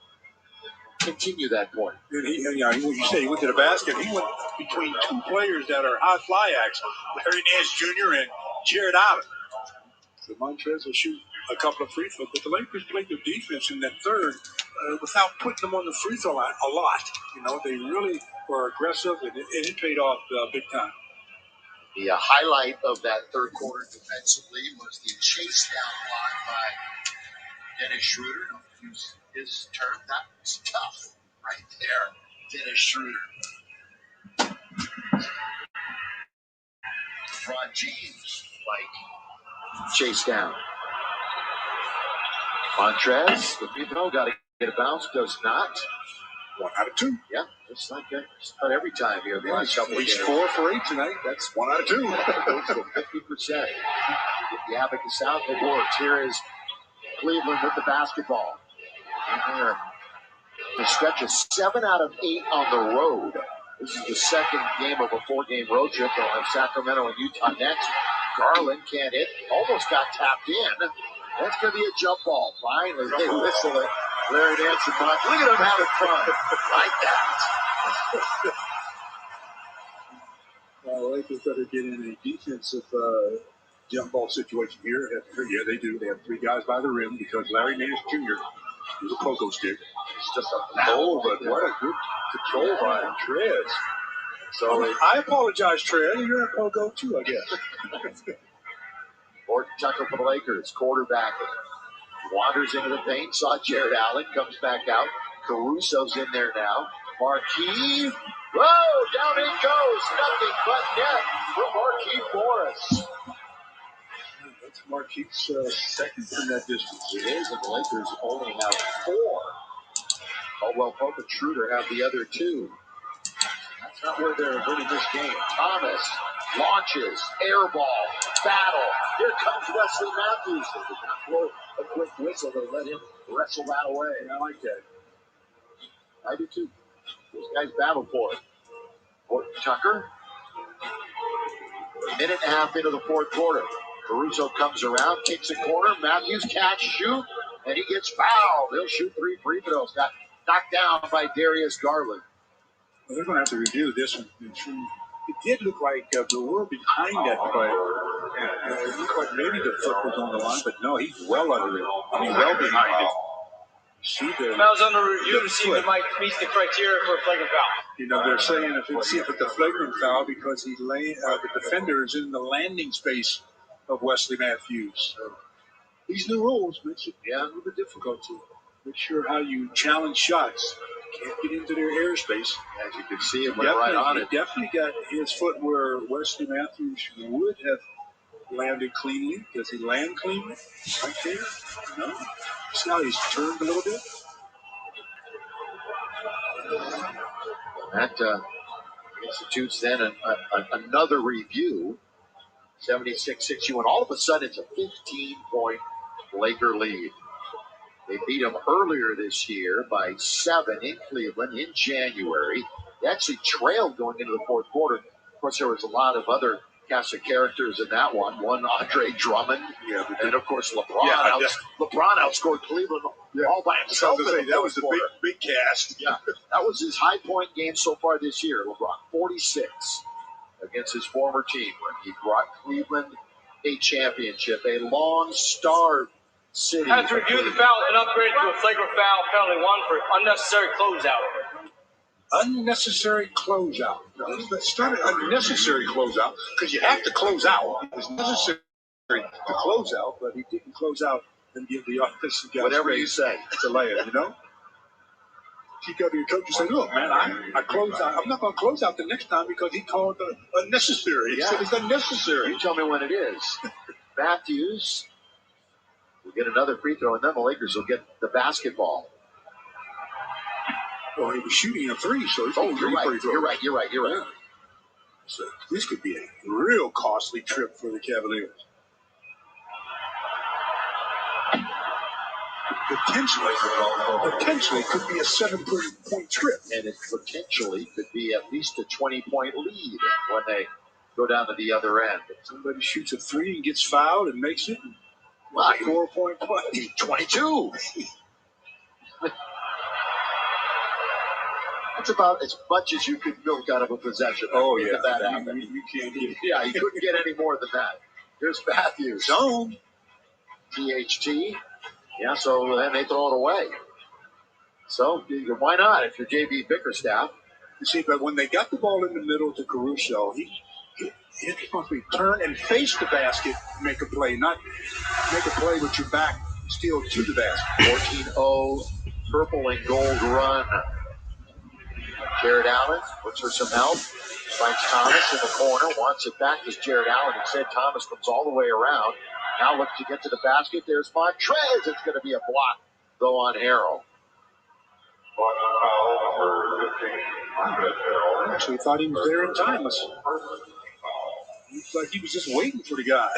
Continue that point. And you say he went to the basket. He went between two players that are high fly acts, Larry Nance Jr. and Jared Allen. So Montrez will shoot a couple of free throws, but the Lakers played their defense in that third without putting them on the free throw line a lot. They really were aggressive, and it paid off big time. The highlight of that third quarter defensively was the chase down block by Dennis Schroeder. Don't use his term. That was tough right there. Dennis Schroeder. LeBron James, chase down. Montrez, the free throw, got to get a bounce, does not. 1 out of 2. Yeah, just like that. Just about every time here. The last couple of games. 4 for 8 tonight. That's 1 out of 2. So 50%. If the abacus out, it works. Here is Cleveland with the basketball. The stretch of 7 out of 8 on the road. This is the second game of a 4-game road trip. They'll have Sacramento and Utah next. Garland can't hit. Almost got tapped in. That's going to be a jump ball. Finally, they whistle it. Larry Nance and Monk. Look at them having fun. Like that. Well, Lakers better get in a defensive jump ball situation here. Yeah, they do. They have 3 guys by the rim because Larry Nance Jr. is a pogo stick. It's just a foul. But what a good control by Trez. So I apologize, Trez. You're a pogo too, I guess. Gordon Tucker for the Lakers, quarterback. Wanders into the paint, saw Jared Allen, comes back out. Caruso's in there now. Marquis, whoa, down it goes. Nothing but net for Marquis Morris. That's Marquis' second from that distance. It is, and the Lakers only have 4. Caldwell Pope and Schroeder have the other two. That's not where they're winning this game. Thomas launches, air ball, battle. Here comes Wesley Matthews. They did not blow a quick whistle to let him wrestle that away. I like that. I do too. Those guys battle for it. Tucker. A minute and a half into the fourth quarter. Caruso comes around, kicks a corner. Matthews catch, shoot, and he gets fouled. He'll shoot 3 free throws. Got knocked down by Darius Garland. Well, they're going to have to review this one. It did look like they were behind that play. It looked like maybe the foot was on the line, but no, he's well under it. I mean, well behind it. See there. Fouls under review to see if it might meet the criteria for a flagrant foul. You know, they're saying if it's a flagrant foul because the defender is in the landing space of Wesley Matthews. So these new rules makes it a little bit difficult to make sure how you challenge shots. You can't get into their airspace. As you can see, it went right on it. He definitely got his foot where Wesley Matthews would have landed cleanly. Does he land cleanly? Right there? No. See how he's turned a little bit? That institutes then another review. 76-61. All of a sudden, it's a 15-point Laker lead. They beat them earlier this year by 7 in Cleveland in January. They actually trailed going into the fourth quarter. Of course, there was a lot of other cast of characters in that one. One, Andre Drummond, and of course LeBron. LeBron outscored Cleveland all by himself. That was the big cast. Yeah, that was his high point game so far this year. LeBron, 46 against his former team when he brought Cleveland a championship, a long-starved city. Has reviewed the foul and upgraded to a flagrant foul, penalty 1 for unnecessary closeout. Unnecessary closeout. It's not an unnecessary closeout because you have to close out. It's necessary to close out, but he didn't close out and give the offensive guy whatever you say to lay it, you know? You go to your coach and say, look, man, I close out. I'm not going to close out the next time because he called it unnecessary. He said it's unnecessary. You tell me when it is. Matthews will get another free throw, and then the Lakers will get the basketball. Well, he was shooting a 3, so he's free throw. You're right. Yeah. So this could be a real costly trip for the Cavaliers. Potentially could be a 7-point trip. And it potentially could be at least a 20-point lead when they go down to the other end. If somebody shoots a 3 and gets fouled and makes it, wow, 4-point play. 22. That's about as much as you could milk out of a possession. Oh, yeah. That happened. You can't get it. Yeah, you couldn't get any more than that. Here's Matthews. Zone. THT. Yeah, so then they throw it away. So why not if you're JB Bickerstaff? You see, but when they got the ball in the middle to Caruso, he supposed to turn and face the basket, make a play, not make a play with your back still to the basket. 14-0 purple and gold run. Jared Allen looks for some help. Finds Thomas in the corner. Wants it back to Jared Allen. Instead, Thomas comes all the way around. Now looks to get to the basket. There's Montrez. It's going to be a block, though, on Harrell. I actually thought he was there in time. Looks like he was just waiting for the guy.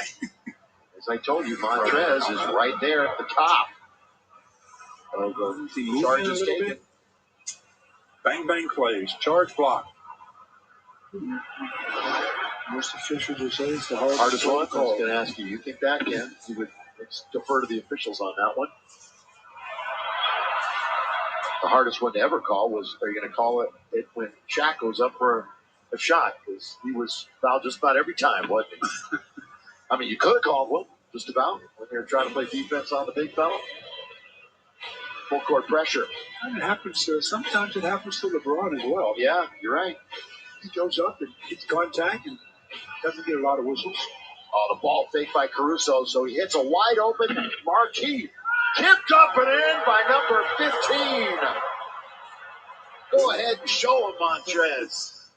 As I told you, Montrez is right there at the top of the charges taken. Bang, bang plays. Charge block. Most officials will say it's the hardest one. I was going to ask you. You think that, Ken? You would defer to the officials on that one. The hardest one to ever call was, are you going to call it when Shaq goes up for a shot? Because he was fouled just about every time, wasn't he? I mean, you could have called one, just about, when you're trying to play defense on the big fella. Full court pressure. And it happens sometimes it happens to LeBron as well. Yeah, you're right. He goes up and hits contact and doesn't get a lot of whistles. Oh, the ball faked by Caruso, so he hits a wide open marquee. Tipped up and in by number 15. Go ahead and show him, Montrez.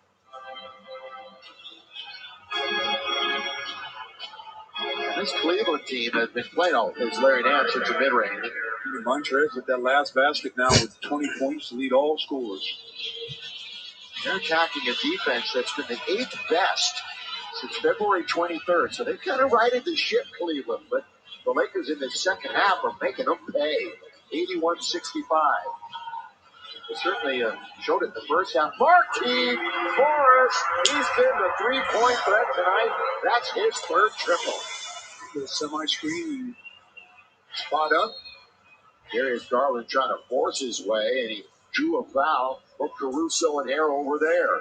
This Cleveland team has been playing, as Larry Nance hits a mid-range. Montrez with that last basket now with 20 points to lead all scorers. They're attacking a defense that's been the 8th best since February 23rd. So they've kind of righted the ship, Cleveland. But the Lakers in the second half are making them pay. 81-65. They certainly showed it in the first half. Marquise Morris, he's been the three-point threat tonight. That's his third triple. The semi-screen spot up. Darius Garland trying to force his way, and he drew a foul. Both Caruso and Harrell were there.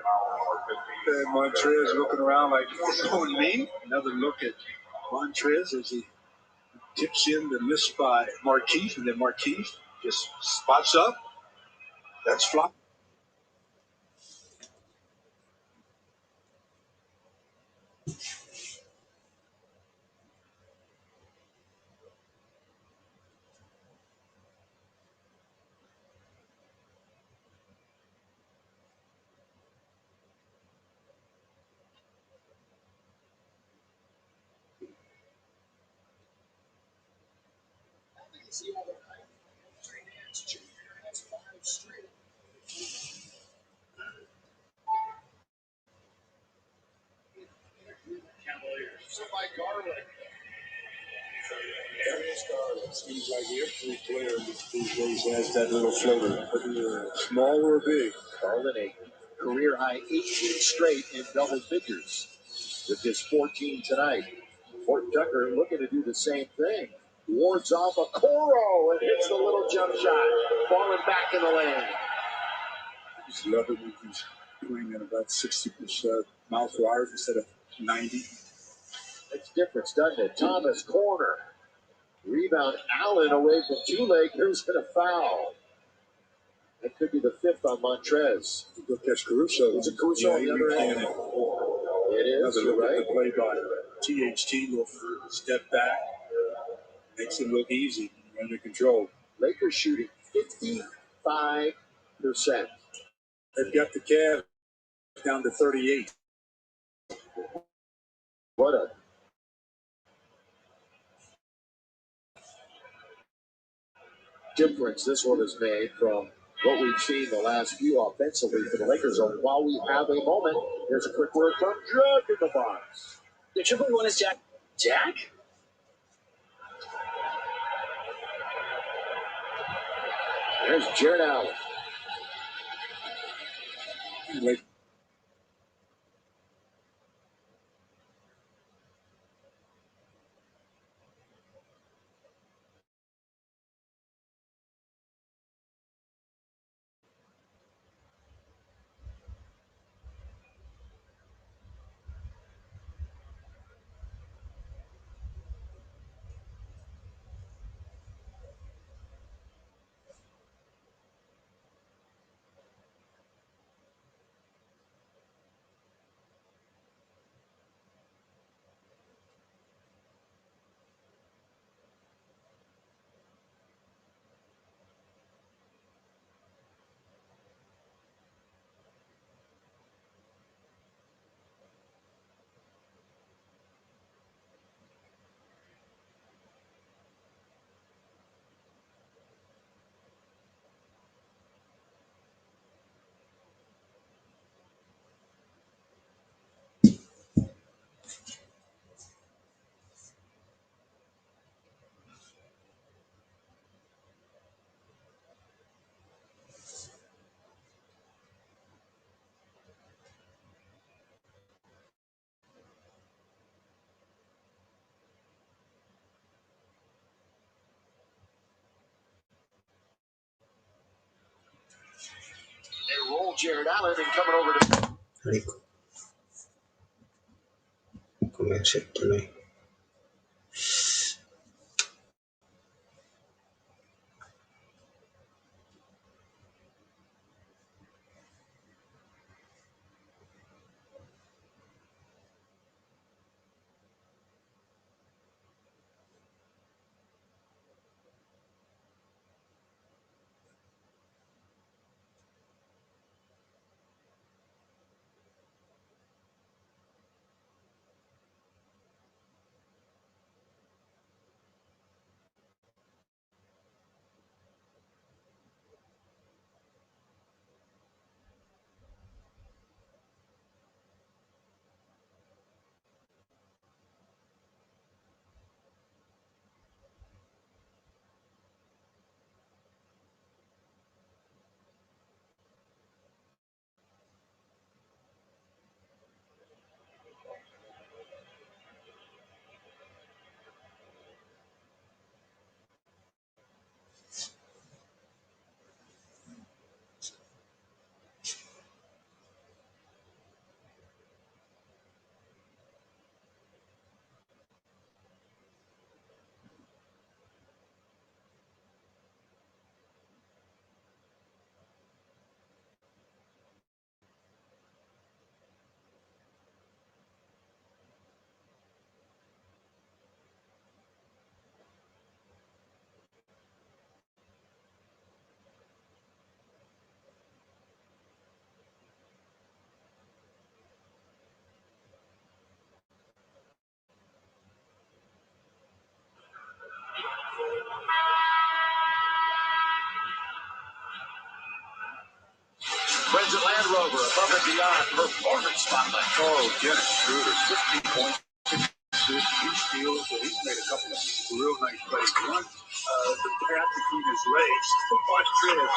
And Montrez looking around like, it's on me. Another look at Montrez as he tips in the miss by Marquise, and then Marquise just spots up. That's flop. Cavaliers. By Garland. Darius Garland seems like every player these days has that little floater, whether small or big. Garland, a career high 18 straight in double figures with his 14 tonight. Fort Tucker looking to do the same thing. Wards off a Coro and hits the little jump shot, falling back in the lane. Just love it when he's playing at about 60% mile per hour instead of 90. Makes difference, doesn't it? Thomas corner. Rebound Allen away from two Lakers and a foul. That could be the 5th on Montrez. Look, that's Caruso. Is it Caruso on the other end? It is, another look right. at the play by THT. Little step back. Makes it look easy. Under control. Lakers shooting 55%. They've got the Cavs down to 38. What a difference this one has made from what we've seen the last few offensively for the Lakers. So while we have a moment, here's a quick word from Jack in the box. The triple one is Jack. Jack? There's Jared Allen. They roll Jared Allen and coming over to. Rico, comerse tuloy. beyond performance spotlight. Oh, Dennis Schroeder, 15 points, 6 assists, 2 steals. So he's made a couple of real nice plays. One, the pass between his legs. Watch this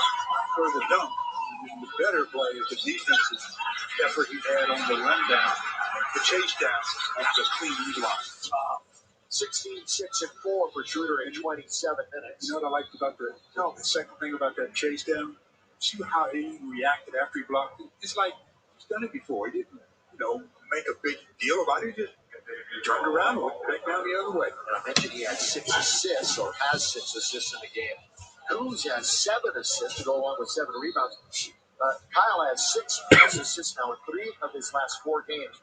for the dunk. And the better play is the defensive effort he had on the rundown, the chase down, on the clean line. 16, 6, and 4 for Schroeder in 27 minutes. You know what I liked about the second thing about that chase down? See how he reacted after he blocked it? It's like he's done it before. He didn't, make a big deal about it. He just turned around and went back down the other way. And I mentioned he had 6 assists, or has 6 assists in the game. Kuz has 7 assists to go along with 7 rebounds. Kyle has 6 assists now in 3 of his last 4 games.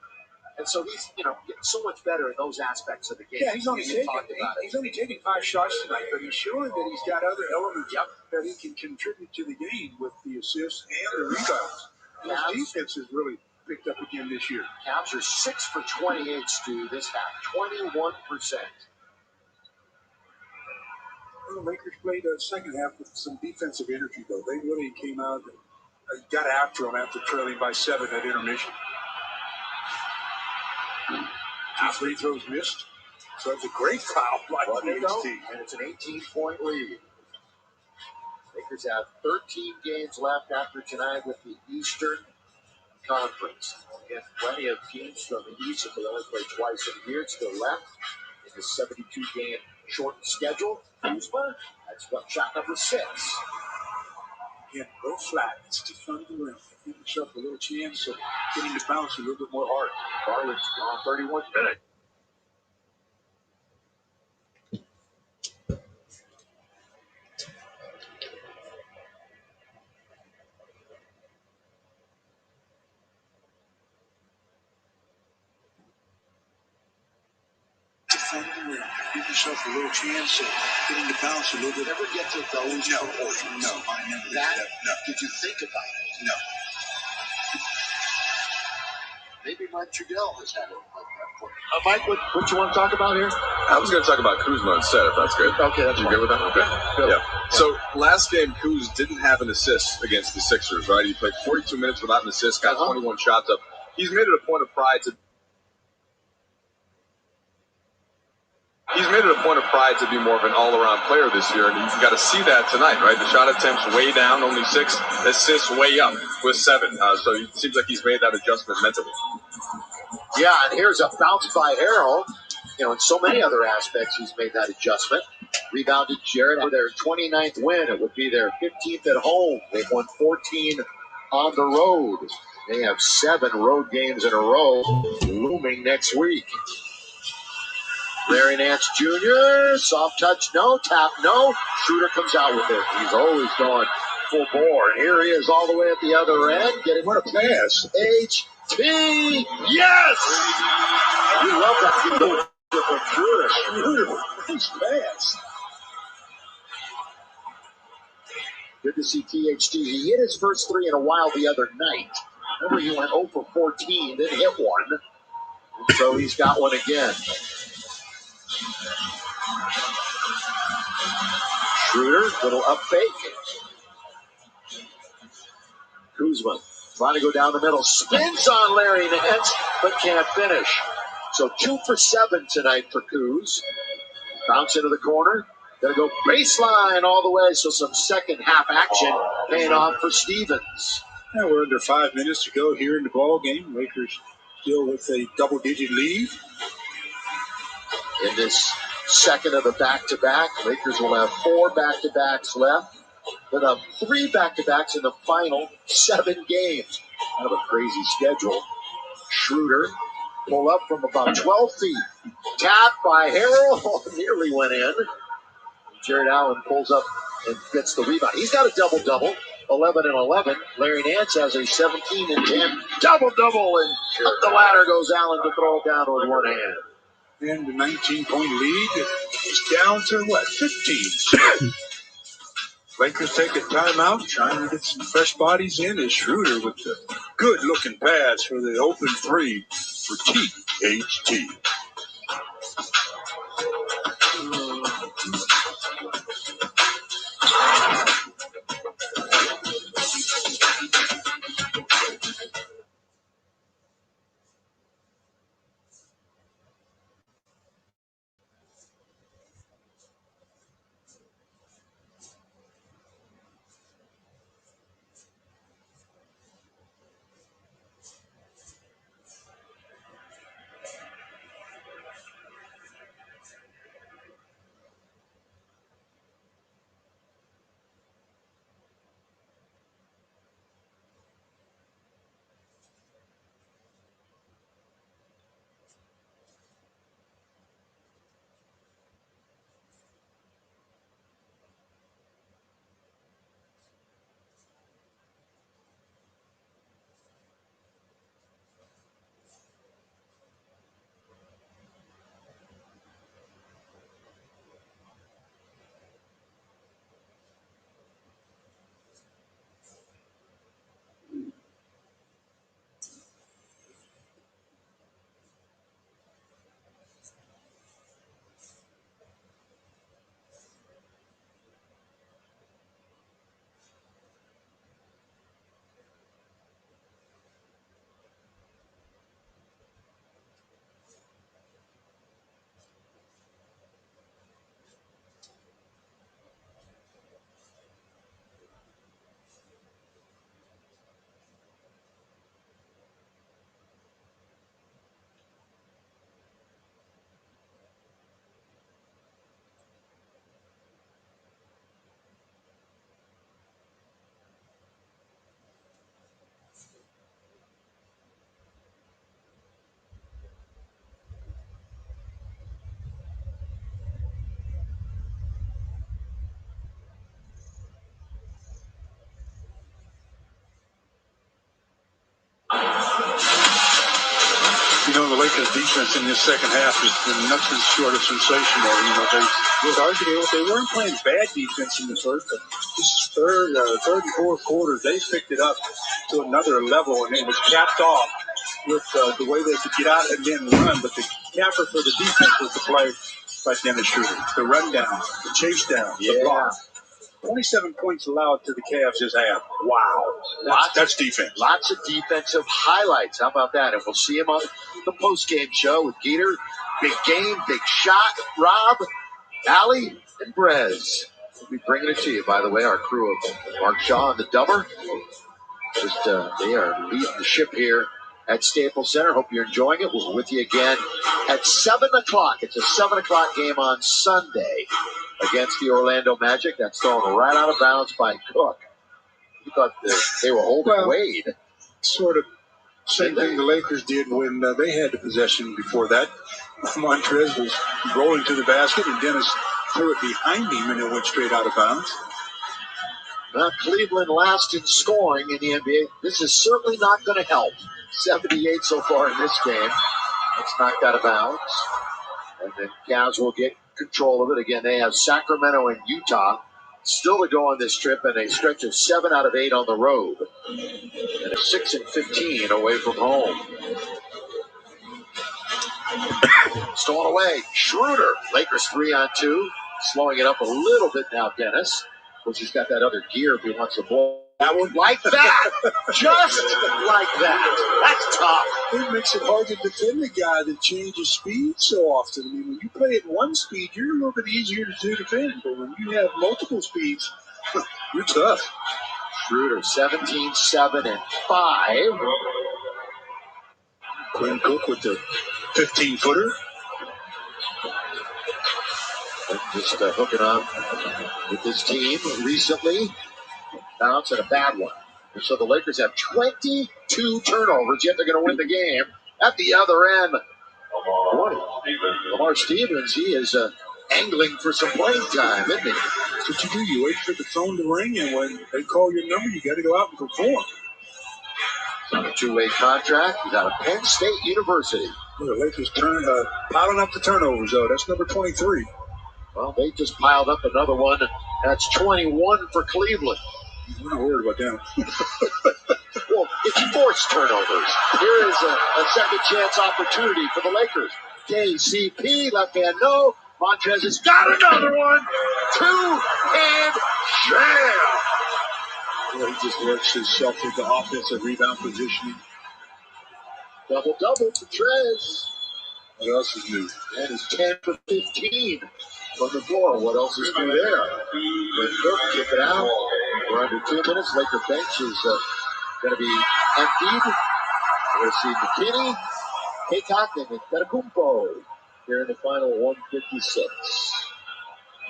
And so he's, getting so much better in those aspects of the game. Yeah, he's only taking 5 shots tonight, but he's showing that he's got other elements that he can contribute to the game with the assists and the rebounds. His defense has really picked up again this year. Cavs are 6 for 28, Stu, this half, 21%. Well, the Lakers played the second half with some defensive energy, though. They really came out and got after him after trailing by 7 at intermission. 2 free throws missed. So it's a great foul by THT. And it's an 18-point lead. Lakers have 13 games left after tonight with the Eastern Conference. Again, plenty of teams from the East, but they only play twice in a year. Still left in the 72-game shortened schedule. Kuzma, that's shot number 6. Again, go flat. It's to front of the rim. Give yourself a little chance of getting the bounce a little bit more hard. Garland's gone 31 minutes. Give yourself a little chance of getting the bounce a little bit. Never get to those proportions. No, I never did that. No. Did you think about it? No. Maybe Mike Trudell has had it like that. Mike, what you want to talk about here? I was going to talk about Kuzma instead, if that's good. Okay, that's you good with that? Okay. Yeah. So last game, Kuz didn't have an assist against the Sixers, right? He played 42 minutes without an assist, got 21 shots up. He's made it a point of pride to be more of an all-around player this year, and you've got to see that tonight, right? The shot attempts way down, only 6 assists way up with 7. So it seems like he's made that adjustment mentally. Yeah, and here's a bounce by Harrell. In so many other aspects, he's made that adjustment. Rebounded Jarrett for their 29th win. It would be their 15th at home. They've won 14 on the road. They have 7 road games in a row looming next week. Larry Nance Jr., soft touch, no, tap, no. Schroeder comes out with it. He's always going full bore. And here he is all the way at the other end. Getting what a pass. HT, yes! We love that from Schroeder. Schroeder, nice pass. Good to see THT. He hit his first 3 in a while the other night. Remember, he went 0 for 14, then hit one. So he's got one again. Schroeder, little up fake. Kuzma trying to go down the middle. Spins on Larry Nance, but can't finish. So 2 for 7 tonight for Kuz. Bounce into the corner. Gonna go baseline all the way. So some second half action paying off for Stevens. Now we're under 5 minutes to go here in the ball game. Lakers still with a double-digit lead. In this second of the back-to-back, Lakers will have 4 back-to-backs left. They'll have 3 back-to-backs in the final 7 games. Kind of a crazy schedule. Schroeder pull up from about 12 feet. Tapped by Harrell. Nearly went in. Jared Allen pulls up and gets the rebound. He's got a double-double. 11 and 11. Larry Nance has a 17 and 10 double-double. And up the ladder goes Allen to throw it down with one hand. And the 19-point lead is down to, 15. Lakers take a timeout, trying to get some fresh bodies in. As Schroeder with the good-looking pass for the open 3 for THT. The Lakers defense in this second half has been nothing short of sensational. They weren't playing bad defense in the first, but this third and fourth quarter, they picked it up to another level, and it was capped off with the way they could get out and then run. But the capper for the defense was the play by Dennis Schroeder. The run down, the chase down, the block. 27 points allowed to the Cavs this half. Wow. That's defense. Lots of defensive highlights. How about that? And we'll see him on the post-game show with Geeter. Big game, big shot. Rob, Allie, and Brez. We'll be bringing it to you, by the way, our crew of Mark Shaw and the Dumber. They are leading the ship here at Staples Center. Hope you're enjoying it. We'll be with you again at 7 o'clock. It's a 7 o'clock game on Sunday against the Orlando Magic. That's thrown right out of bounds by Cook. He thought they were holding Wade. Sort of same thing the Lakers did when they had the possession before that. Montrez was rolling to the basket, and Dennis threw it behind him, and it went straight out of bounds. Well, Cleveland last in scoring in the NBA. This is certainly not going to help. 78 so far in this game. It's knocked out of bounds. And the Cavs will get control of it. Again, they have Sacramento and Utah still to go on this trip, and a stretch of 7 out of 8 on the road. And a 6-15 away from home. Stolen away. Schroeder. Lakers 3-on-2. Slowing it up a little bit now, Dennis. Of course, he's got that other gear if he wants the ball. That one like that. Just like that. That's tough. It makes it hard to defend the guy that changes speed so often. I mean, when you play at one speed, you're a little bit easier to defend. But when you have multiple speeds, you're tough. Schroeder, 17, 7, and 5. Quinn Cook with the 15-footer. Just hooking up with this team recently. Bounce and a bad one. And so the Lakers have 22 turnovers, yet they're going to win the game. At the other end, Lamar Stevens, he is angling for some playing time, isn't he? That's what you do. You wait for the phone to ring, and when they call your number, you got to go out and perform. He's on a 2-way contract. He's out of Penn State University. Well, the Lakers piling up the turnovers, though. That's number 23. Well, they just piled up another one. That's 21 for Cleveland. I'm not worried about them. Well, it's forced turnovers. Here is a second chance opportunity for the Lakers. KCP, left hand, no. Montrez has got another one. 2-hand jam. Well, he just works himself into offensive rebound positioning. Double-double for Trez. What else is new? And it's 10 for 15 from the floor. What else is new there? But Cook, kick it out. We're under 2 minutes. Laker bench is going to be emptied. We're going to see McKinney, Haycock, and Antetokounmpo here in the final 156.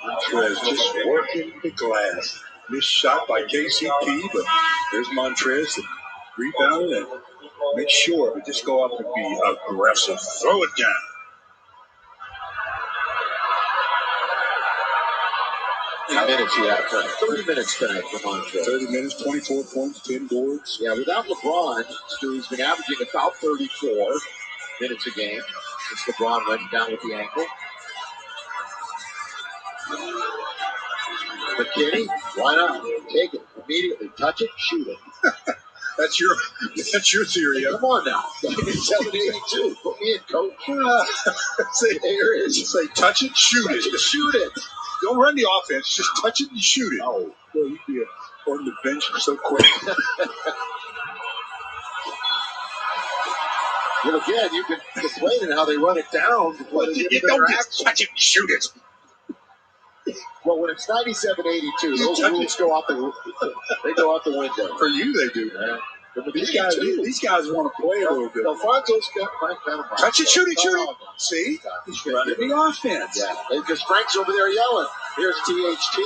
Montrez just working the glass. Missed shot by KCP, but there's Montrez to rebound and make sure to just go up and be aggressive. Throw it down. Minutes, yeah, 30 minutes tonight for Montrez. 30 minutes, 24 points, 10 boards. Yeah, without LeBron, Stu's been averaging about 34 minutes a game since LeBron went down with the ankle. McKinney, why not? Take it immediately, touch it, shoot it. That's your theory. Hey, come on now. 782. Put me in, coach. Say, here it is. Say, touch it, shoot it. Shoot it. Don't run the offense. Just touch it and shoot it. Oh. Well, you'd be on the bench so quick. Well, again, you can complain on how they run it down. Well, you don't just touch it and shoot it. Well, when it's 97-82, those rules go out the window. For you, they do. Yeah. These guys want to play a little bit. Alfonso's got kind of touch it, shoot it, shoot it. See? He's running the offense. Yeah, because Frank's over there yelling. Here's THT.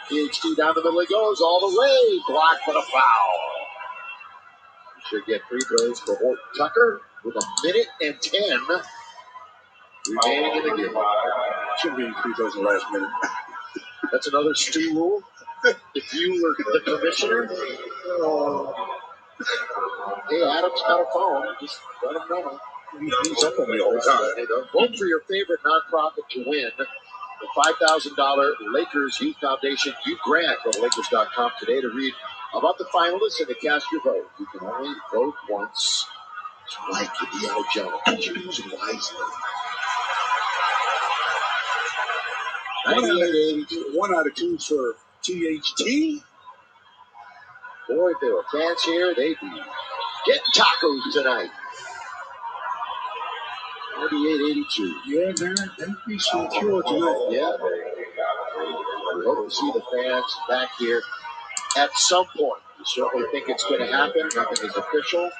THT down the middle he goes, all the way. Blocked for the foul. We should get free throws for Horton Tucker with 1:10 remaining in the game. Shouldn't be free throws in the last minute. That's another Stu rule. If you were the commissioner, hey, Adam's got a phone. Just let him know. He's up on me all the time. Vote for your favorite nonprofit to win the $5,000 Lakers Youth Foundation Youth Grant. Go to Lakers.com today to read about the finalists and to cast your vote. You can only vote once. Like the yellow gel. Choose wisely. 1 out of 2 for THT. Boy, if there were fans here, they'd be getting tacos tonight. 98-82. Yeah, they'd be secure tonight. Yeah. We hope to see the fans back here at some point. We certainly think it's going to happen. Nothing is official.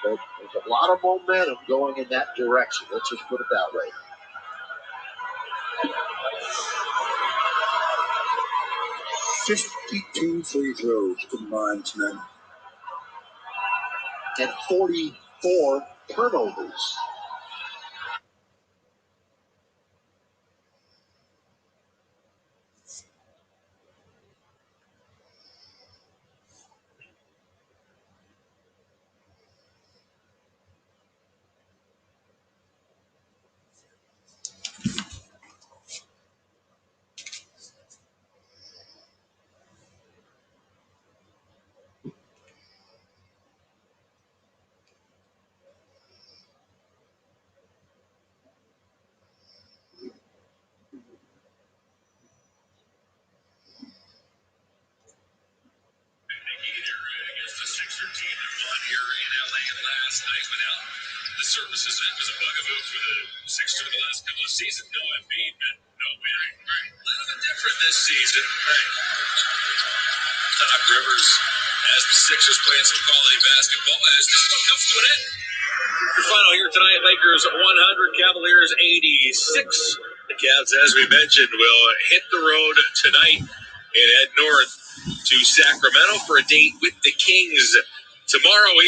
But there's a lot of momentum going in that direction. Let's just put it that way. 52 free throws combined tonight. And 44 turnovers. Against the Sixer team that won here in LA last night without the services. That was a bugaboo for the Sixers the last couple of seasons. No Embiid meant no win. Right. A little bit different this season. Right. Doc Rivers as the Sixers playing some quality basketball as this one comes to an end. Your final here tonight, Lakers 100, Cavaliers 86. The Cavs, as we mentioned, will hit the road tonight and head north to Sacramento for a date with the Kings tomorrow.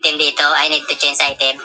Team dito, I need to change item.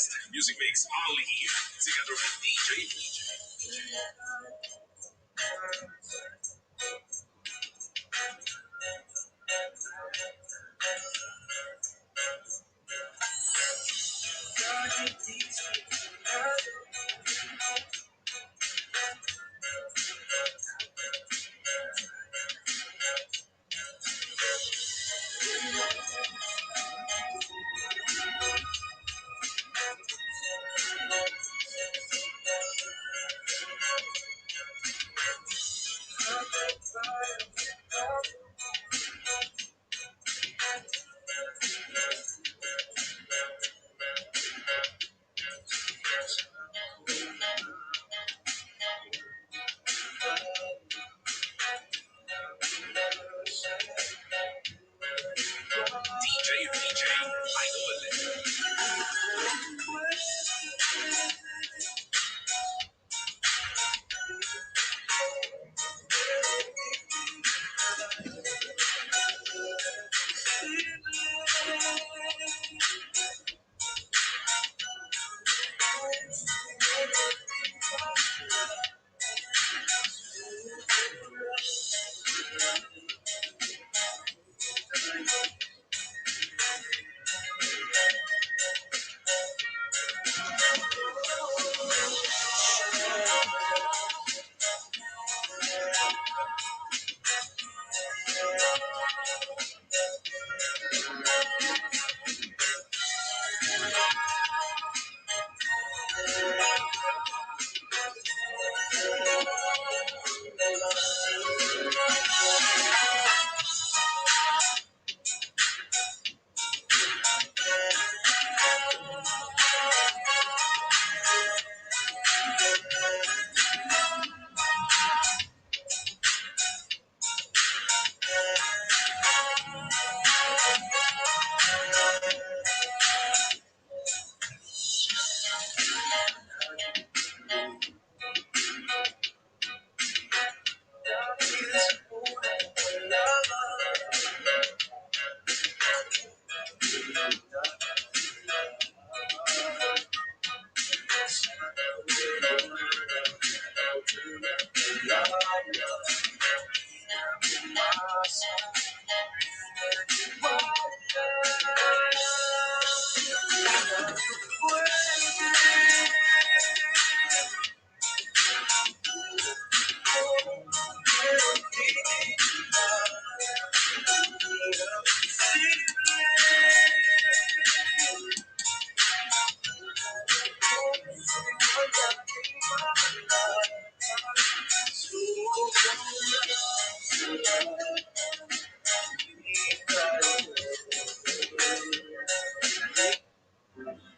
best music mix only here. Together with DJ VJ, Idol.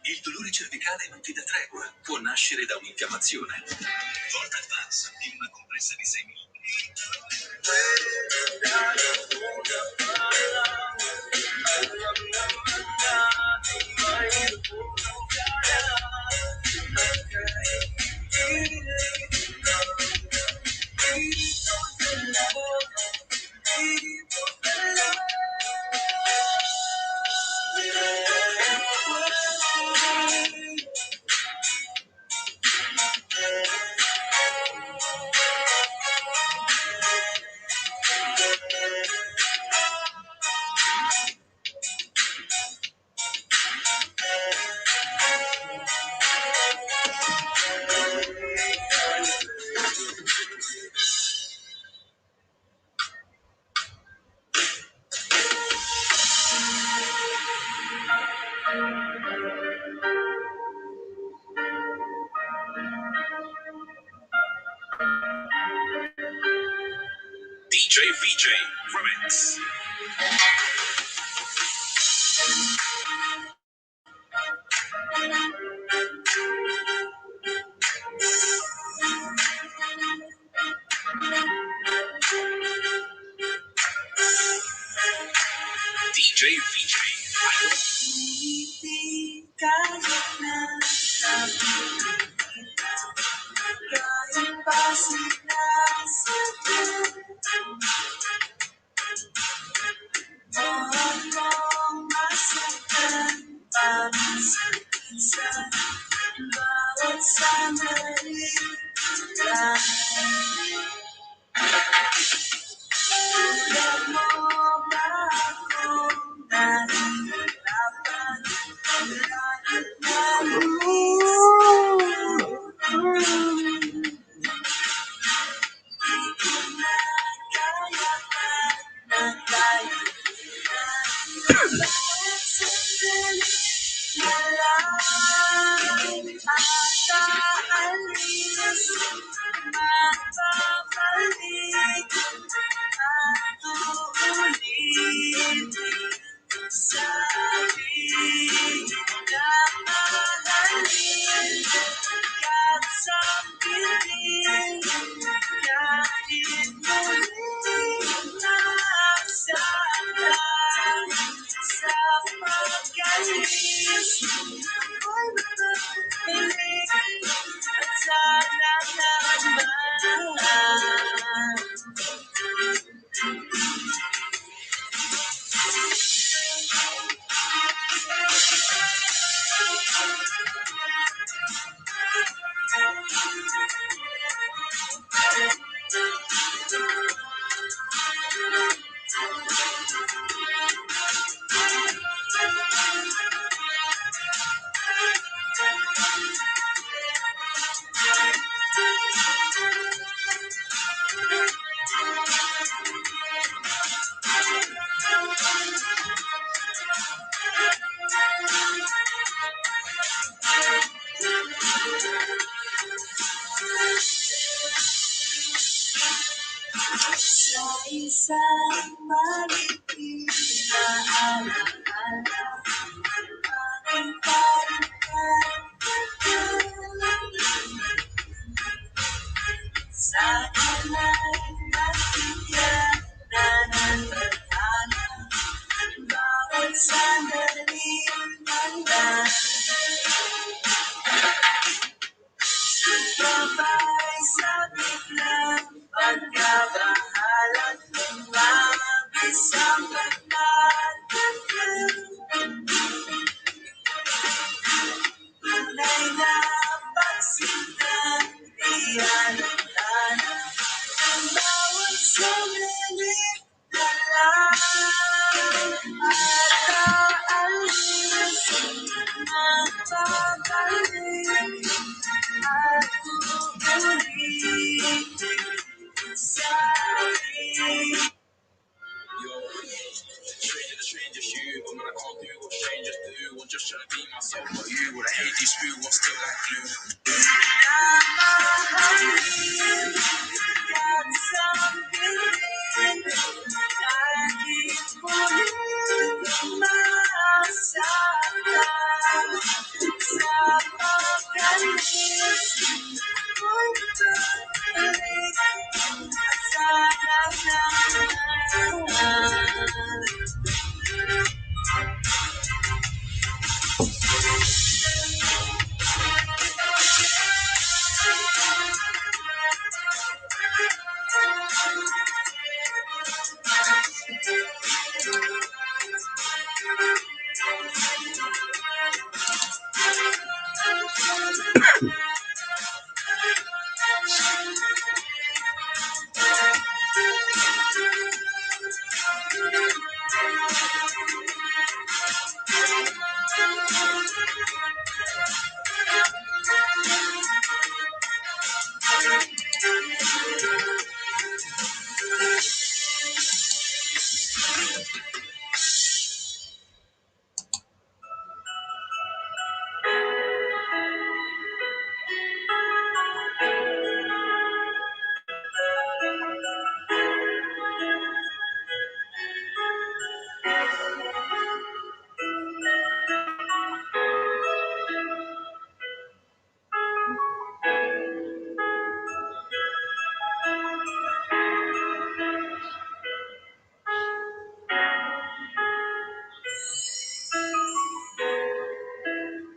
Il dolore cervicale non ti dà tregua, può nascere da un'infiammazione. Volta Advance in una compressa di 6 minuti. DJ VJ Remix. DJ VJ Idol.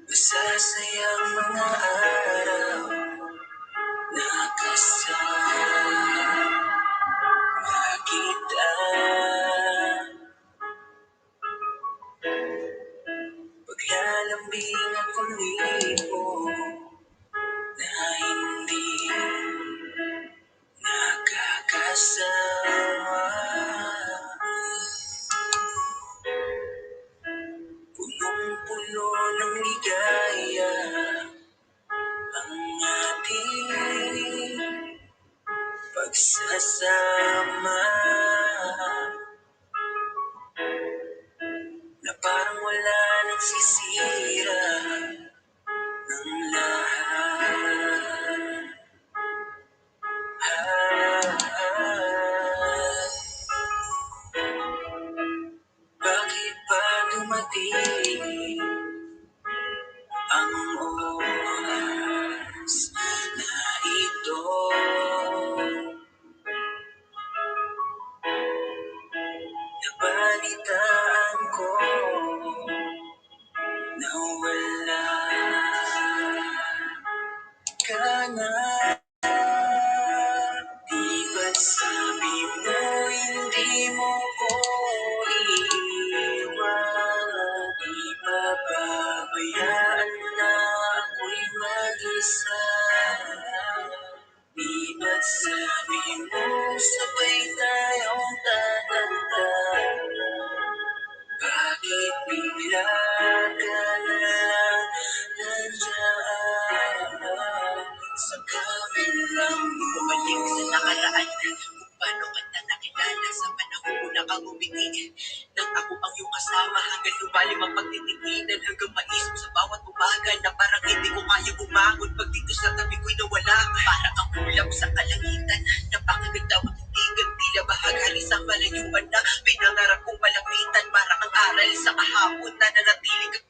Masasayang mga araw nakasama kita. Paglalambing ang kulit mo na hindi nakakasama. Punong-puno ng ligaya ang ating pagsasama. Nabalitaan ko na wala ka na. Di ba't sabi mo hindi mo ko iiwan? Di ba babayaan na ako'y mag-isa? Di ba't sabi mo sabay tayong tatanda? Bakit bigla ka na lang nandiyan sa kabilang bumalik sa nakaraan? Kung paano kita nakilala sa panahon mo na kang umitig, nang ako ang iyong kasama hanggang lumalim ang pagtitigilan, hanggang maisip sa bawat umaga na parang hindi ko kaya umangon pag dito sa tabi ko'y nawala. Parang ang ulap sa kalangitan na pakaganda mo titigan, tila bahagari sa malayuan na pinangarap kong malapitan. Parang ang aral sa kahapon na nanatili ka.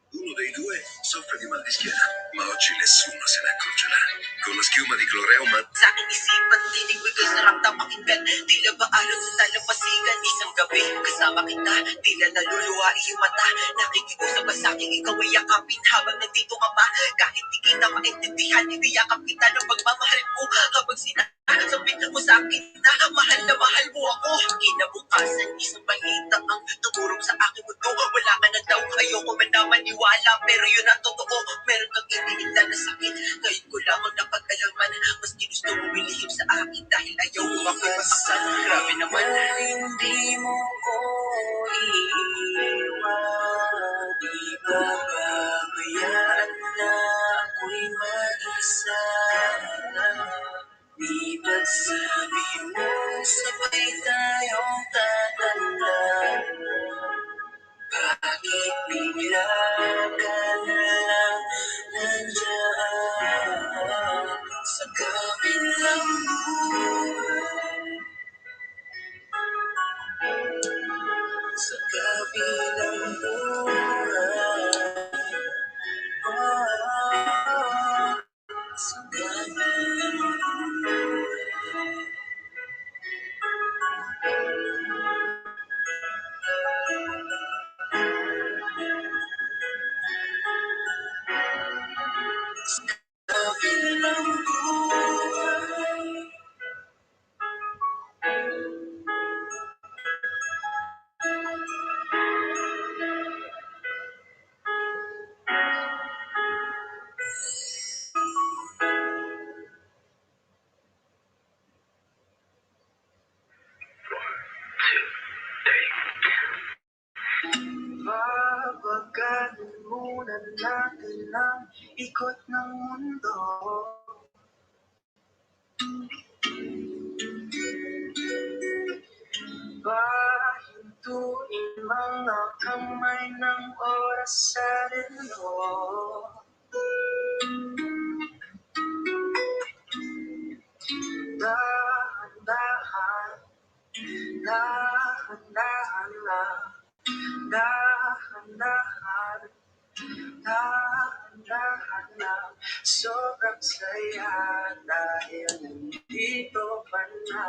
Uno dei due soffre di mal di schiena, ma oggi nessuno se ne accorgerà. Con la schiuma di Cloreo sa aking isipan, tinig mo'y kay sarap na pakinggan. Tila ba alon sa talampasigan, isang gabi kasama kita, tila naluluwa iyong mata. Nakikiusap ba sa aking ikaw ay yakapin habang nandito ka pa? Kahit di kita maintindihan, hindi yakap kita ng pagmamahal ko. Habang sinasabit mo sa akin na mahal mo ako. Kinabukasan, isang balita ang tumurong sa aking mundo. Wala ka na daw, ayoko man na maniwala, pero yun ang totoo. Meron kang iniinda na sakit, ngayon ko lang ang napag-alaman. Mas ginusto mo bilihim sa akin dahil ayaw mo ako'y masaktan. Grabe naman, hindi mo ko iiwan. Di ba babayaan na ako'y mag-isa? Di ba't sabi mo sabay tayong tatanda? Bakit bigla ka na lang nandiyan sa kabilang buhay? Sa kabilang buhay. Sa kabilang buhay. Kabilang buhay. Babagalan muna natin ang ikot ng mundo. Pahintuin mga kamay ng oras sa relo. Dahan-dahan, dahan-dahan lang, dahan-dahan, dahan-dahan lang. Sobrang saya dahil nandito ka na.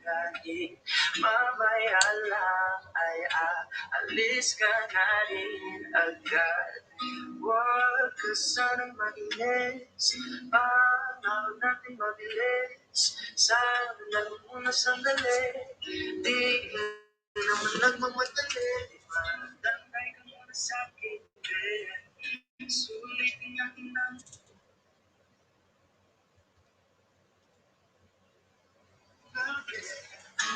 Kahit mamaya lang ay aalis ka na rin agad. Huwag ka sanang maginis, panahon natin mabilis. Sana lang muna sandali, di naman nagmamadali. Magdantay ka muna sa akin, sulitin natin ang gabi.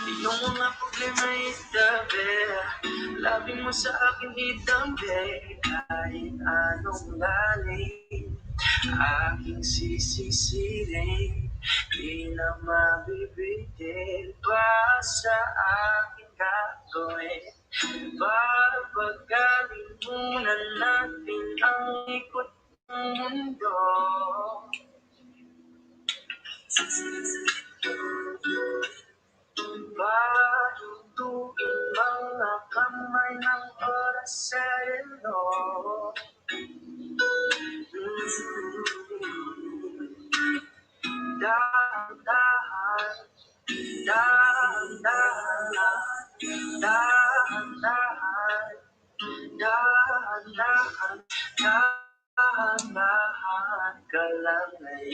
Iyong mga problema itabi, labing mo sa akin idambi. Kahit anong lalim, aking sisisiling, di na mabibigil pa sa aking gagawin. Babagaling muna natin ang ikot ng mundo. Pahintuin mga kamay ng oras sa relo. Dahan-dahan, dahan-dahan lang, dahan-dahan.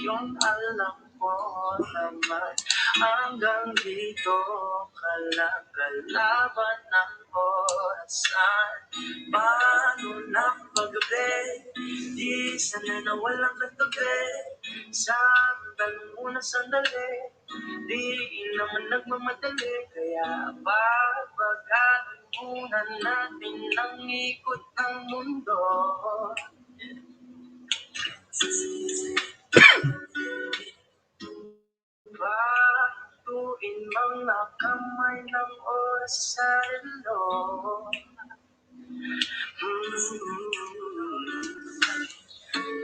Ngayon alam ko naman hanggang dito ka lang kalaban ng orasan. Paano na paggabi, di sana na walang katabi. Sandali muna sandali, di naman nagmamadali. Kaya babagatin muna natin ang ikot ng mundo. Batuin mga kamay ng oras sa relo.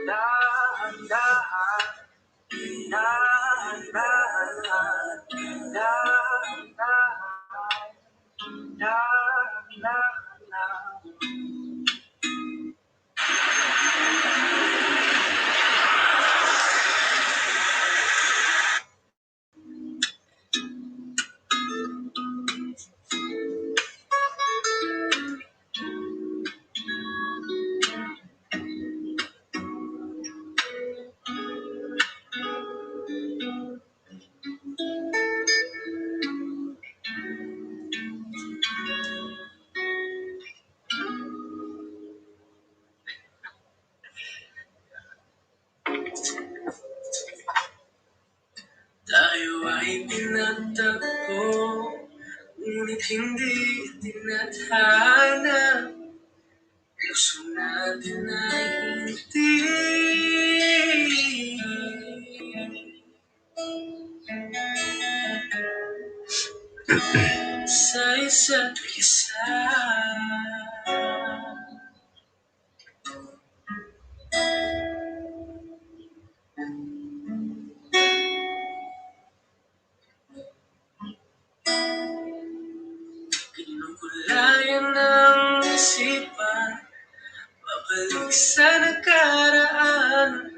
Dahan-dahan, dahan-dahan, dahan-dahan, dahan-dahan. Tayo ay pinagtagpo, ngunit hindi tinadhana. Puso natin ay hindi sa isa't isa. Kinukulayan ng isipan, babalik sa nakaraan.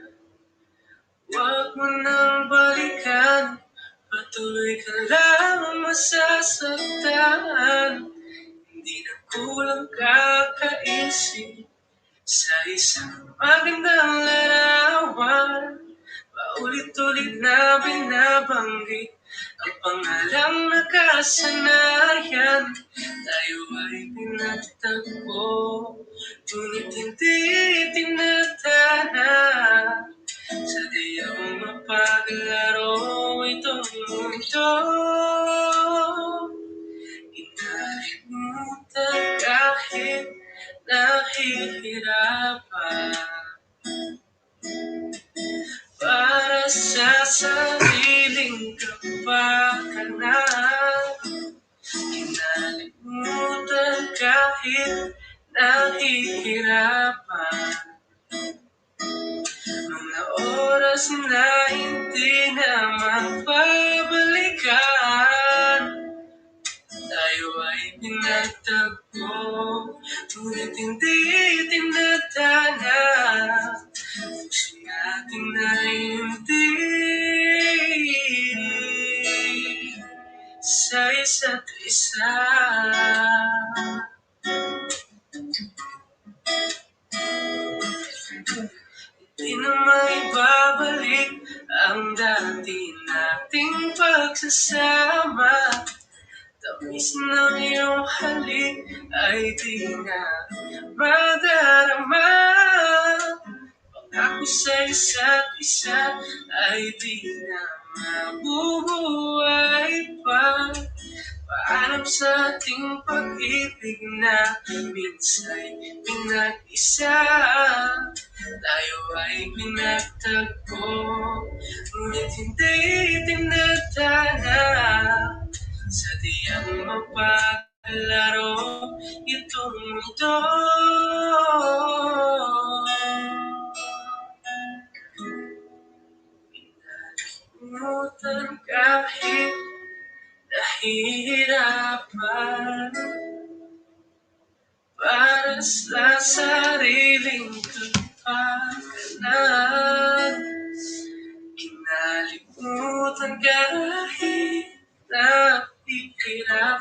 Huwag mo nang balikan, patuloy ka lang masasaktan. Hindi na kulang kakaisip sa isang magandang larawan. Paulit-ulit na binabanggit ang pangalang nakasanayan. Tayo ay pinagtagpo, ngunit hindi tinadhana. Sadyang mapaglaro itong mundo. Inalimutan kahit nahihirapan. Para sa sariling kapakanan, inalimutan kahit nahihirapan. Mga oras na hindi na mapabalikan. Tayo ay pinagtagpo, ngunit hindi tinadhana. Puso natin ay hindi sa isa't isa. Di na maibabalik ang dati nating pagsasama. Tamis ng iyong halik ay di na madarama. Pangako sa isa't isa ay di na mabubuhay pa. Paalam sa ating pag-ibig na minsa'y pinag-isa. Tayo ay pinagtagpo, ngunit hindi tinadhana. Sadyang mapaglaro itong mundo. Pinalimutan kahit nahihirapan. Para sa sariling kapakanan, kinalimutan kahit nahihirapan.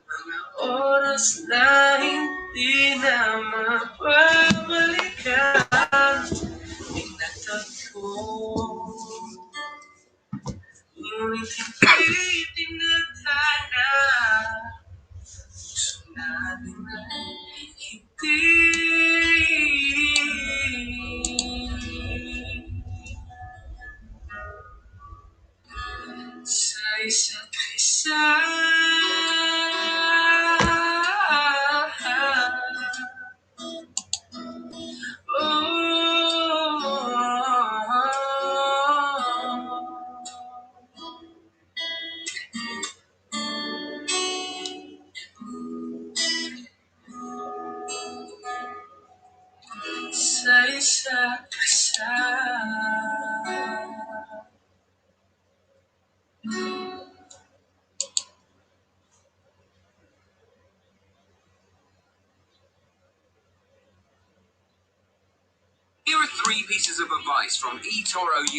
Mga oras na hindi na mapabalikan. Here are 3 pieces of advice from eToro